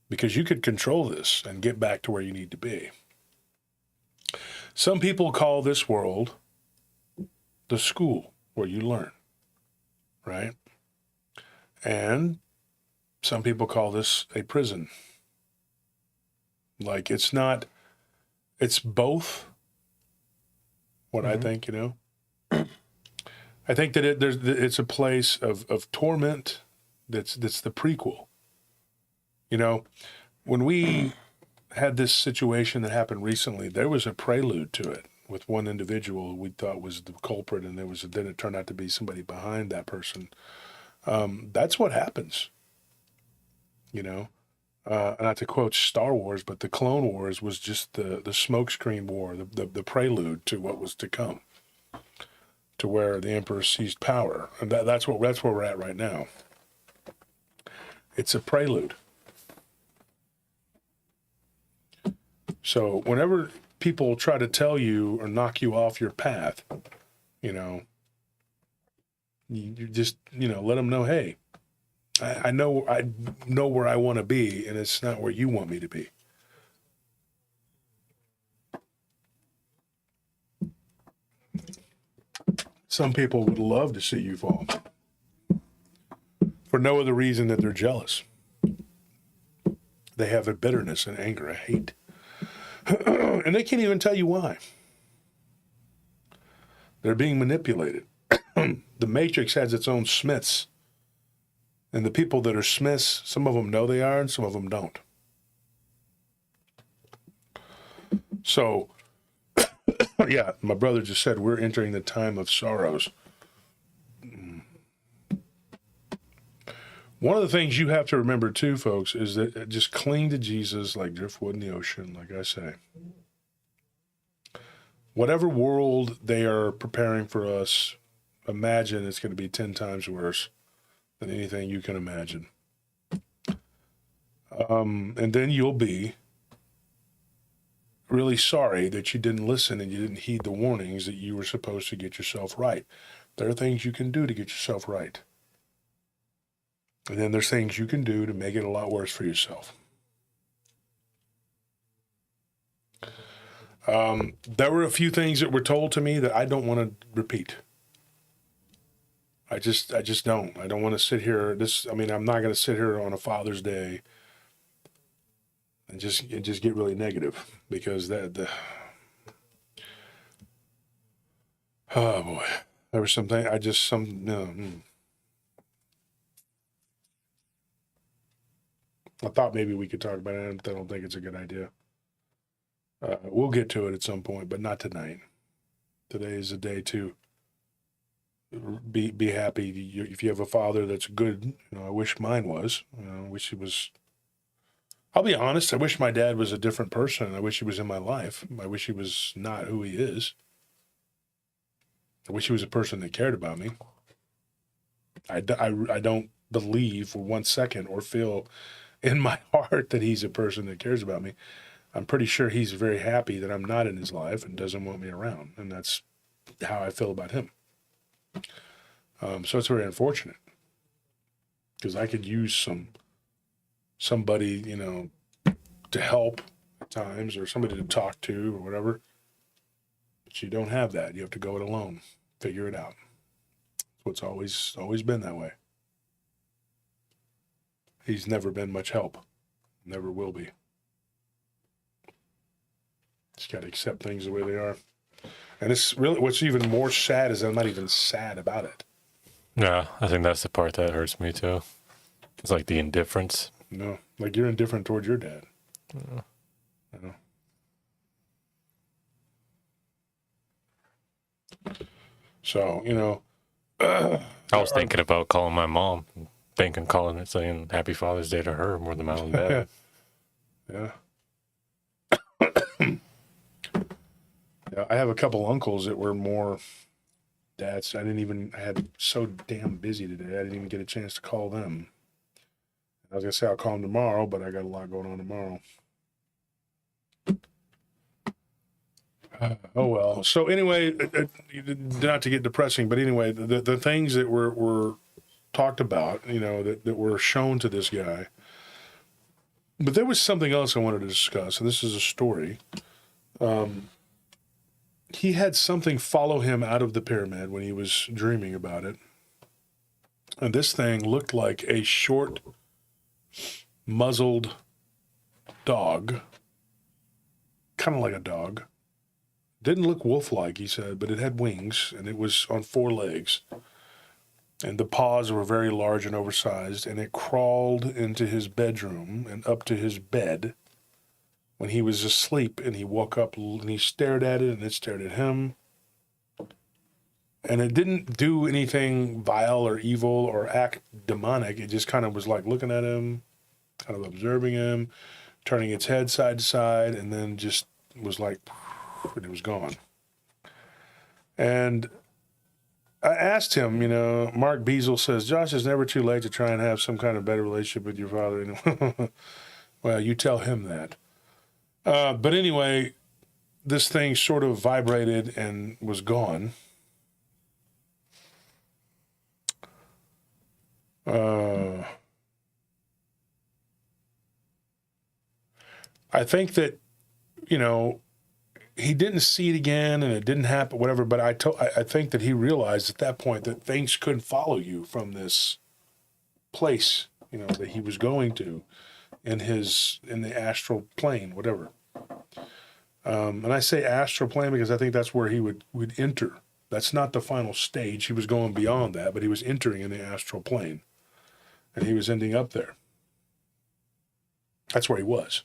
because you could control this and get back to where you need to be. Some people call this world the school where you learn, right? And some people call this a prison. Like, it's not, it's both. What I think, I think that it's a place of torment that's the prequel. When we had this situation that happened recently, there was a prelude to it with one individual we thought was the culprit, and then it turned out to be somebody behind that person. That's what happens, not to quote Star Wars, but the Clone Wars was just the smokescreen war, the prelude to what was to come, to where the Emperor seized power. And that's where we're at right now. It's a prelude. So whenever people try to tell you or knock you off your path, you just, let them know, hey, I know where I want to be, and it's not where you want me to be. Some people would love to see you fall for no other reason that they're jealous. They have a bitterness and anger, a hate. And they can't even tell you why. They're being manipulated. The Matrix has its own Smiths. And the people that are Smiths, some of them know they are, and some of them don't. So, yeah, my brother just said we're entering the time of sorrows. One of the things you have to remember too, folks, is that just cling to Jesus like driftwood in the ocean, like I say. Whatever world they are preparing for us, imagine it's going to be 10 times worse than anything you can imagine. And then you'll be really sorry that you didn't listen and you didn't heed the warnings that you were supposed to get yourself right. There are things you can do to get yourself right. And then there's things you can do to make it a lot worse for yourself. There were a few things that were told to me that I don't want to repeat. I just don't. I don't want to sit here. I'm not going to sit here on a Father's Day and just get really negative, because oh boy, there was something I thought maybe we could talk about it. I don't think it's a good idea. We'll get to it at some point, but not tonight. Today is a day to be happy. If you have a father that's good, I wish mine was. I wish he was. I'll be honest. I wish my dad was a different person. I wish he was in my life. I wish he was not who he is. I wish he was a person that cared about me. I don't believe for 1 second or feel in my heart that he's a person that cares about me. I'm pretty sure he's very happy that I'm not in his life and doesn't want me around. And that's how I feel about him. So it's very unfortunate because I could use somebody, you know, to help at times or somebody to talk to or whatever. But you don't have that. You have to go it alone, figure it out. It's always been that way. He's never been much help. Never will be. Just got to accept things the way they are. And it's really, what's even more sad is I'm not even sad about it. Yeah, I think that's the part that hurts me too. It's like the indifference. No, like you're indifferent towards your dad. Yeah. I know. So, you know. I was thinking about calling my mom, calling it, saying Happy Father's Day to her more than my own dad. Yeah. Yeah, I have a couple uncles that were more dads. I had so damn busy today, I didn't even get a chance to call them. I was going to say I'll call them tomorrow, but I got a lot going on tomorrow. Oh, well. So anyway, not to get depressing, but anyway, the things that were talked about, you know, that were shown to this guy. But there was something else I wanted to discuss, and this is a story. He had something follow him out of the pyramid when he was dreaming about it. And this thing looked like a short, muzzled dog, kind of like a dog. Didn't look wolf-like, he said, but it had wings, and it was on 4 legs. And the paws were very large and oversized, and it crawled into his bedroom and up to his bed when he was asleep, and he woke up and he stared at it, and it stared at him. And it didn't do anything vile or evil or act demonic. It just kind of was like looking at him, kind of observing him, turning its head side to side, and then just was like, and it was gone. And I asked him, you know, Mark Beazle says, Josh, it's never too late to try and have some kind of better relationship with your father. Well, you tell him that. But anyway, this thing sort of vibrated and was gone. I think that, you know, he didn't see it again and it didn't happen, whatever, but I think that he realized at that point that things couldn't follow you from this place, you know, that he was going to in the astral plane, whatever. And I say astral plane because I think that's where he would enter. That's not the final stage. He was going beyond that, but he was entering in the astral plane. And he was ending up there. That's where he was.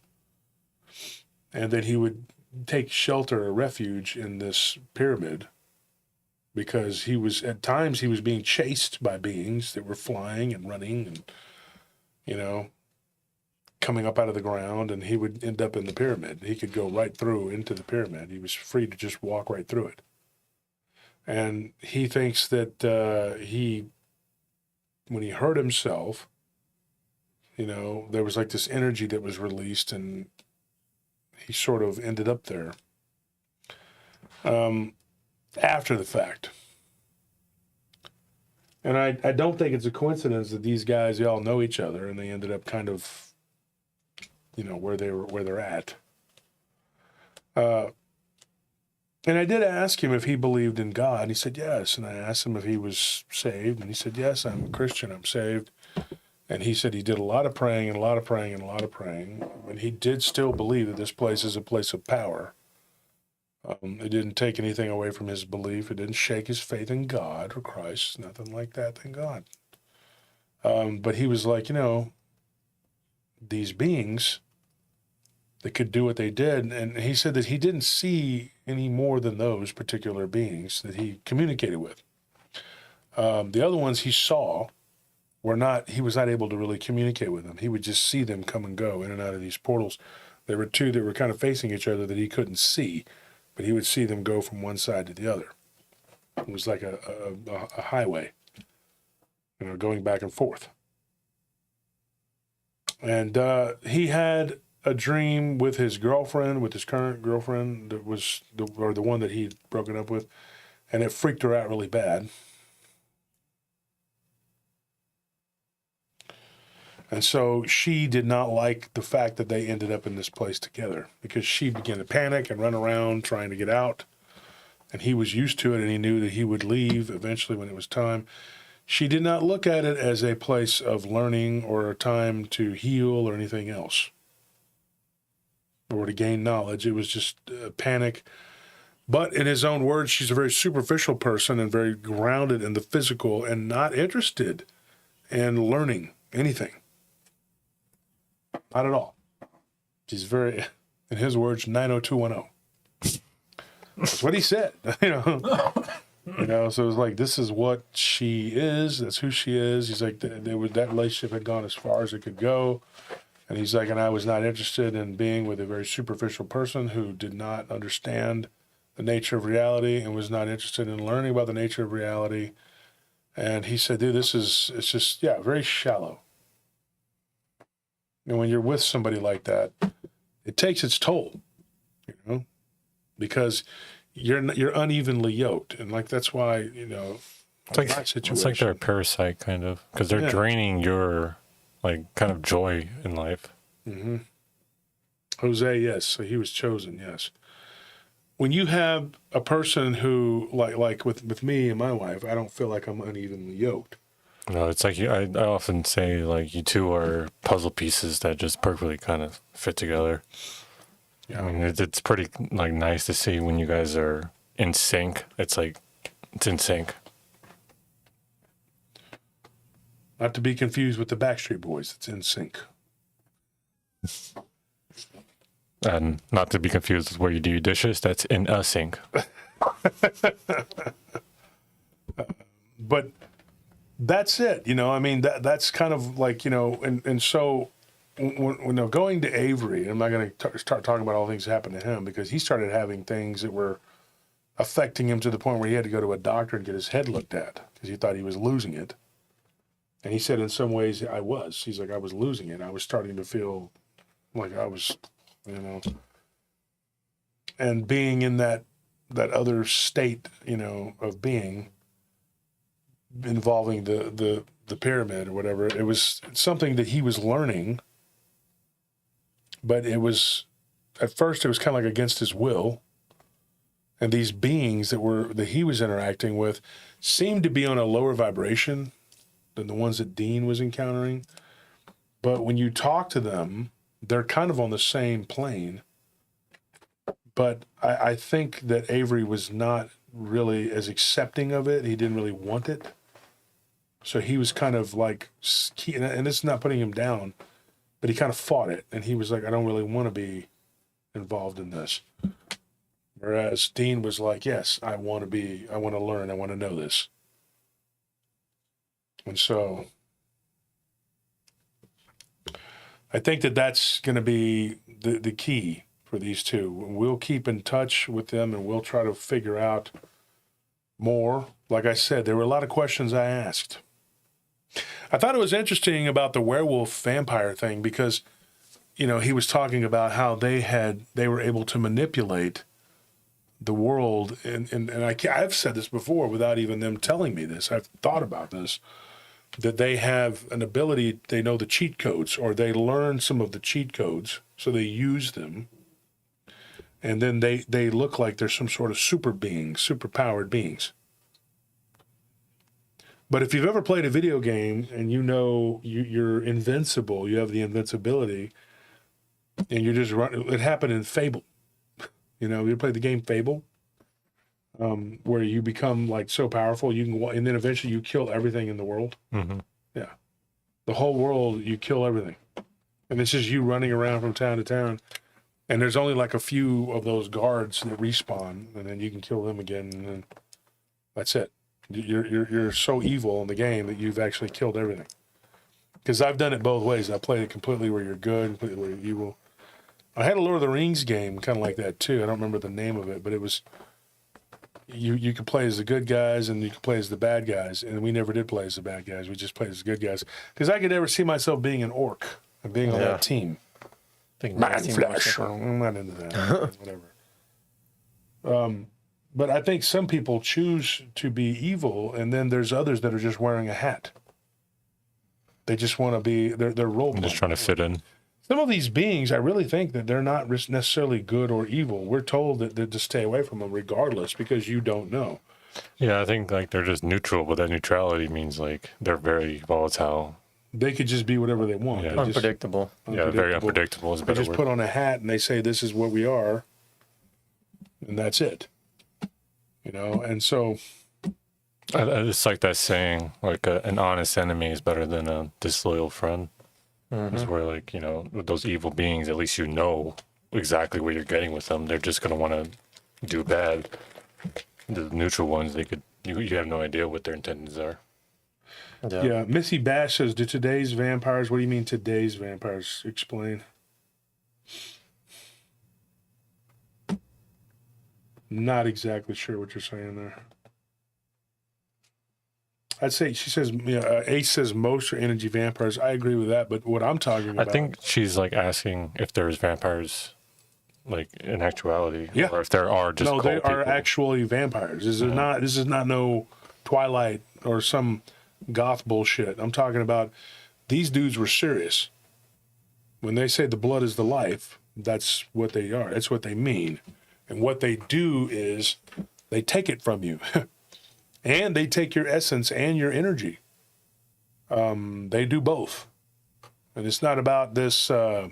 And then he would take shelter or refuge in this pyramid because at times he was being chased by beings that were flying and running and, you know, coming up out of the ground, and he would end up in the pyramid. He could go right through into the pyramid. He was free to just walk right through it. And he thinks that when he hurt himself, you know, there was like this energy that was released, and he sort of ended up there after the fact. And I don't think it's a coincidence that these guys, they all know each other, and they ended up kind of, you know, where they're at. And I did ask him if he believed in God. He said yes. And I asked him if he was saved, and he said yes, I'm a Christian, I'm saved. And he said he did a lot of praying and a lot of praying and a lot of praying. And he did still believe that this place is a place of power. It didn't take anything away from his belief. It didn't shake his faith in God or Christ, nothing like that, thank God. But he was like, you know, these beings that could do what they did. And he said that he didn't see any more than those particular beings that he communicated with. The other ones he saw he was not able to really communicate with them. He would just see them come and go in and out of these portals. There were 2 that were kind of facing each other that he couldn't see, but he would see them go from one side to the other. It was like a highway, going back and forth. And he had a dream with his girlfriend, with his current girlfriend, that was the one that he'd broken up with, and it freaked her out really bad. And so she did not like the fact that they ended up in this place together, because she began to panic and run around trying to get out. And he was used to it, and he knew that he would leave eventually when it was time. She did not look at it as a place of learning or a time to heal or anything else, or to gain knowledge. It was just panic. But in his own words, she's a very superficial person and very grounded in the physical and not interested in learning anything. Not at all. She's very, in his words, 90210. That's what he said. So it was like, this is what she is. That's who she is. He's like, that relationship had gone as far as it could go. And he's like, and I was not interested in being with a very superficial person who did not understand the nature of reality and was not interested in learning about the nature of reality. And he said, dude, it's just, very shallow. And when you're with somebody like that, it takes its toll, because you're unevenly yoked. And like, that's why, it's like they're a parasite kind of, because they're draining your kind of joy in life. Mm-hmm. Jose, yes. So he was chosen, yes. When you have a person who, like with me and my wife, I don't feel like I'm unevenly yoked. No, it's like I often say, you two are puzzle pieces that just perfectly kind of fit together. Yeah. I mean, it's pretty nice to see when you guys are in sync. It's in sync. Not to be confused with the Backstreet Boys. It's in sync. And not to be confused with where you do your dishes. That's in a sink. But that's it. That's kind of and so when going to Avery, I'm not going to start talking about all things that happened to him, because he started having things that were affecting him to the point where he had to go to a doctor and get his head looked at because he thought he was losing it. And he said in some ways I was. He's like, I was losing it. I was starting to feel like I was, and being in that other state, of being involving the pyramid or whatever. It was something that he was learning, but it was, at first it was kind of like against his will. And these beings that he was interacting with seemed to be on a lower vibration than the ones that Dean was encountering. But when you talk to them, they're kind of on the same plane. But I think that Avery was not really as accepting of it. He didn't really want it. So he was kind of and it's not putting him down, but he kind of fought it. And he was like, I don't really want to be involved in this. Whereas Dean was like, yes, I want to learn, I want to know this. And so I think that that's going to be the key for these two. We'll keep in touch with them and we'll try to figure out more. Like I said, there were a lot of questions I asked. I thought it was interesting about the werewolf vampire thing because, he was talking about how they were able to manipulate the world. And I've said this before without even them telling me this. I've thought about this. That they have an ability, they know the cheat codes, or they learn some of the cheat codes, so they use them, and then they look like they're some sort of super-powered beings. But if you've ever played a video game and you're invincible, you have the invincibility, and you're just running, it happened in Fable. You played the game Fable? Where you become so powerful, you can, and then eventually you kill everything in the world. Mm-hmm. Yeah, the whole world, you kill everything, and it's just you running around from town to town. And there's only a few of those guards that respawn, and then you can kill them again, and then that's it. You're so evil in the game that you've actually killed everything. Because I've done it both ways. I played it completely where you're good, completely where you're evil. I had a Lord of the Rings game kind of like that too. I don't remember the name of it, but it was you could play as the good guys and you could play as the bad guys, and we never did play as the bad guys. We just played as the good guys because I could never see myself being an orc and being on that team. Big Man nasty flesh. monster. I'm not into that. Whatever. But I think some people choose to be evil, and then there's others that are just wearing a hat. They just want to be, they're role playing. Just trying to fit in. Some of these beings, I really think that they're not necessarily good or evil. We're told that to stay away from them regardless because you don't know. Yeah, I think like they're just neutral, but that neutrality means like they're very volatile. They could just be whatever they want. Yeah. They just- Unpredictable. Yeah, very unpredictable is a They better just word. put on a hat and they say, this is what we are, and that's it. You know, and so It's like that saying, like an honest enemy is better than a disloyal friend. It's where, like, you know, with those evil beings, at least you know exactly what you're getting with them. They're just going to want to do bad. The neutral ones, you have no idea what their intentions are. yeah. Missy Bash says, do today's vampires, what do you mean today's vampires? Explain. Not exactly sure what you're saying there. I'd say, she says, Ace says most are energy vampires. I agree with that, but what I'm talking about. I think she's like asking if there's vampires, like in actuality, Yeah. or if there are just no, they cold are people. actually vampires. This is not no Twilight or some goth bullshit. I'm talking about these dudes were serious. When they say the blood is the life, that's what they are. That's what they mean. And what they do is they take it from you. And they take your essence and your energy. They do both. And it's not about this, they're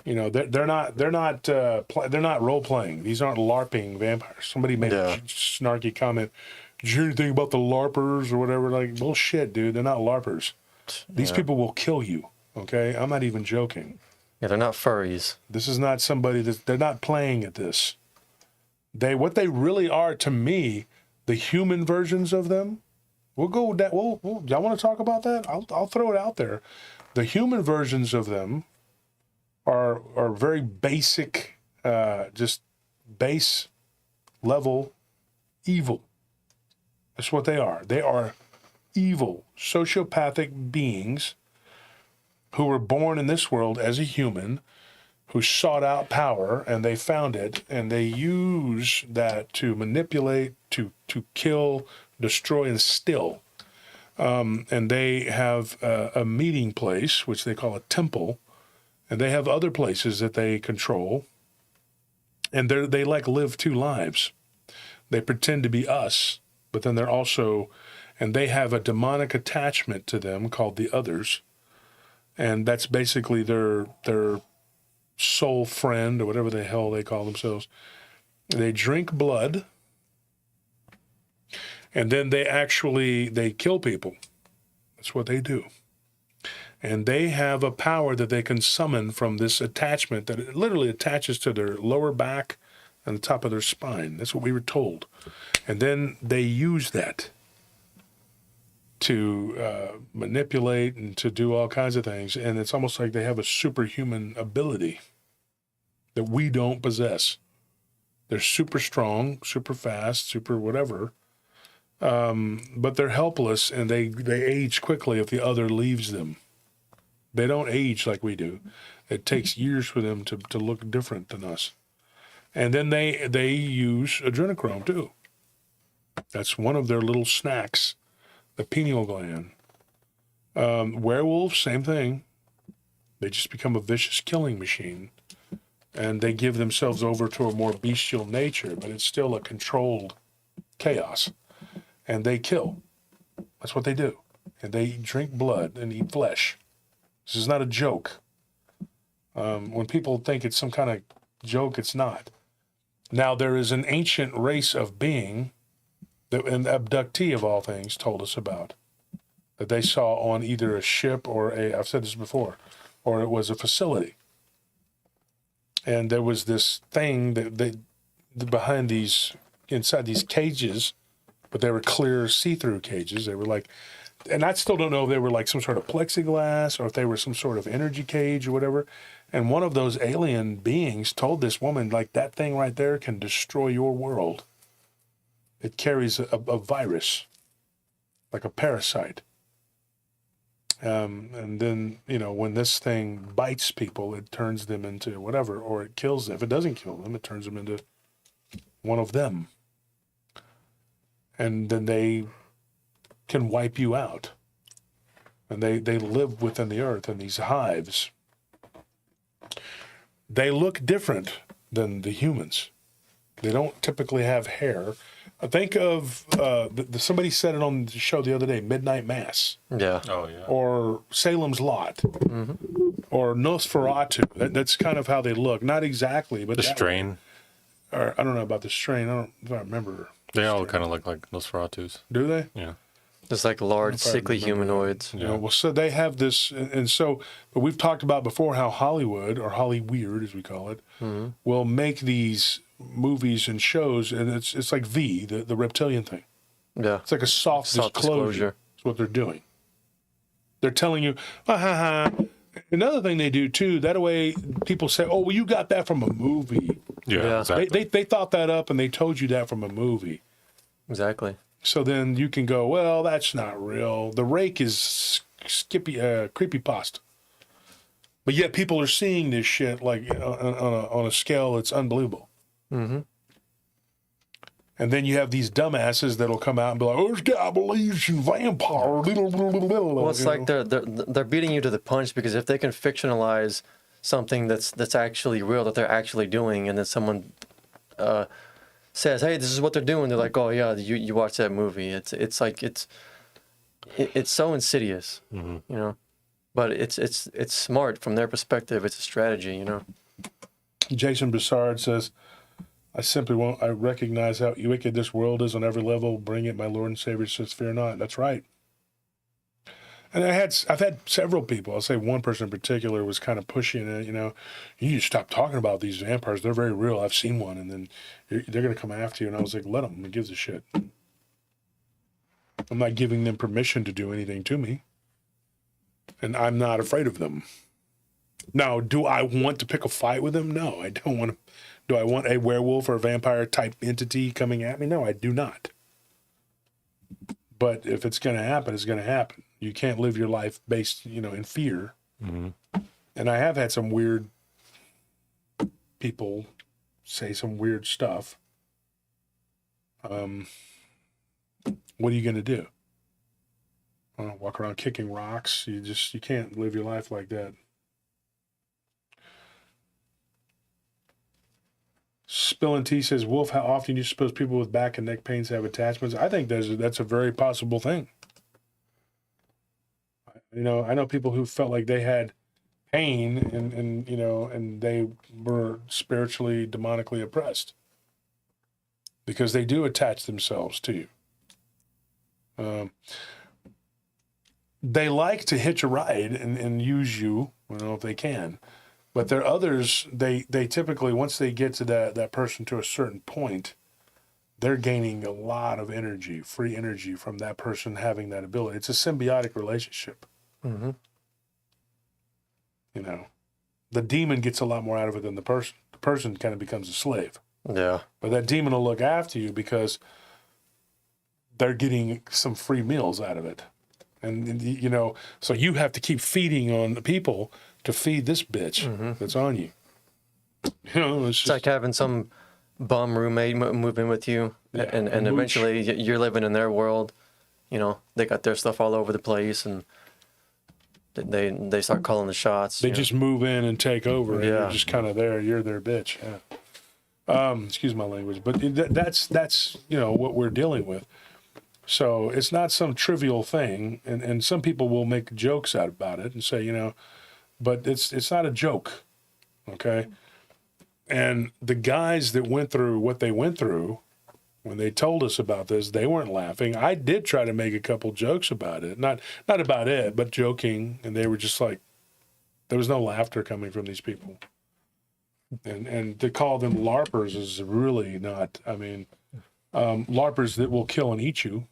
not role playing. These aren't LARPing vampires. Somebody made a snarky comment. Did you hear anything about the LARPers or whatever? Like, bullshit, dude. They're not LARPers. These people will kill you. Okay? I'm not even joking. Yeah, they're not furries. This is not somebody they're not playing at this. What they really are to me, the human versions of them. We'll go with that. Y'all want to talk about that? I'll throw it out there. The human versions of them are very basic, just base level evil. That's what they are. They are evil, sociopathic beings who were born in this world as a human, who sought out power, and they found it, and they use that to manipulate, to kill, destroy, and steal. And they have a meeting place, which they call a temple, and they have other places that they control, and they like live two lives. They pretend to be us, but then they're also, and they have a demonic attachment to them called the others, and that's basically their soul friend or whatever the hell they call themselves. They drink blood, and then they kill people. That's what they do. And they have a power that they can summon from this attachment that it literally attaches to their lower back and the top of their spine. That's what we were told. And then they use that to manipulate and to do all kinds of things. And it's almost like they have a superhuman ability that we don't possess. They're super strong, super fast, super whatever. But they're helpless, and they age quickly if the other leaves them. They don't age like we do. It takes years for them to look different than us. And then they use adrenochrome too. That's one of their little snacks, the pineal gland. Werewolves, same thing. They just become a vicious killing machine. And they give themselves over to a more bestial nature, but it's still a controlled chaos. And they kill. That's what they do. And they drink blood and eat flesh. This is not a joke. When people think it's some kind of joke, it's not. Now, there is an ancient race of being that an abductee of all things told us about, that they saw on either a ship or I've said this before, or it was a facility. And there was this thing behind inside these cages, but they were clear see-through cages. They were like, and I still don't know if they were like some sort of plexiglass or if they were some sort of energy cage or whatever. And one of those alien beings told this woman, like, that thing right there can destroy your world. it carries a virus, like a parasite. And then, when this thing bites people, it turns them into whatever, or it kills them. If it doesn't kill them, it turns them into one of them. And then they can wipe you out. And they live within the earth in these hives. They look different than the humans. They don't typically have hair. Think of, somebody said it on the show the other day, Midnight Mass. Yeah. Oh, yeah. Or Salem's Lot. Or Nosferatu. That's kind of how they look. Not exactly, but The strain. Or I don't know about the strain. I remember. They all kind of look like Nosferatus. Do they? Yeah. Just like large, sickly humanoids. You know, well, so they have this, and so, but we've talked about before how Hollywood, or Hollyweird as we call it, will make these movies and shows, and it's like the reptilian thing. Yeah. It's like a soft disclosure. That's what they're doing. They're telling you, Another thing they do too, that way people say, oh, well, you got that from a movie. Yeah, exactly. They thought that up and they told you that from a movie. Exactly. So then you can go, well, that's not real. The Rake is creepypasta. But yet people are seeing this shit like on a scale that's unbelievable. Mm-hmm. And then you have these dumbasses that'll come out and be like, oh, this guy believes in vampire. Well, it's like they're beating you to the punch, because if they can fictionalize something that's actually real, that they're actually doing, and then someone says, hey, this is what they're doing, they're like, oh yeah, you watch that movie. It's like it's so insidious, you know. But it's smart from their perspective. It's a strategy, you know. Jason Broussard says, I recognize how wicked this world is on every level. Bring it, my Lord and Savior says, fear not. That's right. And I've had several people. I'll say one person in particular was kind of pushing it. You know, you need to stop talking about these vampires. They're very real. I've seen one, and then they're going to come after you. And I was like, let them. Who gives a shit? I'm not giving them permission to do anything to me, and I'm not afraid of them. Now, do I want to pick a fight with them? No, I don't want to. Do I want a werewolf or a vampire type entity coming at me? No, I do not. But if it's going to happen, it's going to happen. You can't live your life based, in fear. Mm-hmm. And I have had some weird people say some weird stuff. What are you going to do? Walk around kicking rocks? You can't live your life like that. Spillin' T says, Wolf, how often do you suppose people with back and neck pains have attachments? I think that's a very possible thing. I know people who felt like they had pain and they were spiritually, demonically oppressed because they do attach themselves to you. They like to hitch a ride and use you, if they can. But there are others, they typically, once they get to that person to a certain point, they're gaining a lot of energy, free energy from that person having that ability. It's a symbiotic relationship. Mm-hmm. The demon gets a lot more out of it than the person. The person kind of becomes a slave. Yeah. But that demon will look after you because they're getting some free meals out of it. And so you have to keep feeding on the people to feed this bitch that's on you. It's like having some bum roommate move in with you, and eventually you're living in their world. They got their stuff all over the place, and they start calling the shots. They just move in and take over, and you're just kind of there. You're their bitch. Yeah. Excuse my language, but that's what we're dealing with. So it's not some trivial thing, and some people will make jokes about it and say, but it's not a joke, okay? And the guys that went through what they went through, when they told us about this, they weren't laughing. I did try to make a couple jokes about it, not about it, but joking, and they were just like, there was no laughter coming from these people. And to call them LARPers is really not, LARPers that will kill and eat you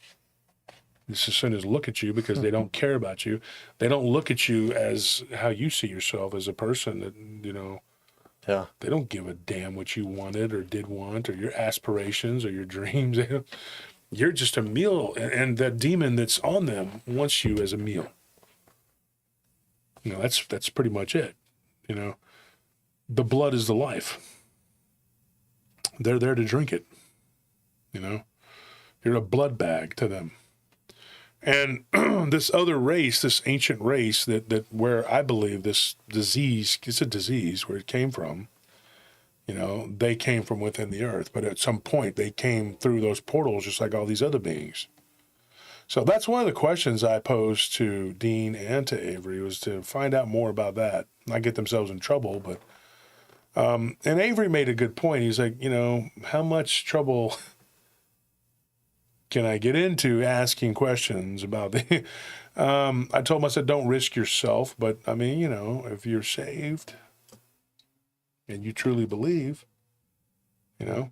just as soon as look at you because they don't care about you. They don't look at you as how you see yourself as a person that, Yeah. They don't give a damn what you wanted or did want or your aspirations or your dreams. You're just a meal, and the demon that's on them wants you as a meal. That's pretty much it. The blood is the life. They're there to drink it. You're a blood bag to them. And this other race, this ancient race that where I believe this disease, it's a disease where it came from, they came from within the earth, but at some point they came through those portals just like all these other beings. So that's one of the questions I posed to Dean and to Avery, was to find out more about that, not get themselves in trouble. But and Avery made a good point. He's like, how much trouble can I get into asking questions about the I told him, I said, don't risk yourself, but I mean, if you're saved and you truly believe, I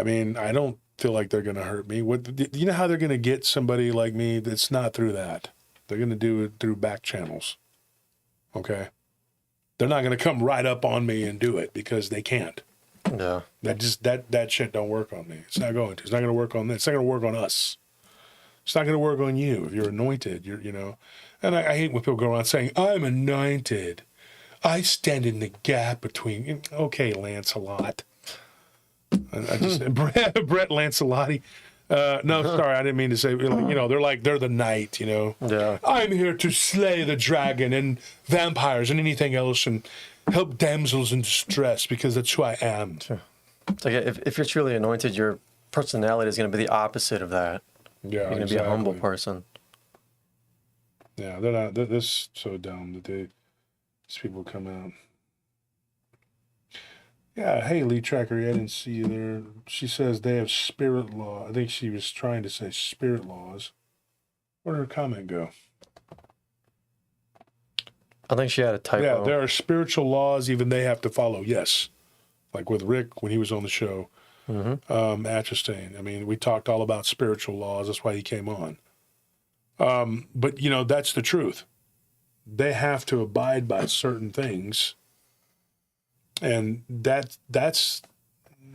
mean, I don't feel like they're going to hurt me. You know how they're going to get somebody like me that's not through that? They're going to do it through back channels. Okay? They're not going to come right up on me and do it because they can't. Yeah. That shit don't work on me. It's not going to. It's not going to work on this. It's not going to work on us. It's not going to work on you. If you're anointed, And I hate when people go around saying, I'm anointed. I stand in the gap between. Okay, Lancelot. I just Brett Lancelotti. No, sorry, I didn't mean to say. They're the knight. Yeah. I'm here to slay the dragon and vampires and anything else and help damsels in distress because that's who I am. Sure. It's like if you're truly anointed, your personality is going to be the opposite of that. Yeah, you're going to be a humble person. Yeah, they're not. They're so dumb that these people come out. Yeah, hey, Lee Tracker, I didn't see you there. She says they have spirit law. I think she was trying to say spirit laws. Where did her comment go? I think she had a typo. Yeah, there are spiritual laws even they have to follow. Yes. Like with Rick when he was on the show. Mm-hmm. Atchestein. I mean, we talked all about spiritual laws. That's why he came on. But, that's the truth. They have to abide by certain things. And that's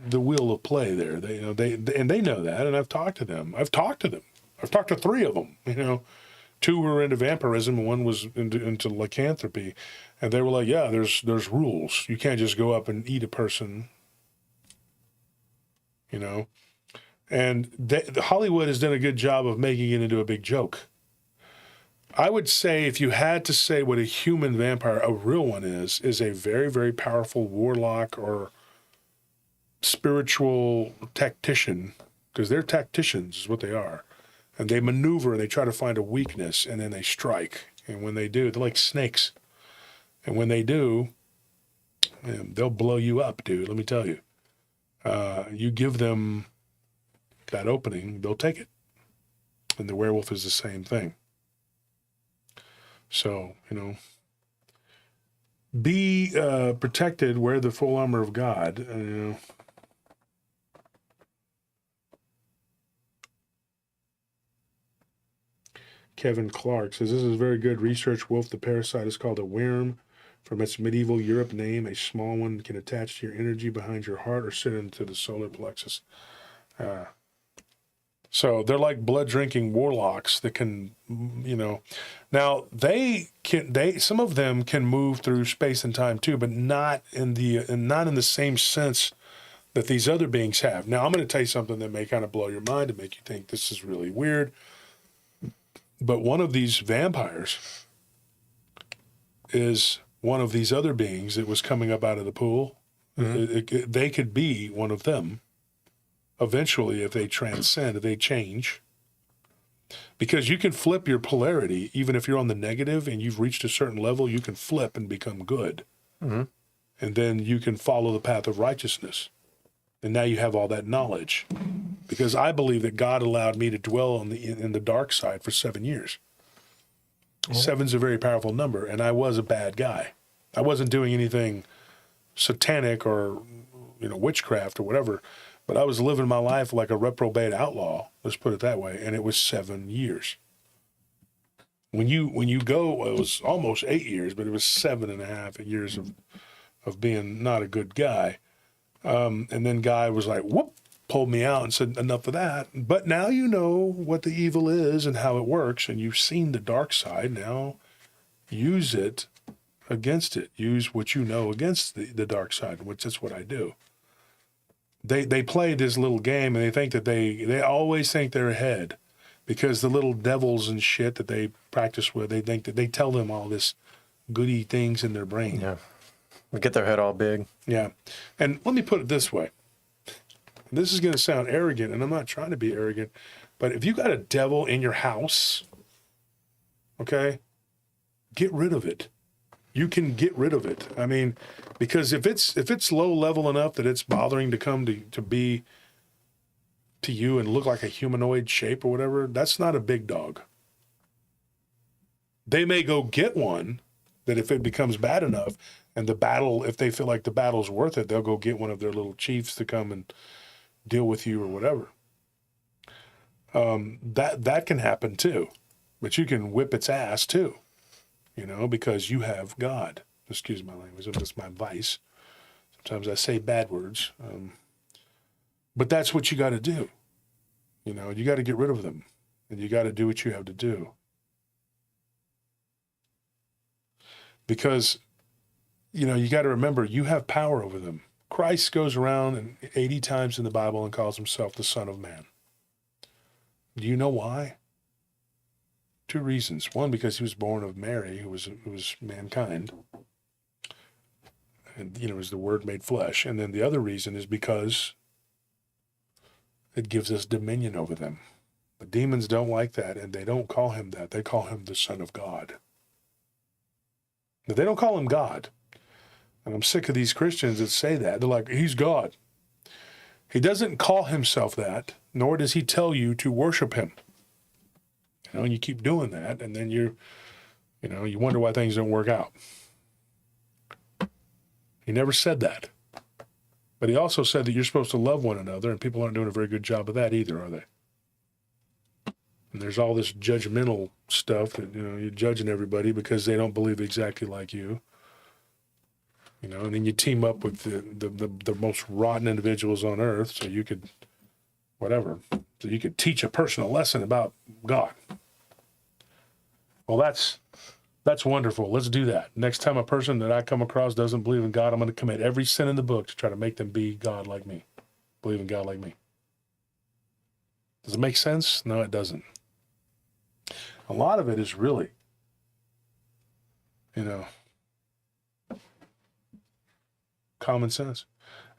the wheel of play there. They know that, and I've talked to them. I've talked to 3 of them. 2 were into vampirism, and 1 was into lycanthropy, and they were like, "Yeah, there's rules. You can't just go up and eat a person." And Hollywood has done a good job of making it into a big joke. I would say if you had to say what a human vampire, a real one is a very, very powerful warlock or spiritual tactician, because they're tacticians is what they are. And they maneuver and they try to find a weakness and then they strike. And when they do, they're like snakes. And when they do, they'll blow you up, dude, let me tell you. You give them that opening, they'll take it. And the werewolf is the same thing. So, be protected, wear the full armor of God. Kevin Clark says, this is very good research. Wolf the parasite is called a worm. From its medieval Europe name, a small one can attach to your energy behind your heart or sit into the solar plexus. So they're like blood-drinking warlocks that can, Now some of them can move through space and time too, but not in the same sense that these other beings have. Now I'm going to tell you something that may kind of blow your mind and make you think this is really weird. But one of these vampires is one of these other beings that was coming up out of the pool. Mm-hmm. They could be one of them. Eventually, if they transcend, if they change. Because you can flip your polarity, even if you're on the negative and you've reached a certain level, you can flip and become good. Mm-hmm. And then you can follow the path of righteousness. And now you have all that knowledge. Because I believe that God allowed me to dwell in the dark side for 7 years. Oh. 7's a very powerful number, and I was a bad guy. I wasn't doing anything satanic or witchcraft or whatever. But I was living my life like a reprobate outlaw, let's put it that way, and it was 7 years. When you go, it was almost 8 years, but it was 7.5 years of being not a good guy. And then guy was like, whoop, pulled me out and said, enough of that. But now you know what the evil is and how it works, and you've seen the dark side. Now use it against it. Use what you know against the dark side, which is what I do. They play this little game, and they think that they always think they're ahead because the little devils and shit that they practice with, they think that they tell them all this goody things in their brain. Yeah. We get their head all big. Yeah. And let me put it this way. This is going to sound arrogant, and I'm not trying to be arrogant, but if you got a devil in your house, okay, get rid of it. You can get rid of it. I mean, because if it's low level enough that it's bothering to come to be to you and look like a humanoid shape or whatever, that's not a big dog. They may go get one that if it becomes bad enough and the battle, if they feel like the battle's worth it, they'll go get one of their little chiefs to come and deal with you or whatever. That can happen too, but you can whip its ass too. You know, because you have God. Excuse my language, that's my vice. Sometimes I say bad words. But that's what you got to do. You know, you got to get rid of them. And you got to do what you have to do. Because, you know, you got to remember, you have power over them. Christ goes around and 80 times in the Bible and calls himself the Son of Man. Do you know why? 2 reasons. One, because he was born of Mary, who was mankind, and you know, was the Word made flesh. And then the other reason is because it gives us dominion over them. The demons don't like that, and they don't call him that. They call him the Son of God. But they don't call him God. And I'm sick of these Christians that say that. They're like, he's God. He doesn't call himself that, nor does he tell you to worship him. You know, and you keep doing that, and then you wonder why things don't work out. He never said that. But he also said that you're supposed to love one another, and people aren't doing a very good job of that either, are they? And there's all this judgmental stuff that, you know, you're judging everybody because they don't believe exactly like you. You know, and then you team up with the most rotten individuals on earth so you could, whatever, so you could teach a person a lesson about God. Well, that's wonderful. Let's do that. Next time a person that I come across doesn't believe in God, I'm going to commit every sin in the book to try to make them be God like me, believe in God like me. Does it make sense? No, it doesn't. A lot of it is really, you know, common sense.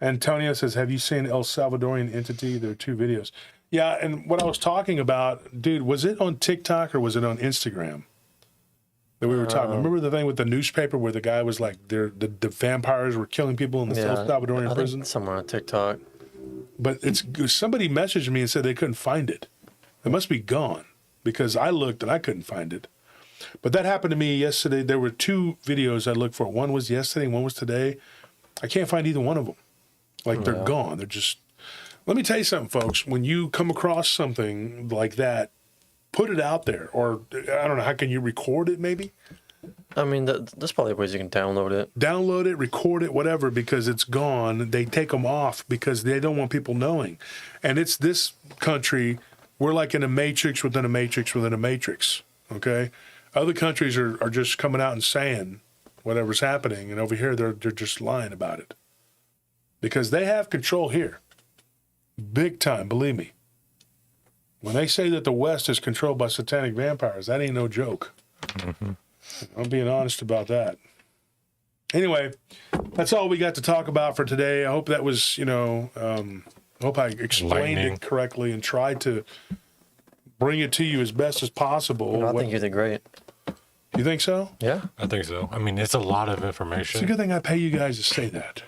Antonio says, have you seen El Salvadorian Entity? There are 2 videos. Yeah, and what I was talking about, dude, was it on TikTok or was it on Instagram that we were talking about? Remember the thing with the newspaper where the guy was like, the vampires were killing people in the El Salvadorian prison? Somewhere on TikTok. But somebody messaged me and said they couldn't find it. It must be gone because I looked and I couldn't find it. But that happened to me yesterday. There were 2 videos I looked for. One was yesterday, one was today. I can't find either one of them. Like, they're gone. They're just... Let me tell you something, folks. When you come across something like that, put it out there. Or, I don't know, how can you record it, maybe? I mean, there's probably ways you can download it. Download it, record it, whatever, because it's gone. They take them off because they don't want people knowing. And it's this country, we're like in a matrix within a matrix within a matrix, okay? Other countries are just coming out and saying whatever's happening, and over here they're just lying about it. Because they have control here. Big time, believe me. When they say that the West is controlled by satanic vampires, that ain't no joke. Mm-hmm. I'm being honest about that. Anyway, that's all we got to talk about for today. I hope that was, you know, I hope I explained it correctly and tried to bring it to you as best as possible. No, I think you did great. You think so? Yeah. I think so. I mean, it's a lot of information. It's a good thing I pay you guys to say that.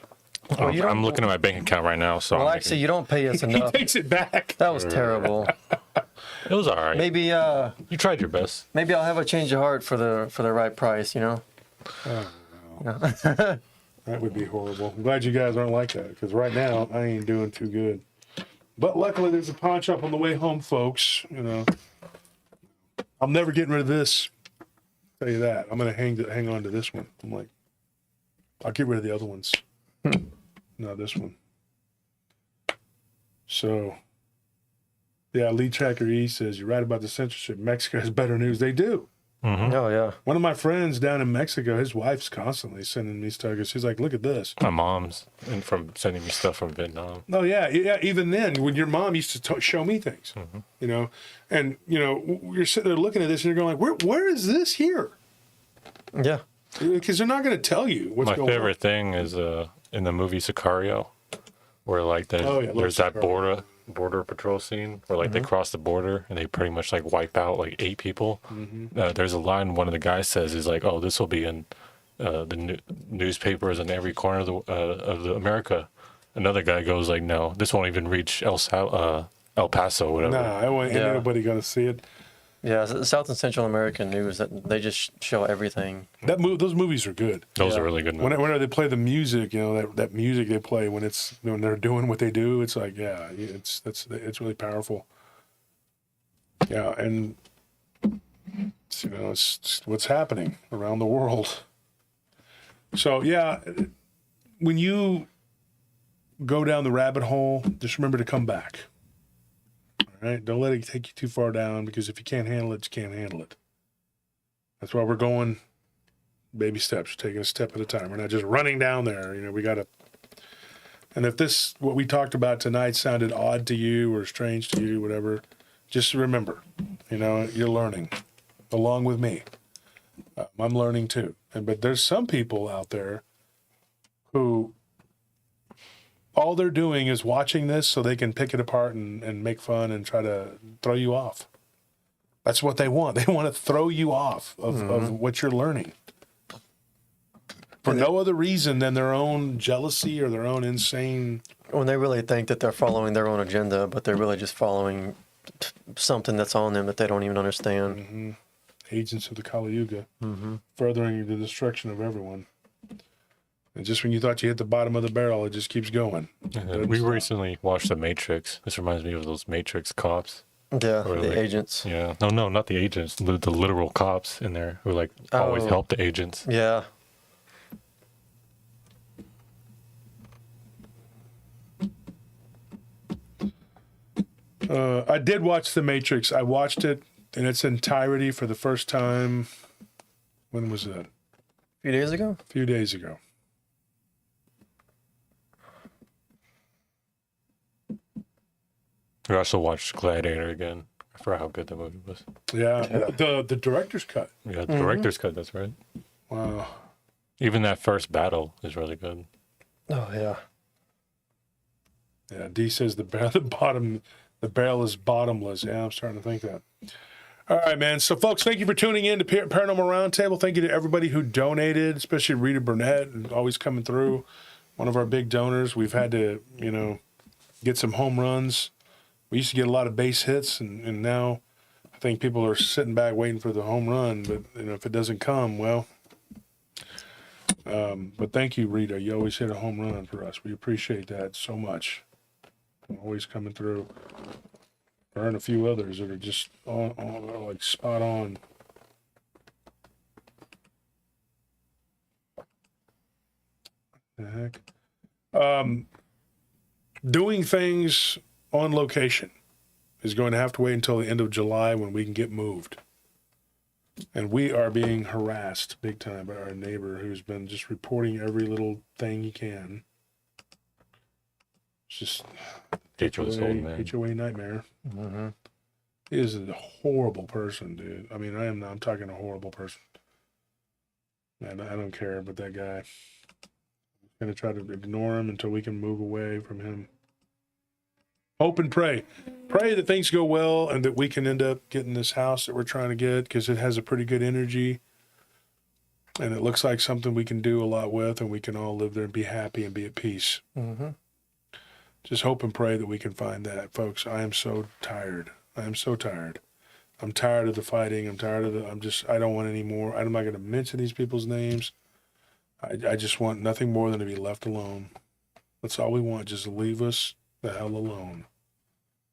Well, I'm looking at my bank account right now. So well, actually, you don't pay us enough. He takes it back. That was terrible. It was all right. Maybe you tried your best. Maybe I'll have a change of heart for the right price, you know? Oh, no. That would be horrible. I'm glad you guys aren't like that, because right now I ain't doing too good. But luckily there's a pawn shop on the way home, folks. You know, I'm never getting rid of this. I'll tell you that. I'm gonna hang on to this one. I'm like I'll get rid of the other ones. No, this one. So, yeah, Lee Tracker E says, you're right about the censorship. Mexico has better news. They do. Oh, yeah. One of my friends down in Mexico, his wife's constantly sending me stuff. She's like, look at this. My mom's and from sending me stuff from Vietnam. Oh, yeah. Even then, when your mom used to show me things, you know, and, you know, you're sitting there looking at this and you're going like, where is this here? Yeah. Because they're not going to tell you what's My going on. favorite thing is in the movie Sicario, where like there's that border patrol scene where like they cross the border and they pretty much like wipe out like 8 people. There's a line one of the guys says is like, "Oh, this will be in the newspapers in every corner of the America." Another guy goes like, "No, this won't even reach El Paso, whatever." Nah, ain't nobody going to see it. Yeah, South and Central American news, that they just show everything. Those movies are good. Those are really good movies. Whenever they play the music, you know, that music they play when they're doing what they do, it's like, yeah, it's really powerful. Yeah, and you know, it's what's happening around the world. So yeah, when you go down the rabbit hole, just remember to come back. All right, don't let it take you too far down, because if you can't handle it, you can't handle it. That's why we're going baby steps, taking a step at a time. We're not just running down there. You know, we got to. And if what we talked about tonight sounded odd to you or strange to you, whatever, just remember, you know, you're learning along with me. I'm learning too. But there's some people out there who all they're doing is watching this so they can pick it apart and make fun and try to throw you off. That's what they want. They want to throw you off of what you're learning. For no other reason than their own jealousy or their own insane... When they really think that they're following their own agenda, but they're really just following something that's on them that they don't even understand. Agents of the Kali Yuga, furthering the destruction of everyone. And just when you thought you hit the bottom of the barrel, it just keeps going. We recently watched The Matrix. This reminds me of those Matrix cops. Yeah, Or the like- agents. Yeah. No, not the agents. The literal cops in there who like always Oh. help the agents. Yeah. I did watch The Matrix. I watched it in its entirety for the first time. When was that? A few days ago? A few days ago. We also watched Gladiator again. I forgot how good the movie was. Yeah, the director's cut. Yeah, the director's cut. That's right. Wow. Even that first battle is really good. Oh, yeah. Yeah, D says the barrel is bottomless. Yeah, I'm starting to think that. All right, man. So, folks, thank you for tuning in to Paranormal Roundtable. Thank you to everybody who donated, especially Rita Burnett, and always coming through. One of our big donors. We've had to, you know, get some home runs. We used to get a lot of base hits, and now I think people are sitting back waiting for the home run. But, you know, if it doesn't come, well. But thank you, Rita. You always hit a home run for us. We appreciate that so much. Always coming through. Her and a few others that are just on like spot on. The heck? Doing things on location is going to have to wait until the end of July when we can get moved. And we are being harassed big time by our neighbor who's been just reporting every little thing he can. It's just HOA nightmare. He is a horrible person, dude. I mean, I'm talking a horrible person. And I don't care about that guy. I'm going to try to ignore him until we can move away from him. Hope and pray. Pray that things go well and that we can end up getting this house that we're trying to get, because it has a pretty good energy. And it looks like something we can do a lot with, and we can all live there and be happy and be at peace. Just hope and pray that we can find that, folks. I am so tired. I am so tired. I'm tired of the fighting. I'm tired of I don't want any more. I'm not going to mention these people's names. I just want nothing more than to be left alone. That's all we want. Just leave us the hell alone.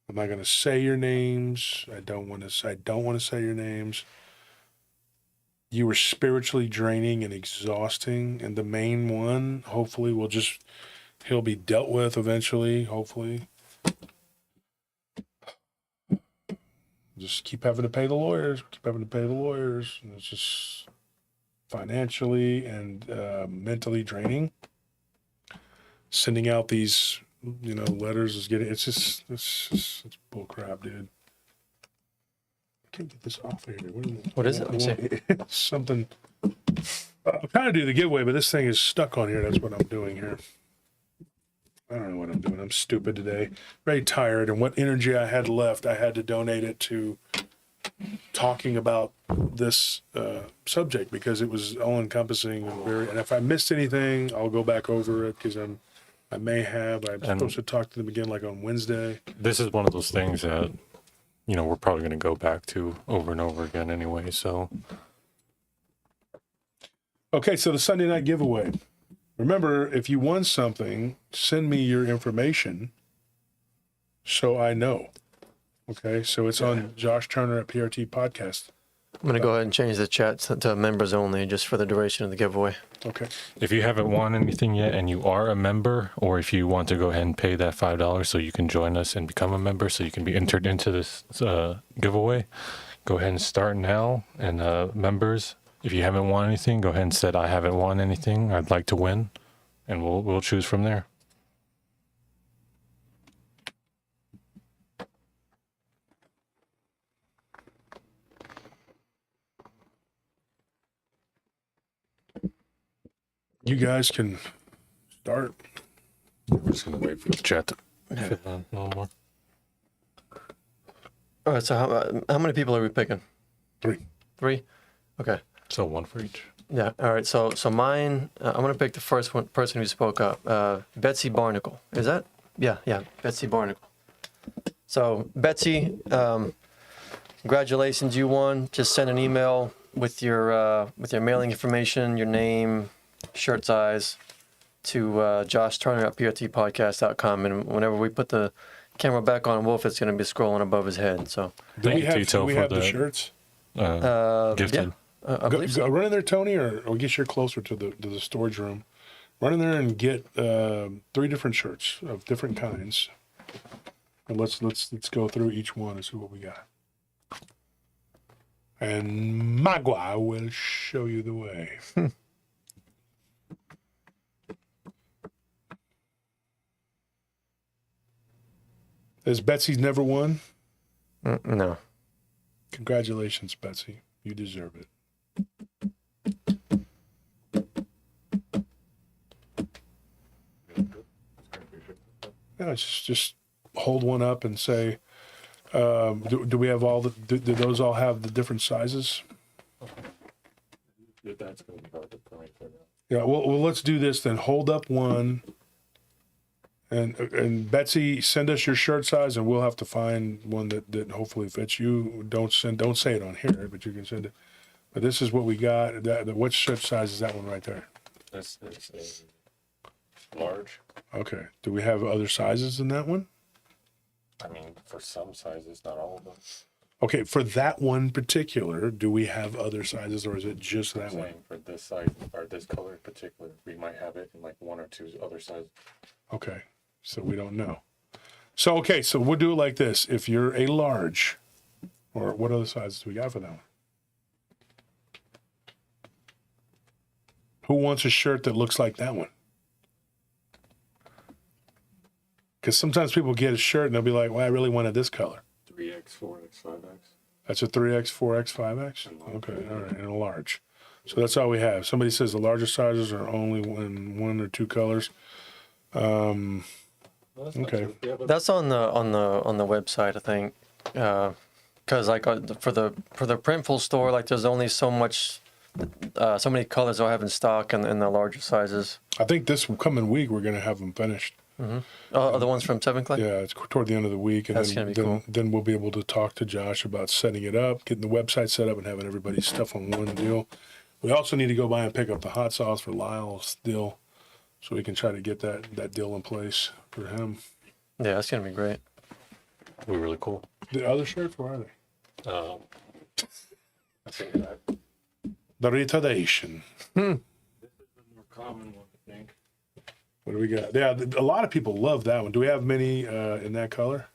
I'm not going to say your names. I don't want to say your names. you were spiritually draining and exhausting, and the main one, hopefully, he'll be dealt with eventually, hopefully. Just keep having to pay the lawyers, and it's just financially and mentally draining. Sending out these, letters it's bull crap, dude. I can't get this off of here. What is it? Let me see. Something. I'm trying to do the giveaway, but this thing is stuck on here. That's what I'm doing here. I don't know what I'm doing. I'm stupid today. Very tired, and what energy I had left, I had to donate it to talking about this subject because it was all-encompassing and if I missed anything, I'll go back over it because I'm supposed to talk to them again like on Wednesday. This is one of those things that, we're probably going to go back to over and over again anyway, so. Okay, so the Sunday night giveaway. Remember, if you won something, send me your information so I know. Okay, so it's on Josh Turner at PRT Podcast. I'm going to go ahead and change the chat to members only just for the duration of the giveaway. Okay. If you haven't won anything yet and you are a member, or if you want to go ahead and pay that $5 so you can join us and become a member so you can be entered into this giveaway, go ahead and start now. And members, if you haven't won anything, go ahead and say, I haven't won anything, I'd like to win, and we'll choose from there. You guys can start. We're just going to wait for the chat to fit on a little more. All right, so how many people are we picking? 3. 3? Okay. So 1 for each. Yeah. All right. So mine. I'm gonna pick the first person who spoke up. Betsy Barnacle. Is that? Yeah. Betsy Barnacle. So Betsy, congratulations, you won. Just send an email with your mailing information, your name, shirt size, to Josh Turner at PRTpodcast.com, and whenever we put the camera back on Wolf, it's gonna be scrolling above his head. So. Do we have for the shirts? Gifted. Yeah. I believe so. Go run in there, Tony, or get you closer to the storage room. Run in there and get 3 different shirts of different kinds, and let's go through each one and see what we got. And Magua will show you the way. Has Betsy's never won? No. Congratulations, Betsy. You deserve it. Yeah, just hold one up and say, do we have do those all have the different sizes? That's going to be hard to point for now. Yeah, well, let's do this then. Hold up one, and Betsy, send us your shirt size, and we'll have to find one that hopefully fits you. Don't say it on here, but you can send it. But this is what we got. What shirt size is that one right there? That's large. Okay. Do we have other sizes in that one? I mean, for some sizes, not all of them. Okay, for that one particular, do we have other sizes, or is it just that one? For this size or this color in particular, we might have it in like 1 or 2 other sizes. Okay, so we don't know. So we'll do it like this. If you're a large, or what other sizes do we got for that one? Who wants a shirt that looks like that one? Because sometimes people get a shirt and they'll be like, well, I really wanted this color. 3X, 4X, 5X. That's a 3X, 4X, 5X? Okay, all right, and a large. So that's all we have. Somebody says the larger sizes are only in 1 or 2 colors. Okay. That's on the website, I think. Because like for the Printful store, like there's only so many colors they'll have in stock in the larger sizes. I think this coming week we're going to have them finished. Mm-hmm. Oh, the ones from 7 Clay? Yeah, it's toward the end of the week. And That's going to be cool. Then we'll be able to talk to Josh about setting it up, getting the website set up, and having everybody's stuff on one deal. We also need to go by and pick up the hot sauce for Lyle's deal, so we can try to get that deal in place for him. Yeah, that's going to be great. We're really cool. The other shirts, where are they? I think that The retardation. This is the more common one, I think. What do we got? Yeah, a lot of people love that one. Do we have many in that color?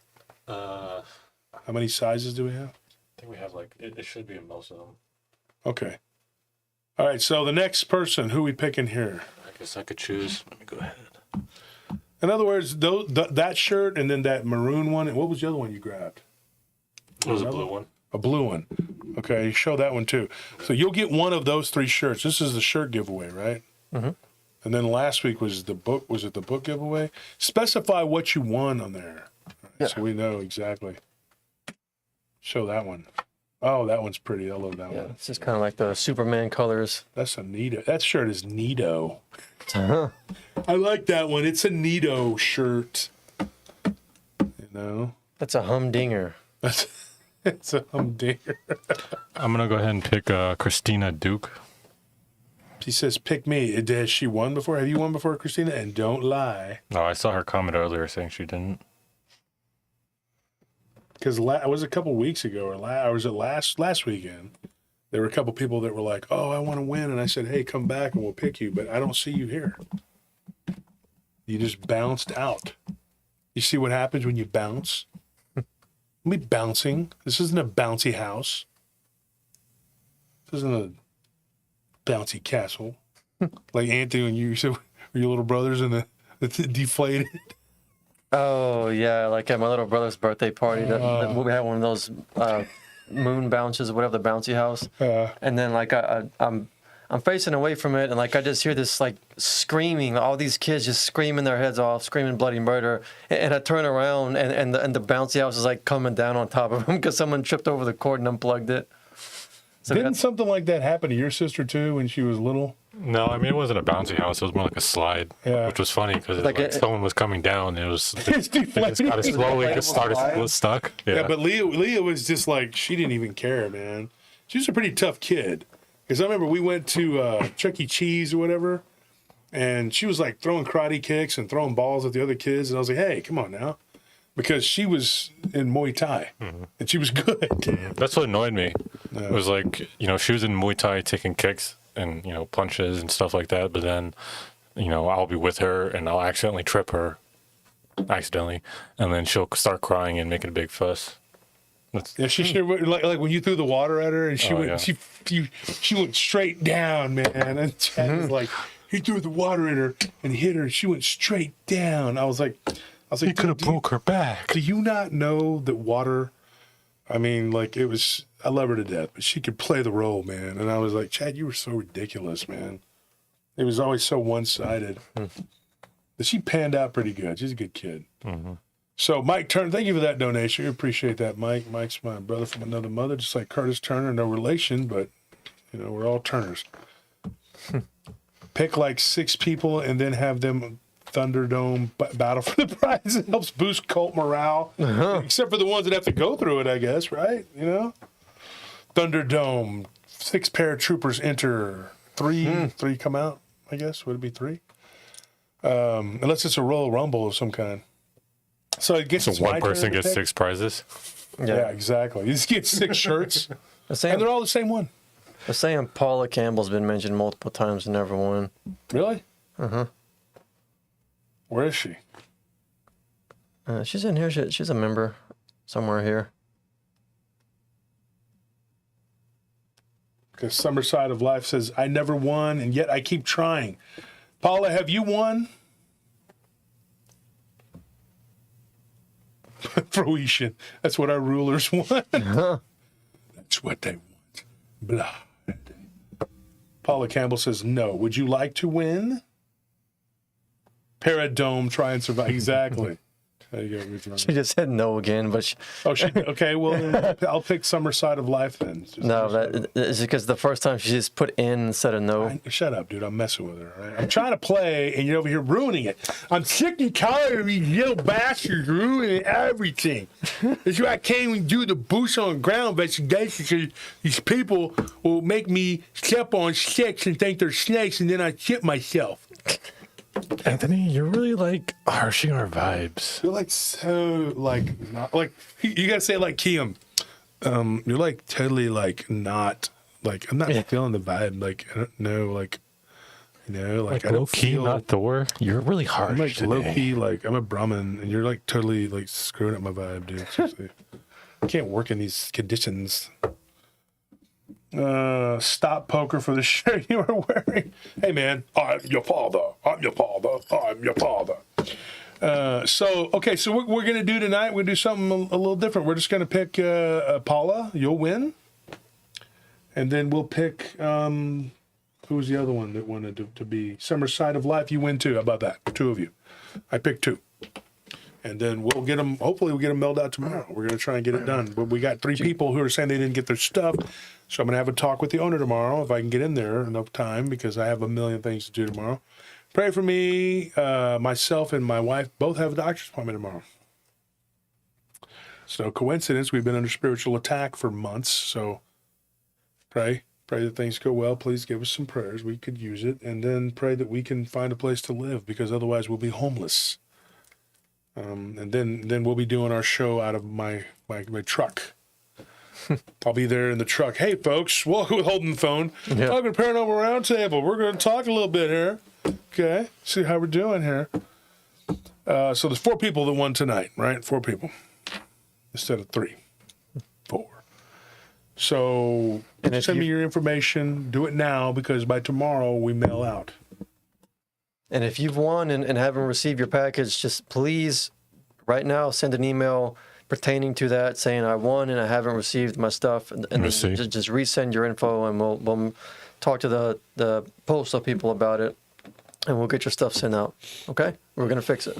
I How many sizes do we have? think we have like it should be in most of them. Okay. All right, so the next person, who we picking here? I guess I could choose. Let me go ahead. In other words, that shirt and then that maroon one. And what was the other one you grabbed? It was a blue one. A blue one. Okay, show that one too. So you'll get one of those 3 shirts. This is the shirt giveaway, right? Mm-hmm. And then last week was the book. Was it the book giveaway? Specify what you won on there, Yeah. so we know exactly. Show that one. Oh, that one's pretty. I love that Yeah, one. it's just kind of like the Superman colors. That's a neato. That shirt is neato. Uh-huh. I like that one. It's a neato shirt. You know, That's a humdinger. it's a humdinger. I'm gonna go ahead and pick Christina Duke. She says, "Pick me." Has she won before? Have you won before, Christina? And don't lie, No, I saw her comment earlier saying she didn't. because it was a couple weeks ago, or was it last weekend? There were a couple people that were like, "Oh, I want to win," and I said, "Hey, come back and we'll pick you." But I don't see you here. You just bounced out. You see what happens when you bounce? Me bouncing. This isn't a bouncy house. This isn't a bouncy castle. Like Anthony and you said, were your little brothers in the deflated? Oh yeah, like at my little brother's birthday party, we had one of those moon bounces, whatever, the bouncy house. And then like I'm facing away from it, and like I just hear this like screaming, all these kids just screaming their heads off, screaming bloody murder. And I turn around, and the bouncy house is like coming down on top of them because someone tripped over the cord and unplugged it. So Didn't something like that happen to your sister too when she was little? No, I mean it wasn't a bouncy house. It was more like a slide, Yeah. which was funny because Like someone was coming down. And it was It's it just got slowly just started stuck. Yeah, but Leah was just like, she didn't even care, man. She was a pretty tough kid. Because I remember we went to Chuck E. Cheese or whatever, and she was like throwing karate kicks and throwing balls at the other kids. And I was like, hey, come on now. Because she was in Muay Thai, and she was good. That's what annoyed me. It was like, she was in Muay Thai taking kicks and, punches and stuff like that. But then, I'll be with her and I'll accidentally trip her, and then she'll start crying and making a big fuss. Yeah, she should like when you threw the water at her, and she went, she went straight down, man. And Chad was like, he threw the water at her and hit her, and she went straight down. I was like, He could have broke her back. Do you not know that water? I mean, like it was. I love her to death, but she could play the role, man. And I was like, Chad, you were so ridiculous, man. It was always so one-sided. But she panned out pretty good. She's a good kid. Mm-hmm. So, Mike Turner, thank you for that donation. We appreciate that, Mike. Mike's my brother from another mother, just like Curtis Turner, no relation, but we're all Turners. Pick like 6 people and then have them Thunderdome battle for the prize. It helps boost cult morale, except for the ones that have to go through it, I guess, right? Thunderdome, 6 paratroopers enter, 3 come out, I guess. Would it be 3? Unless it's a Royal Rumble of some kind. So I guess So it's one my turn person to gets pick? 6 prizes. Yeah, exactly. You just get 6 shirts, and they're all the same one. The saying Paula Campbell's been mentioned multiple times and never won. Really? Uh-huh. Where is she? She's in here. She's a member somewhere here. Because Summer Side of Life says, I never won, and yet I keep trying. Paula, have you won? Fruition. That's what our rulers want. That's what they want. Blood. Paula Campbell says, no. Would you like to win? Paradome, try and survive. Exactly. There you go. She just said no again, but Okay. Well, then I'll pick Summer Side of Life then. no, that is because the first time she just put in instead of no. Shut up, dude. I'm messing with her. Right? I'm trying to play, and you're over here ruining it. I'm sick and tired of these little bastards ruining everything. That's why I can't even do the boots on ground investigation, because these people will make me step on sticks and think they're snakes, and then I shit myself. Anthony, you're really like harshing our vibes. You're like so not like you gotta say it like Kiam. You're like totally like not like I'm not feeling the vibe. Like I don't know, like like I low don't key, feel. not Thor. You're really harsh. I'm like today. low key, like I'm a Brahmin, and you're like totally like screwing up my vibe, dude. Seriously. I can't work in these conditions. Stop poker for the shirt you are wearing. Hey man, I'm your father. I'm your father. I'm your father. So we're gonna do tonight. We're gonna do something a little different. We're just gonna pick Paula. You'll win, and then we'll pick who was the other one that wanted to be Summer Side of Life. You win too. How about that? 2 of you. I picked 2. And then we'll get them, hopefully we'll get them mailed out tomorrow. We're going to try and get it done. But we got 3 people who are saying they didn't get their stuff. So I'm going to have a talk with the owner tomorrow if I can get in there enough time because I have a million things to do tomorrow. Pray for me. Myself and my wife both have a doctor's appointment tomorrow. So coincidence, we've been under spiritual attack for months. So pray that things go well. Please give us some prayers. We could use it. And then pray that we can find a place to live because otherwise we'll be homeless. And then we'll be doing our show out of my truck. I'll be there in the truck. Hey, folks, welcome, holding the phone. Yeah. Welcome to Paranormal Roundtable. We're going to talk a little bit here. Okay, see how we're doing here. So there's 4 people that won tonight, right? 4 people instead of 3. 4. So send me your information. Do it now because by tomorrow we mail out. And if you've won and haven't received your package, just please, right now, send an email pertaining to that saying I won and I haven't received my stuff. And then just resend your info and we'll talk to the postal people about it and we'll get your stuff sent out. Okay? We're going to fix it.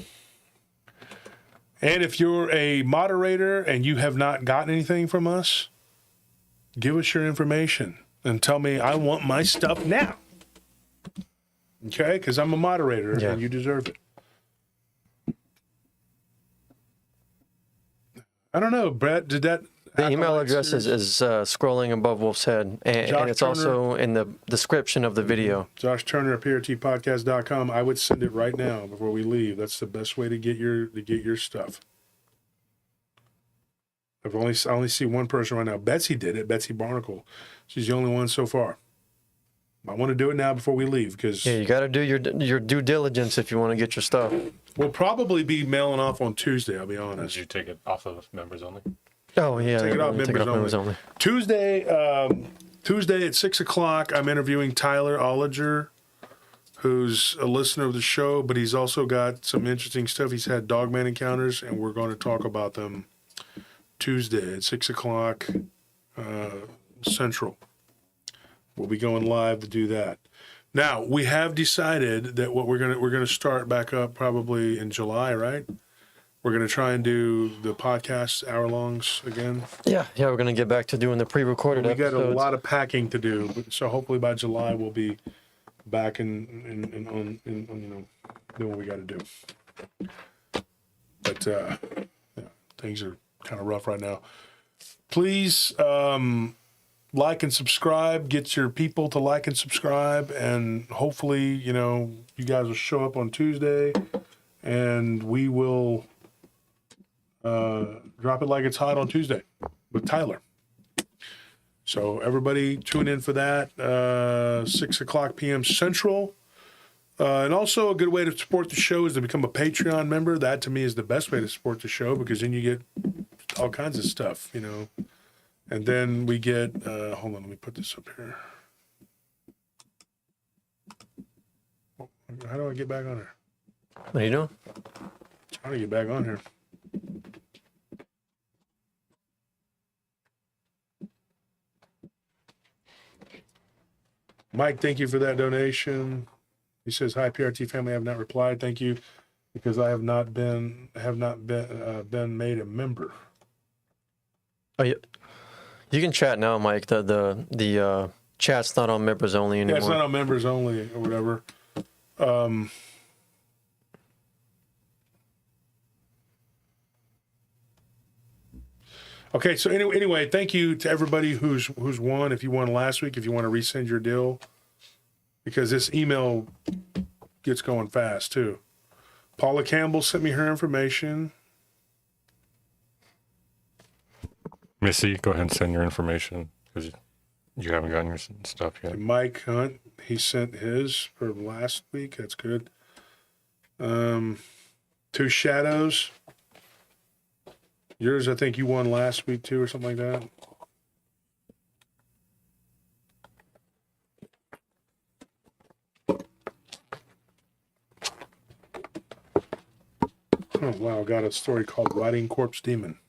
And if you're a moderator and you have not gotten anything from us, give us your information and tell me I want my stuff now. Okay? Because I'm a moderator and you deserve it. I don't know, Brett, did that... The email address is scrolling above Wolf's head, and it's also in the description of the video. Josh Turner at PRTpodcast.com. I would send it right now before we leave. That's the best way to get your stuff. I only see one person right now. Betsy did it. Betsy Barnacle. She's the only one so far. I want to do it now before we leave because you got to do your due diligence if you want to get your stuff. We'll probably be mailing off on Tuesday. I'll be honest. Did you take it off of members only? Oh yeah, take it off members only. Tuesday at 6:00. I'm interviewing Tyler Ollinger, who's a listener of the show, but he's also got some interesting stuff. He's had dogman encounters, and we're going to talk about them Tuesday at 6:00 Central. We'll be going live to do that. Now we have decided that what we're gonna start back up probably in July, right? We're gonna try and do the podcast hour-longs again. Yeah, we're gonna get back to doing the pre-recorded episodes. We got a lot of packing to do, so hopefully by July we'll be back in on doing what we got to do. But things are kind of rough right now. Please. Like and subscribe. Get your people to like and subscribe, and hopefully, you guys will show up on Tuesday, and we will drop it like it's hot on Tuesday with Tyler. So everybody tune in for that, 6:00 p.m. Central. And also a good way to support the show is to become a Patreon member. That to me is the best way to support the show because then you get all kinds of stuff, And then we get, hold on, let me put this up here. How do I get back on here? What are you doing? Trying to get back on here. Mike, thank you for that donation. He says, "Hi, PRT family. I have not replied. Thank you, because I have not been made a member." Oh, yeah. You can chat now, Mike. The chat's not on members only anymore. Yeah, it's not on members only or whatever. Okay, so anyway, thank you to everybody who's won. If you won last week, if you want to resend your deal, because this email gets going fast too. Paula Campbell sent me her information. Missy, go ahead and send your information. You haven't gotten your stuff yet. Mike Hunt, he sent his for last week. That's good. Two Shadows. Yours, I think you won last week too, or something like that. Oh, wow. Got a story called Riding Corpse Demon.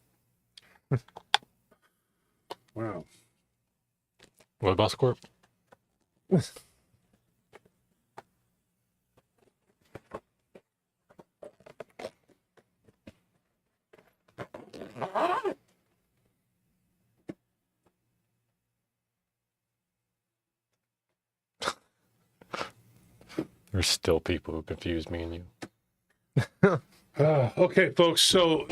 Wow. What about Scorp? There's still people who confuse me and you. Okay, folks. So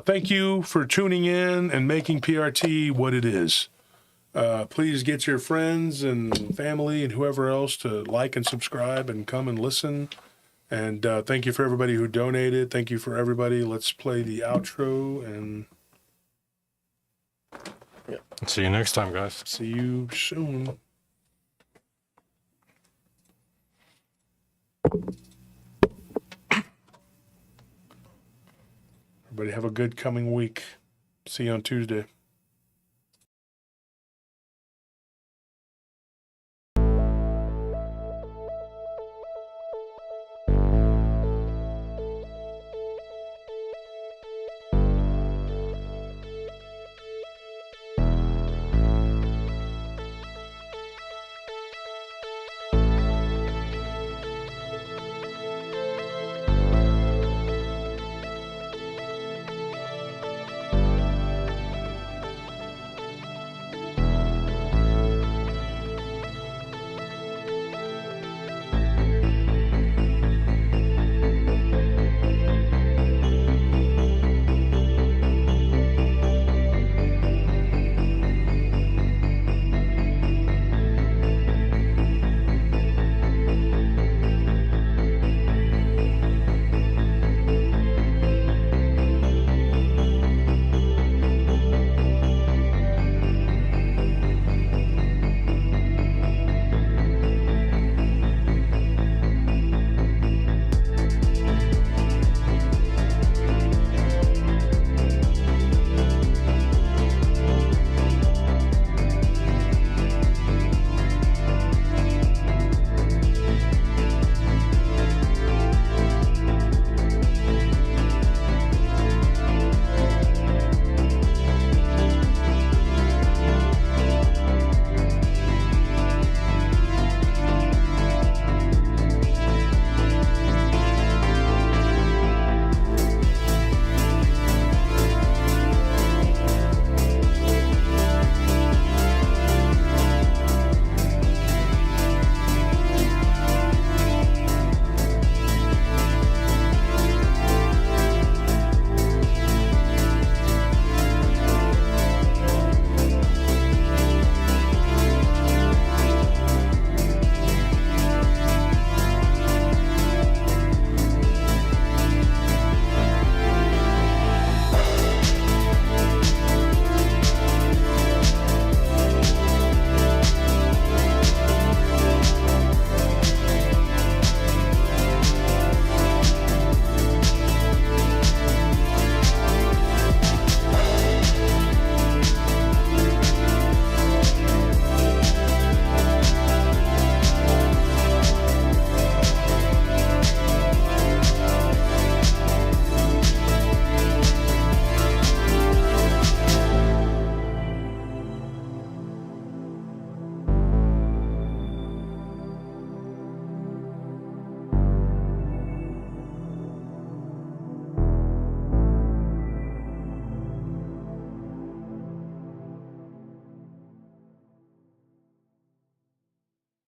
thank you for tuning in and making PRT what it is. Please get your friends and family and whoever else to like and subscribe and come and listen. And thank you for everybody who donated. Thank you for everybody. Let's play the outro and See you next time, guys. see you soon. Everybody have a good coming week. See you on Tuesday.